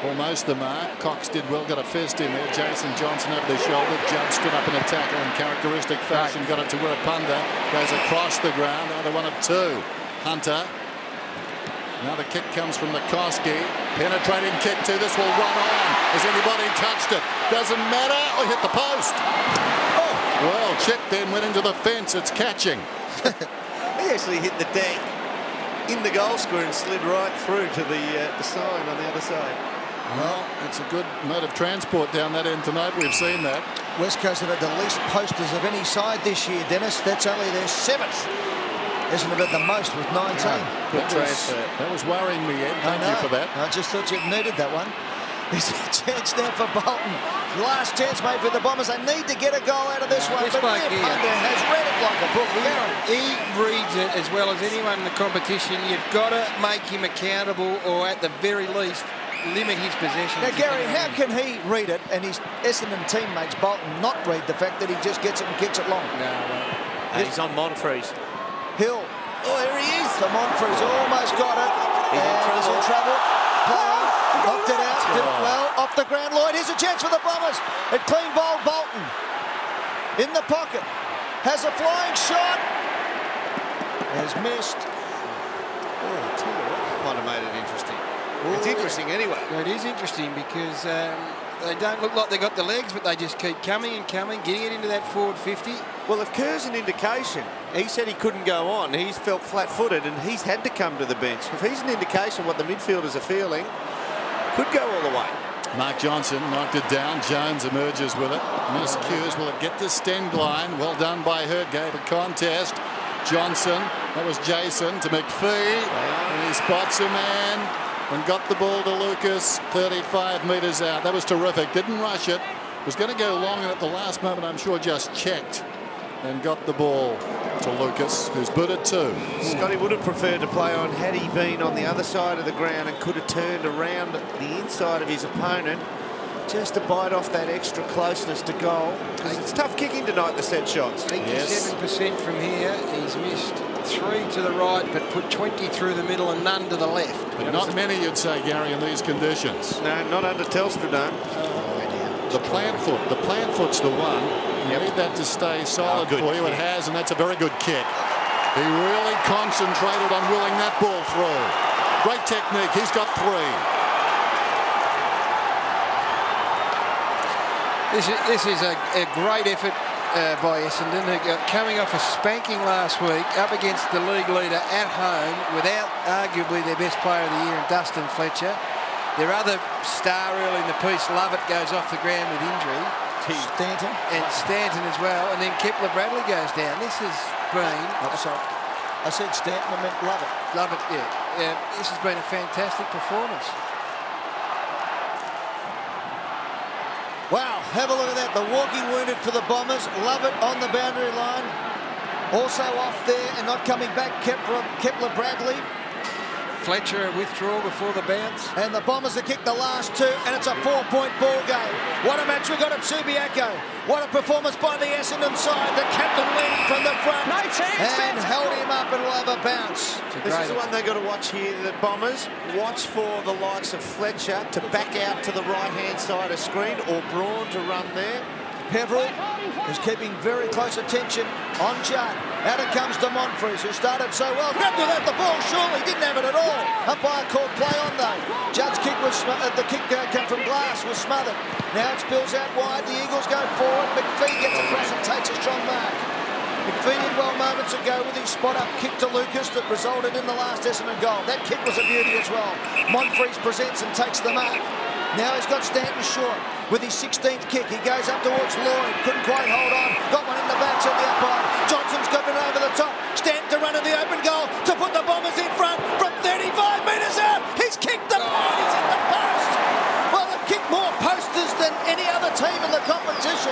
Almost the mark. Cox did well, got a fist in there. Jason Johnson over the shoulder. Judd stood up in a tackle in characteristic fashion. Got it to Wirapunda. Goes across the ground. Either one of two. Hunter. Now the kick comes from Nikoski. Penetrating kick too. This will run on. Has anybody touched it? Doesn't matter. Oh, hit the post. Oh, well, Chick then went into the fence. It's catching. He actually hit the deck in the goal square and slid right through to the sign on the other side. Well, it's a good mode of transport down that end tonight. We've seen that. West Coast have had the least posters of any side this year, Dennis. That's only their 7th. Essendon have had the most with 19. Good transfer. That was worrying me, Ed. Thank you for that. I just thought you needed that one. There's a chance now for Bolton. Last chance made for the Bombers. They need to get a goal out of this one. But Wirapunda has read it like a book. He reads it as well as anyone in the competition. You've got to make him accountable, or at the very least limit his possessions. Now, Gary, how can he read it and his Essendon teammates Bolton not read the fact that he just gets it and kicks it long? No, he's on Monfries. Hill. Oh, here he is. So Monfries almost got it. He's in trouble. Play on. Knocked it out. Did it well. Off the ground. Lloyd. Here's a chance for the Bombers. It clean bowled Bolton. In the pocket. Has a flying shot. Has missed. Oh, I tell you what, might have made it interesting. It's interesting anyway. Well, it is interesting because they don't look like they got the legs, but they just keep coming and coming, getting it into that forward 50. Well, if Kerr's an indication, he said he couldn't go on. He's felt flat-footed and he's had to come to the bench. If he's an indication what the midfielders are feeling, could go all the way. Mark Johnson knocked it down. Jones emerges with it. Miscues. Will it get to Stengline? Well done by Hurt. Gave a contest. Johnson. That was Jason to McPhee. And he spots a man and got the ball to Lucas 35 metres out. That was terrific. Didn't rush it. Was going to go long, and at the last moment I'm sure just checked and got the ball to Lucas, who's booted too. Scotty would have preferred to play on had he been on the other side of the ground and could have turned around the inside of his opponent just to bite off that extra closeness to goal, because it's tough kicking tonight, the set shots. 87% from here. He's missed 3 to the right, but put 20 through the middle and none to the left. But not many, you'd say, Gary, in these conditions. No, not under Telstra, no. The plant foot's the one. You need that to stay solid for you. It has, and that's a very good kick. He really concentrated on willing that ball through. Great technique. He's got 3. This is a great effort by Essendon, coming off a spanking last week up against the league leader at home without arguably their best player of the year in Dustin Fletcher. Their other star early in the piece, Lovett, goes off the ground with injury. Stanton. And Stanton as well. And then Kepler Bradley goes down. This has been... Oh, sorry. I said Stanton, I meant Lovett. Lovett, yeah. This has been a fantastic performance. Wow, have a look at that. The walking wounded for the Bombers. Lovett on the boundary line. Also off there and not coming back, Kepler Bradley. Fletcher a withdrawal before the bounce. And the Bombers have kicked the last 2, and it's a 4-point ball game. What a match we got at Subiaco. What a performance by the Essendon side. The captain leading from the front. No chance. And held him up and will have a bounce. This is the one they've got to watch here, the Bombers. Watch for the likes of Fletcher to back out to the right-hand side of screen, or Braun to run there. Peverill is keeping very close attention on Judd. Out it comes to Monfries, who started so well. Grabbed without the ball, surely didn't have it at all. Umpire called play on though. Judd's kick was the kick came from Glass, was smothered. Now it spills out wide. The Eagles go forward. McPhee gets across and takes a strong mark. McPhee did well moments ago with his spot-up kick to Lucas that resulted in the last Essendon goal. That kick was a beauty as well. Monfries presents and takes the mark. Now he's got Stanton short with his 16th kick. He goes up towards Lloyd. Couldn't quite hold on. Got one in the back to the umpire. Johnson's got it over the top. Stanton to run to the open goal to put the Bombers in front from 35 metres out. He's kicked the point. He's in the post. Well, they've kicked more posters than any other team in the competition.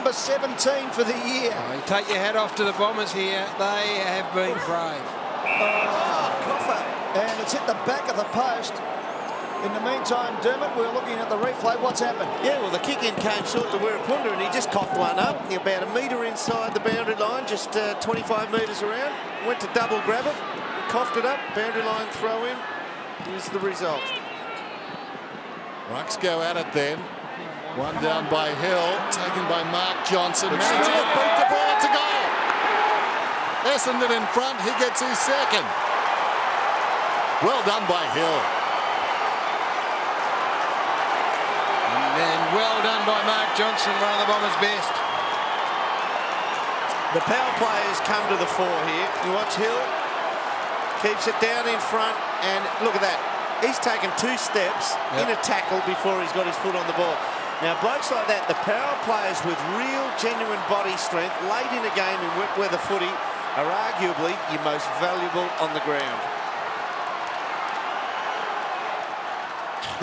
number 17 for the year. Oh, you take your hat off to the Bombers here. They have been brave. And it's hit the back of the post. In the meantime, Dermot, we're looking at the replay. What's happened? Yeah, well, the kick-in came short to Wirrapunda, and he just coughed one up. About a metre inside the boundary line, just 25 metres around. Went to double grab it, coughed it up, boundary line throw in. Here's the result. Rucks go at it then. One down by Hill, taken by Mark Johnson. Manitoba beat the ball to goal. Essendon in front, he gets his second. Well done by Hill. And well done by Mark Johnson, one of the Bombers' best. The power players come to the fore here. You watch Hill, keeps it down in front, and look at that. He's taken 2 steps in a tackle before he's got his foot on the ball. Now, blokes like that, the power players with real, genuine body strength, late in a game in wet weather footy, are arguably your most valuable on the ground.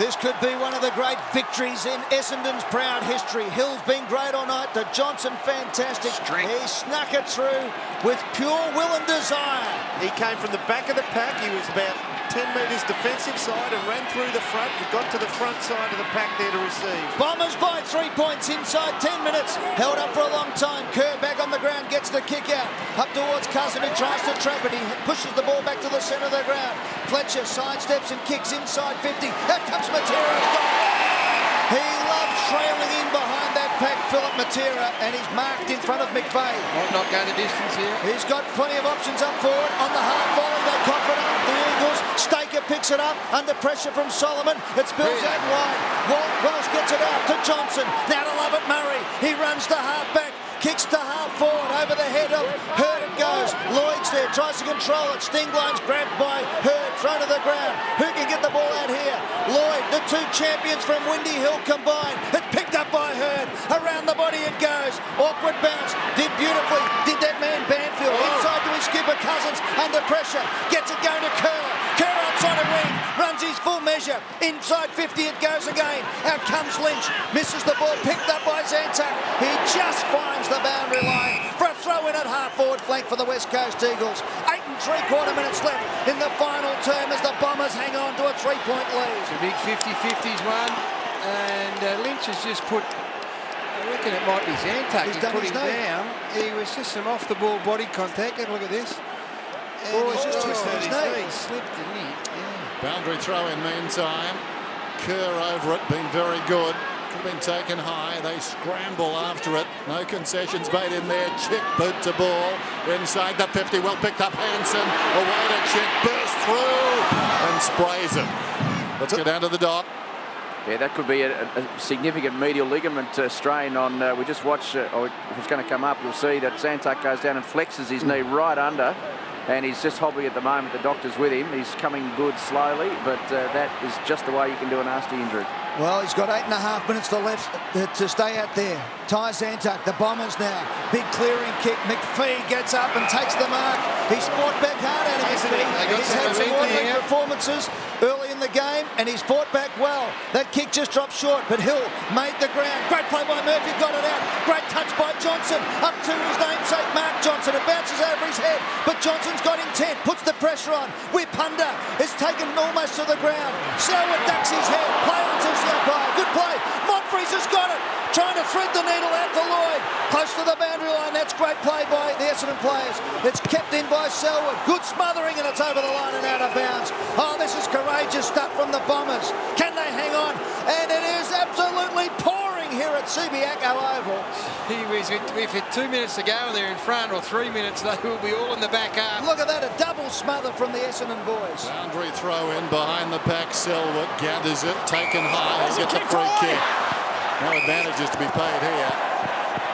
This could be one of the great victories in Essendon's proud history. Hill's been great all night. The Johnson, fantastic. He snuck it through with pure will and desire. He came from the back of the pack. He was about 10 metres defensive side and ran through the front and got to the front side of the pack there to receive. Bombers by 3 points inside 10 minutes. Held up for a long time. Kerr back on the ground, gets the kick out. Up towards Cousin, who tries to trap it. He pushes the ball back to the centre of the ground. Fletcher sidesteps and kicks inside 50. Out comes Matera. He loves trailing in behind that pack, Philip Matera, and he's marked in front of McVeigh. Might not go the distance here. He's got plenty of options up forward. On the hard volley, they cough it up. The Eagles, Staker picks it up under pressure from Solomon. It spills out wide. Welsh gets it out to Johnson. Now to Lovett Murray. He runs to half back. Kicks to half forward over the head of Hurd. It goes. Lloyd's there, tries to control it. Stingline's grabbed by Hurd, thrown to the ground. Who can get the ball out here? Lloyd, the 2 champions from Windy Hill combined. It's picked up by Hurd. Around the body it goes. Awkward bounce. Did beautifully. Did that man Banfield. Inside to his skipper Cousins. Under pressure. Gets it going to Kerr. Kerr outside a ring. Runs his full measure. Inside 50 it goes again. Out comes Lynch. Misses the ball. Picked up by Zantuck. He just finds the boundary line for a throw in at half forward flank for the West Coast Eagles. 8 3/4 minutes left in the final term as the Bombers hang on to a 3-point lead. It's a big 50-50s one, and Lynch has just put, I reckon it might be Zantuck. He put him down. He was just some off-the-ball body contact. Have a look at this. Oh, he's just twisted his knee. Slipped, didn't he? Yeah. Boundary throw in meantime. Kerr over it, been very good. Could have been taken high. They scramble after it. No concessions made in there. Chick boot to ball. Inside the 50. Well picked up Hanson. Away to Chick. Bursts through and sprays it. Let's go down to the dock. Yeah, that could be a significant medial ligament strain on. We just watched, or if it's going to come up, you'll see that Zantuck goes down and flexes his knee right under. And he's just hobbling at the moment. The doctor's with him. He's coming good slowly, but that is just the way you can do a nasty injury. Well, he's got 8.5 minutes to left to stay out there. Ty Zantuck, the Bombers now. Big clearing kick. McPhee gets up and takes the mark. He's fought back hard out of McPhee. He's had some ordinary performances early in the game, and he's fought back well. That kick just dropped short, but Hill made the ground. Great play by Murphy, got it out. Great touch by Johnson. Up to his namesake, Mark Johnson. It bounces over his head, but Johnson's got intent. Puts the pressure on. Whipunda is taken almost to the ground. Selwood ducks his head. Play on to the umpire. Good play. Monfries has got it. Trying to thread the needle out to Lloyd. Close to the boundary line. That's great play by the Essendon players. It's kept in by Selwood. Good smothering, and it's over the line and out of bounds. Oh, this is courageous stuff from the Bombers. Can they hang on? And it is absolutely pouring here at Subiaco Oval. If it's 2 minutes to go and they're in front, or 3 minutes, they will be all in the back half. Look at that, a double smother from the Essendon boys. Boundary throw in behind the pack. Selwood gathers it, taken high. He'll get the free kick. No advantages to be paid here.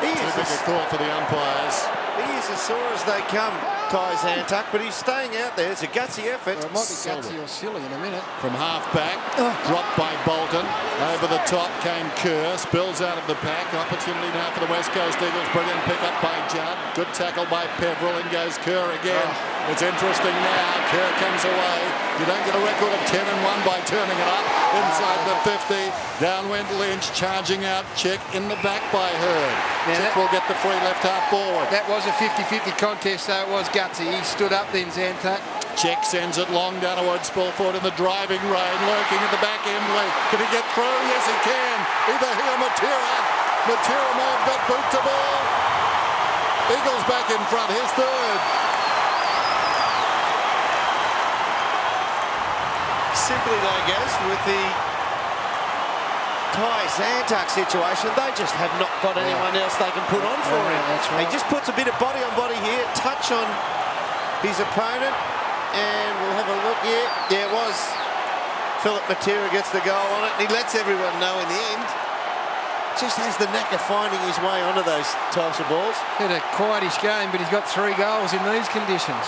Too big a call for the umpires. He is as sore as they come, Ty Zantuck, but he's staying out there. It's a gutsy effort. Well, it might be gutsy or silly in a minute. From half back, dropped by Bolton. Over the top came Kerr, spills out of the pack. Opportunity now for the West Coast Eagles. Brilliant pick up by Judd. Good tackle by Peverill. In goes Kerr again. It's interesting now. Kerr comes away. You don't get a record of 10 and 1 by turning it up inside the 50. Down went Lynch, charging out. Check in the back by Hurd. Check will get the free left half forward. That was a 50-50 contest, so it was gutsy. He stood up then, Zantuck. Check sends it long down towards Spilford in the driving rain, lurking at the back end. Can he get through? Yes, he can. Either he or Matera. Matera may have got boot to ball. Eagles back in front. His third. Simply though, Gaz, with the Ty Zantuck situation, they just have not got anyone else they can put on for him. That's right. He just puts a bit of body on body here, touch on his opponent, and we'll have a look here. Yeah, it was Philip Matera gets the goal on it, and he lets everyone know in the end. Just has the knack of finding his way onto those types of balls. Had a quietish game, but he's got 3 goals in these conditions.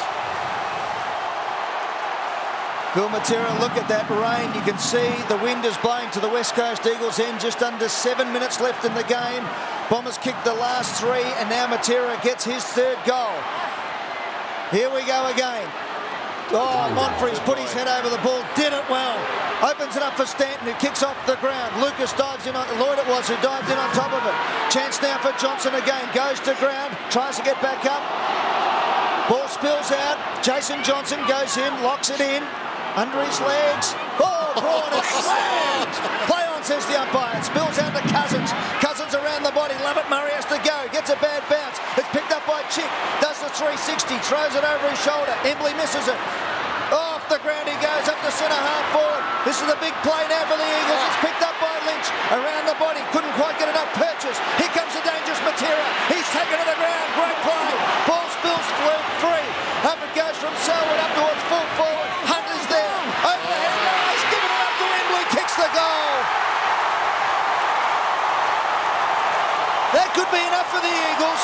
Phil Matera, look at that rain. You can see the wind is blowing to the West Coast Eagles end. Just under 7 minutes left in the game. Bombers kicked the last 3, and now Matera gets his 3rd goal. Here we go again. Oh, Monfrey's put his head over the ball. Did it well. Opens it up for Stanton, who kicks off the ground. Lucas dives in on Lloyd, it was, who dived in on top of it. Chance now for Johnson again. Goes to ground, tries to get back up. Ball spills out. Jason Johnson goes in, locks it in. Under his legs. Oh, Braun is slammed. Play on, says the umpire. It spills out to Cousins. Cousins around the body. Lovett Murray has to go. Gets a bad bounce. It's picked up by Chick. Does the 360. Throws it over his shoulder. Embley misses it. Off the ground he goes up to centre half forward. This is a big play now for the Eagles. It's picked up by Lynch. Around the body. Couldn't quite get it up. Purchase. Here comes the dangerous Matera. He's taken to the ground. Great play. Ball spills free. Up it goes from Selwood up towards full forward. Hunter's there. Over the head. He's given it up to Embley. Kicks the goal. That could be enough for the Eagles.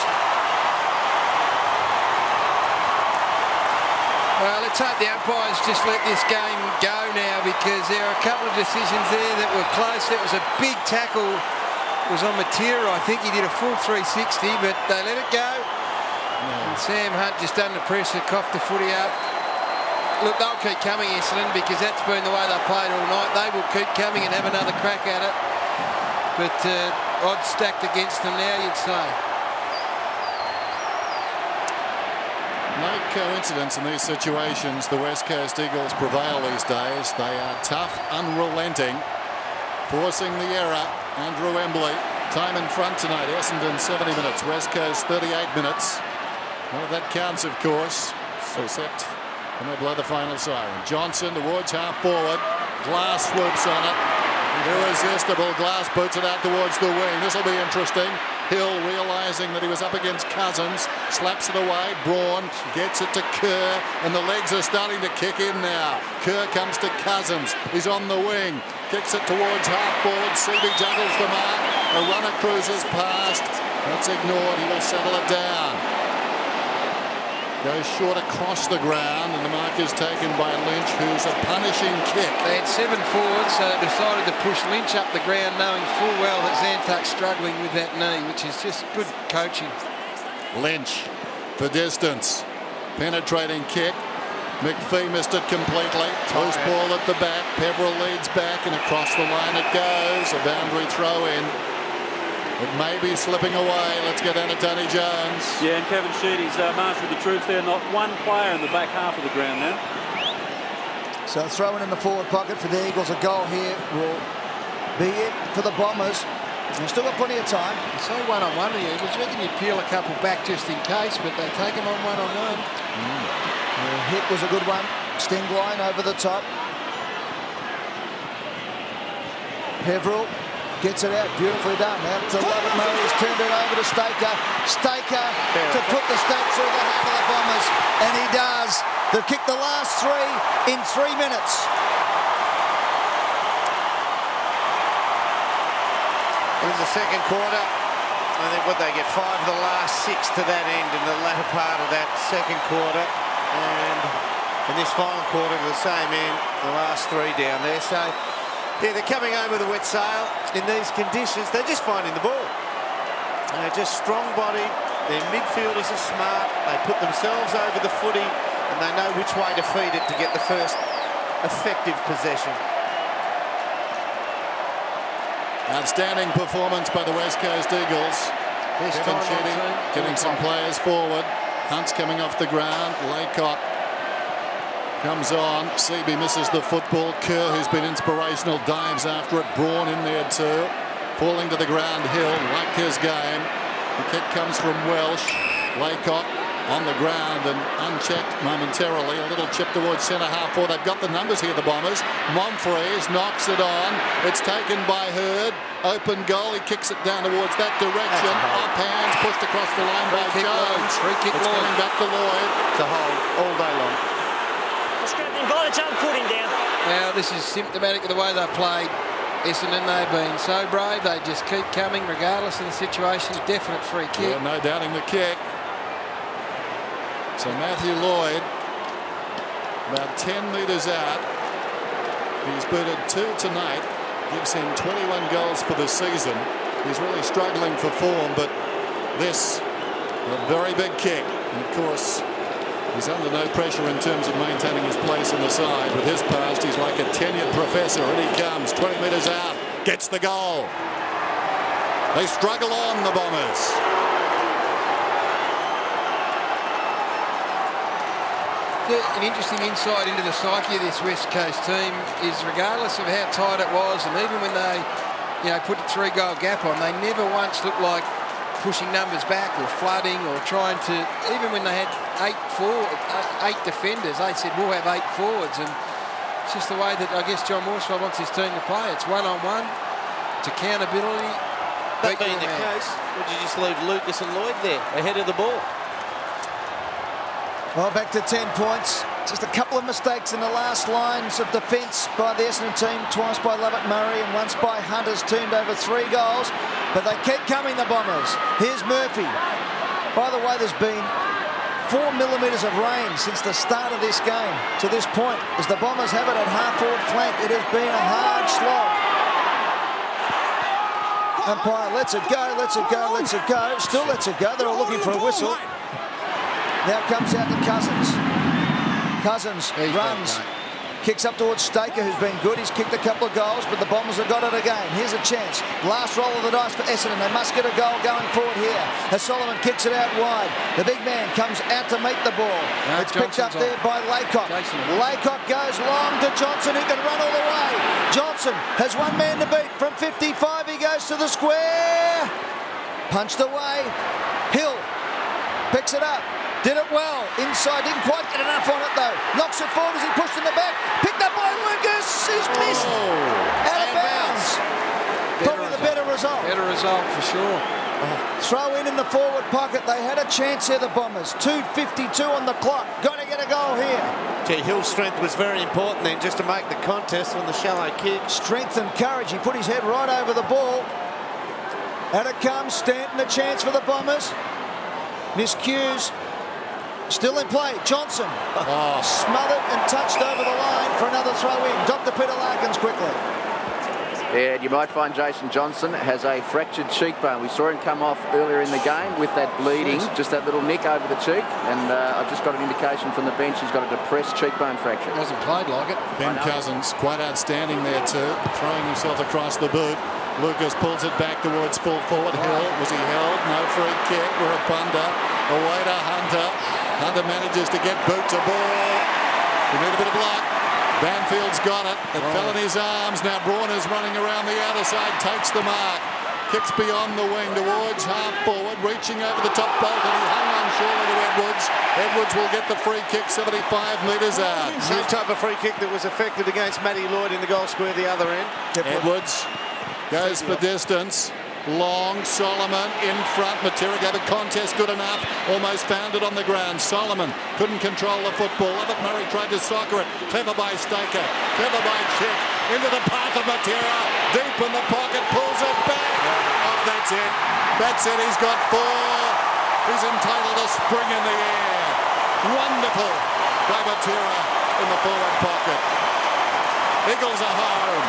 Well, let's hope the umpires just let this game go now, because there are a couple of decisions there that were close. That was a big tackle. It was on Matera. I think he did a full 360, but they let it go. And Sam Hunt, just under pressure, coughed the footy up. Look, they'll keep coming, Essendon, because that's been the way they've played all night. They will keep coming and have another crack at it. But odds stacked against them now, you'd say. No coincidence in these situations. The West Coast Eagles prevail these days. They are tough, unrelenting, forcing the error. Andrew Embley, time in front tonight. Essendon 70 minutes, West Coast 38 minutes. None of that counts, of course, except when they blow the final siren. Johnson towards half forward. Glass swoops on it. Irresistible. Glass boots it out towards the wing. This will be interesting. Hill, realising that he was up against Cousins, slaps it away. Braun gets it to Kerr, and the legs are starting to kick in now. Kerr comes to Cousins. He's on the wing. Kicks it towards half forward. Seavey juggles the mark. A runner cruises past. That's ignored. He will settle it down. Goes short across the ground, and the mark is taken by Lynch, who's a punishing kick. They had 7 forwards, so they decided to push Lynch up the ground, knowing full well that Zantuck's struggling with that knee, which is just good coaching. Lynch for distance. Penetrating kick. McPhee missed it completely. Loose ball at the back. Peverill leads back, and across the line it goes. A boundary throw in. It may be slipping away. Let's get down to Tony Jones. Yeah, and Kevin Sheedy's marshaled the troops there. Not one player in the back half of the ground now. So throwing in the forward pocket for the Eagles. A goal here will be it for the Bombers. They've still got plenty of time. So one-on-one the Eagles. You reckon you peel a couple back just in case, but they take them on one-on-one. The hit was a good one. Stingline over the top. Peverill gets it out, beautifully done. Out to Lovett Murray, he's turned it over to Staker. Staker to put the stake through the heart of the Bombers, and he does. They've kicked the last 3 in 3 minutes. In the second quarter, I think what they get 5 of the last 6 to that end in the latter part of that second quarter, and in this final quarter to the same end, the last 3 down there. So yeah, they're coming home with a wet sail in these conditions. They're just finding the ball. And they're just strong-bodied. Their midfielders are smart. They put themselves over the footy, and they know which way to feed it to get the first effective possession. Outstanding performance by the West Coast Eagles. Kevin Sheedy getting some players forward. Hunt's coming off the ground. Laycock comes on. Seaby misses the football. Kerr, who's been inspirational, dives after it. Braun in there too. Falling to the ground. Hill, like his game. The kick comes from Welsh. Laycock on the ground and unchecked momentarily. A little chip towards centre half forward. They've got the numbers here, the Bombers. Monfries knocks it on. It's taken by Hurd. Open goal. He kicks it down towards that direction. Off hands, pushed across the line by Jones. It's coming back to Lloyd. To hold all day long. By the jump, put him down. Now, this is symptomatic of the way they played. Essendon, they've been so brave. They just keep coming regardless of the situation. Definite free kick. Yeah, no doubting the kick. So Matthew Lloyd, about 10 metres out. He's booted 2 tonight. Gives him 21 goals for the season. He's really struggling for form, but this, a very big kick. And of course, he's under no pressure in terms of maintaining his place in the side. With his past, he's like a tenured professor. And he comes 20 metres out, gets the goal. They struggle on, the Bombers. An interesting insight into the psyche of this West Coast team is regardless of how tight it was, and even when they, put the 3-goal gap on, they never once looked like pushing numbers back or flooding or trying to, even when they had 8 defenders, they said we'll have 8 forwards, and it's just the way that I guess John Morswell wants his team to play. It's one-on-one, it's accountability. That being the case, would you just leave Lucas and Lloyd there ahead of the ball? Well, back to 10 points. Just a couple of mistakes in the last lines of defence by the Essendon team. Twice by Lovett Murray and once by Hunter's turned over 3 goals. But they keep coming, the Bombers. Here's Murphy. By the way, there's been 4 millimetres of rain since the start of this game to this point. As the Bombers have it at half-forward flank, it has been a hard slog. Umpire lets it go, lets it go, lets it go. Still lets it go. They're all looking for a whistle. Now comes out to Cousins. Cousins runs, kicks up towards Staker, who's been good. He's kicked a couple of goals, but the Bombers have got it again. Here's a chance. Last roll of the dice for Essendon. They must get a goal going forward here. As Solomon kicks it out wide. The big man comes out to meet the ball. It's picked up there by Laycock. Laycock goes long to Johnson, who can run all the way. Johnson has one man to beat from 55. He goes to the square. Punched away. Hill picks it up. Did it well. Inside, didn't quite get enough on it though. Knocks it forward as he pushed in the back. Picked up by Lucas. He's missed. Out of bounds. Probably the better result. Better result for sure. Throw in the forward pocket. They had a chance here, the Bombers. 2:52 on the clock. Got to get a goal here. Gee, Hill's strength was very important then, just to make the contest from the shallow kick. Strength and courage. He put his head right over the ball. Out it comes. Stanton, a chance for the Bombers. Miscues. Still in play, Johnson. Smothered and touched over the line for another throw in. Dr. Peter Larkins quickly. Yeah, you might find Jason Johnson has a fractured cheekbone. We saw him come off earlier in the game with that bleeding, just that little nick over the cheek. And I've just got an indication from the bench he's got a depressed cheekbone fracture. Hasn't played like it. Ben Cousins, quite outstanding there too, throwing himself across the boot. Lucas pulls it back towards full forward. Hill, was he held? No free kick. We're a punter. Away to Hunter. Hunter manages to get boot to ball. We need a bit of luck. Banfield's got it. It fell in his arms. Now Braun is running around the outer side, takes the mark. Kicks beyond the wing towards half forward, reaching over the top post, and he hung on surely to Edwards. Edwards will get the free kick 75 metres out. Same type of free kick that was effected against Matty Lloyd in the goal square the other end. Edwards goes for distance. Long, Solomon in front. Matera gave a contest good enough. Almost found it on the ground. Solomon couldn't control the football. Lovett Murray tried to soccer it. Clever by Staker. Clever by Chick. Into the path of Matera. Deep in the pocket. Pulls it back. Oh, that's it. That's it. He's got 4. He's entitled to spring in the air. Wonderful by Matera in the forward pocket. Eagles are home.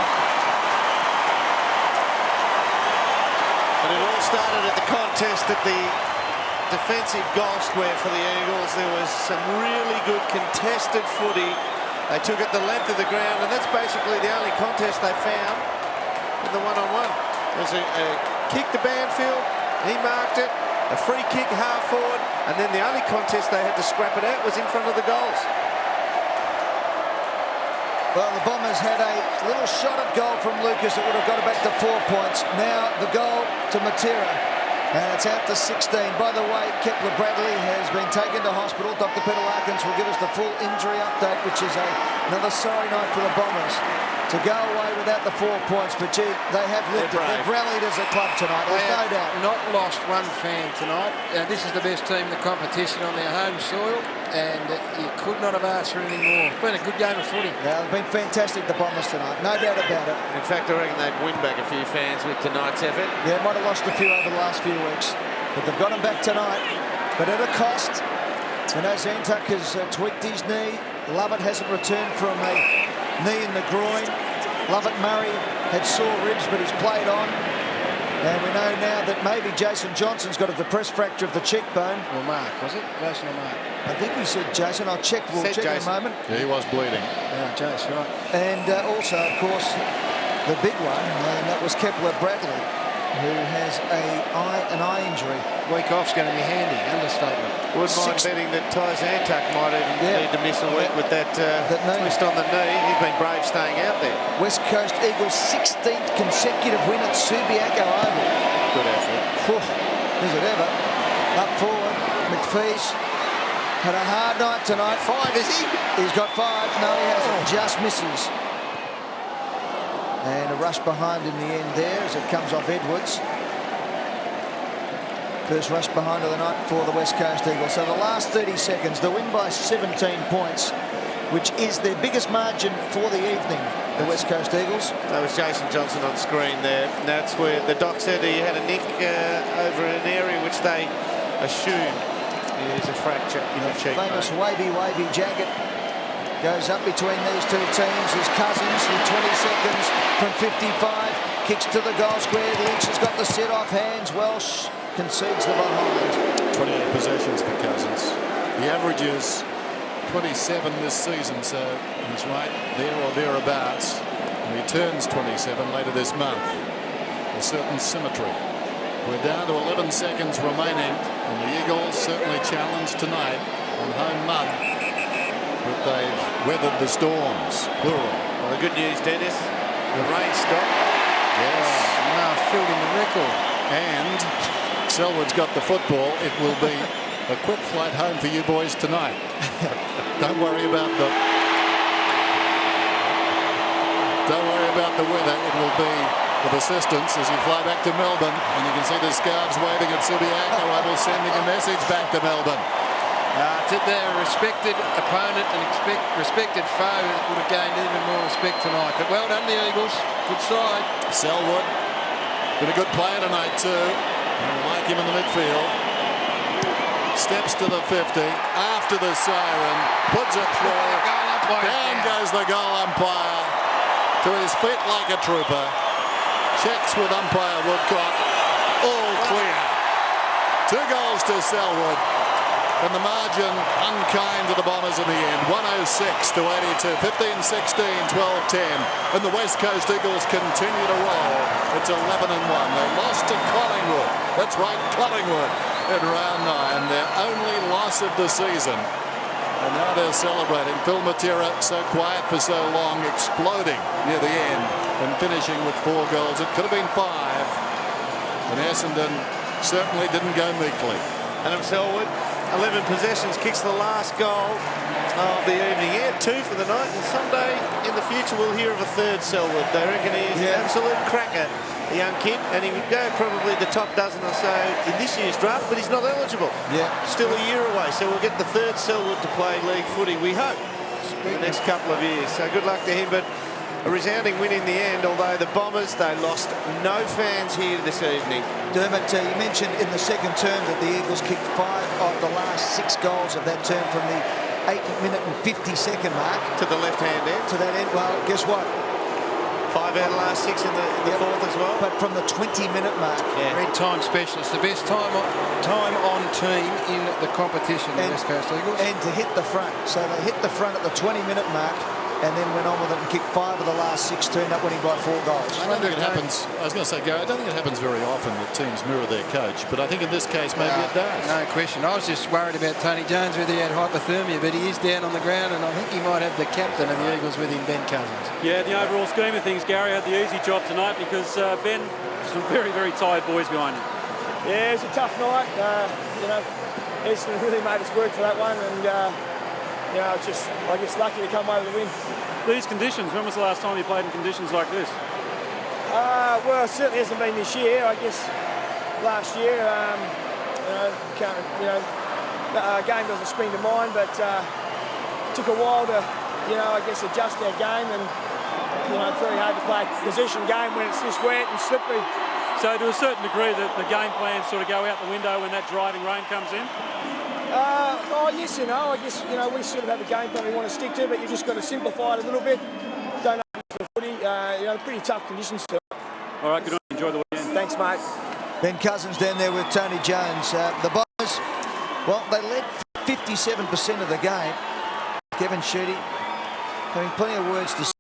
But it all started at the contest at the defensive goal square for the Eagles. There was some really good contested footy They took it the length of the ground, and that's basically the only contest they found in the one-on-one. There's a kick to Banfield, he marked it, a free kick half forward, and then the only contest they had to scrap it out was in front of the goals. Well, the Bombers had a little shot at goal from Lucas that would have got it back to 4 points. Now the goal to Matera, and it's out to 16. By the way, Kepler Bradley has been taken to hospital. Dr. Peter Larkins will give us the full injury update, which is another sorry night for the Bombers to go away without the 4 points. But gee, they have lifted. They've rallied as a club tonight. There's no doubt. Not lost one fan tonight. This is the best team in the competition on their home soil, and you could not have asked for any more. It's been a good game of footy. They've been fantastic, the Bombers, tonight. No doubt about it. In fact, I reckon they'd win back a few fans with tonight's effort. Yeah, might have lost a few over the last few weeks, but they've got them back tonight. But at a cost. I know Zantuck has tweaked his knee. Lovett hasn't returned from a knee in the groin. Lovett Murray had sore ribs, but he's played on. And we know now that maybe Jason Johnson's got a depressed fracture of the cheekbone. Or Mark, was it? Jason or Mark? I think he said Jason. I'll check. We'll check in a moment. Yeah, he was bleeding. Yeah, Jason, right. And also, of course, the big one, and that was Kepler Bradley, who has an eye injury. Week off's going to be handy, understatement. Wouldn't mind betting that Ty Zantuck might even need to miss a week with that twist on the knee. He's been brave staying out there. West Coast Eagles' 16th consecutive win at Subiaco Oval. Good effort. Is it ever? Up forward, McPhee's had a hard night tonight. 5, is he? He's got 5. No, he hasn't. Just misses. And a rush behind in the end there as it comes off Edwards. First rush behind of the night for the West Coast Eagles. So the last 30 seconds, the win by 17 points, which is their biggest margin for the evening, the West Coast Eagles. That was Jason Johnson on screen there. And that's where the doc said he had a nick over an area which they assumed is a fracture in the cheekbone. Famous wavy jacket goes up between these two teams. His Cousins with 20 seconds from 55. Kicks to the goal square. Lynch has got the set-off hands. Welsh concedes the behind. 28 possessions for Cousins. The average is 27 this season, so he's right there or thereabouts. And he turns 27 later this month. A certain symmetry. We're down to 11 seconds remaining, and the Eagles certainly challenged tonight on home mud. But they've weathered the storms, plural. Well, the good news, Dennis, the rain stopped. Yes. Now fielding the record. And Selwood's got the football. It will be a quick flight home for you boys tonight. Don't worry about the weather. It will be with assistance as you fly back to Melbourne, and you can see the scarves waving at Subiaco. I will sending a message back to Melbourne. They're a respected opponent and respected foe that would have gained even more respect tonight. But well done, the Eagles. Good side. Selwood, been a good player tonight too. I like him in the midfield. Steps to the 50 after the siren, puts it through. Down goes the goal umpire to his feet like a trooper. Checks with umpire Woodcock. All clear. 2 goals to Selwood. And the margin unkind to the Bombers in the end. 106 to 82. 15-16, 12-10. And the West Coast Eagles continue to roll. It's 11-1. They lost to Collingwood. That's right, Collingwood in round 9. Their only loss of the season. And now they're celebrating. Phil Matera, so quiet for so long, exploding near the end and finishing with 4 goals. It could have been 5. And Essendon certainly didn't go meekly. Adam Selwood, 11 possessions, kicks the last goal of the evening. He had 2 for the night, and someday in the future we'll hear of a 3rd Selwood. They reckon he's an absolute cracker, a young kid, and he would go probably the top dozen or so in this year's draft, but he's not eligible. Yeah. Still a year away, so we'll get the 3rd Selwood to play league footy, we hope, in the next couple of years. So good luck to him, but a resounding win in the end, although the Bombers, they lost no fans here this evening. Dermot, you mentioned in the second term that the Eagles kicked 5 of the last 6 goals of that term from the 8-minute and 50-second mark. To the left-hand end. To that end. Well, guess what? 5 out of the last 6 in the 4th as well. But from the 20-minute mark. Yeah. Red time specialist, the best time on team in the competition, the West Coast Eagles. And to hit the front. So they hit the front at the 20-minute mark. and then went on with it and kicked 5 of the last 6, turned up winning by 4 goals. I don't think it happens. I was going to say, Gary, I don't think it happens very often that teams mirror their coach, but I think in this case maybe it does. No question. I was just worried about Tony Jones, whether he had hypothermia, but he is down on the ground, and I think he might have the captain of the Eagles with him, Ben Cousins. Yeah, the overall scheme of things, Gary had the easy job tonight because Ben, some very, very tired boys behind him. Yeah, it was a tough night. You know, Essendon really made us work for that one, and you know, it's just, I guess, lucky to come away with a win. These conditions, when was the last time you played in conditions like this? Well, it certainly hasn't been this year. I guess last year, game doesn't spring to mind, but it took a while to, I guess, adjust our game, and it's very hard to play a possession game when it's this wet and slippery. So to a certain degree, the game plans sort of go out the window when that driving rain comes in? Yes, I guess, we sort of have a game plan we want to stick to, but you just got to simplify it a little bit. Don't know the footy, pretty tough conditions. All right, good on you. Enjoy the weekend. Thanks, mate. Ben Cousins down there with Tony Jones. The Bombers, well, they led 57% of the game. Kevin Sheedy having plenty of words to say.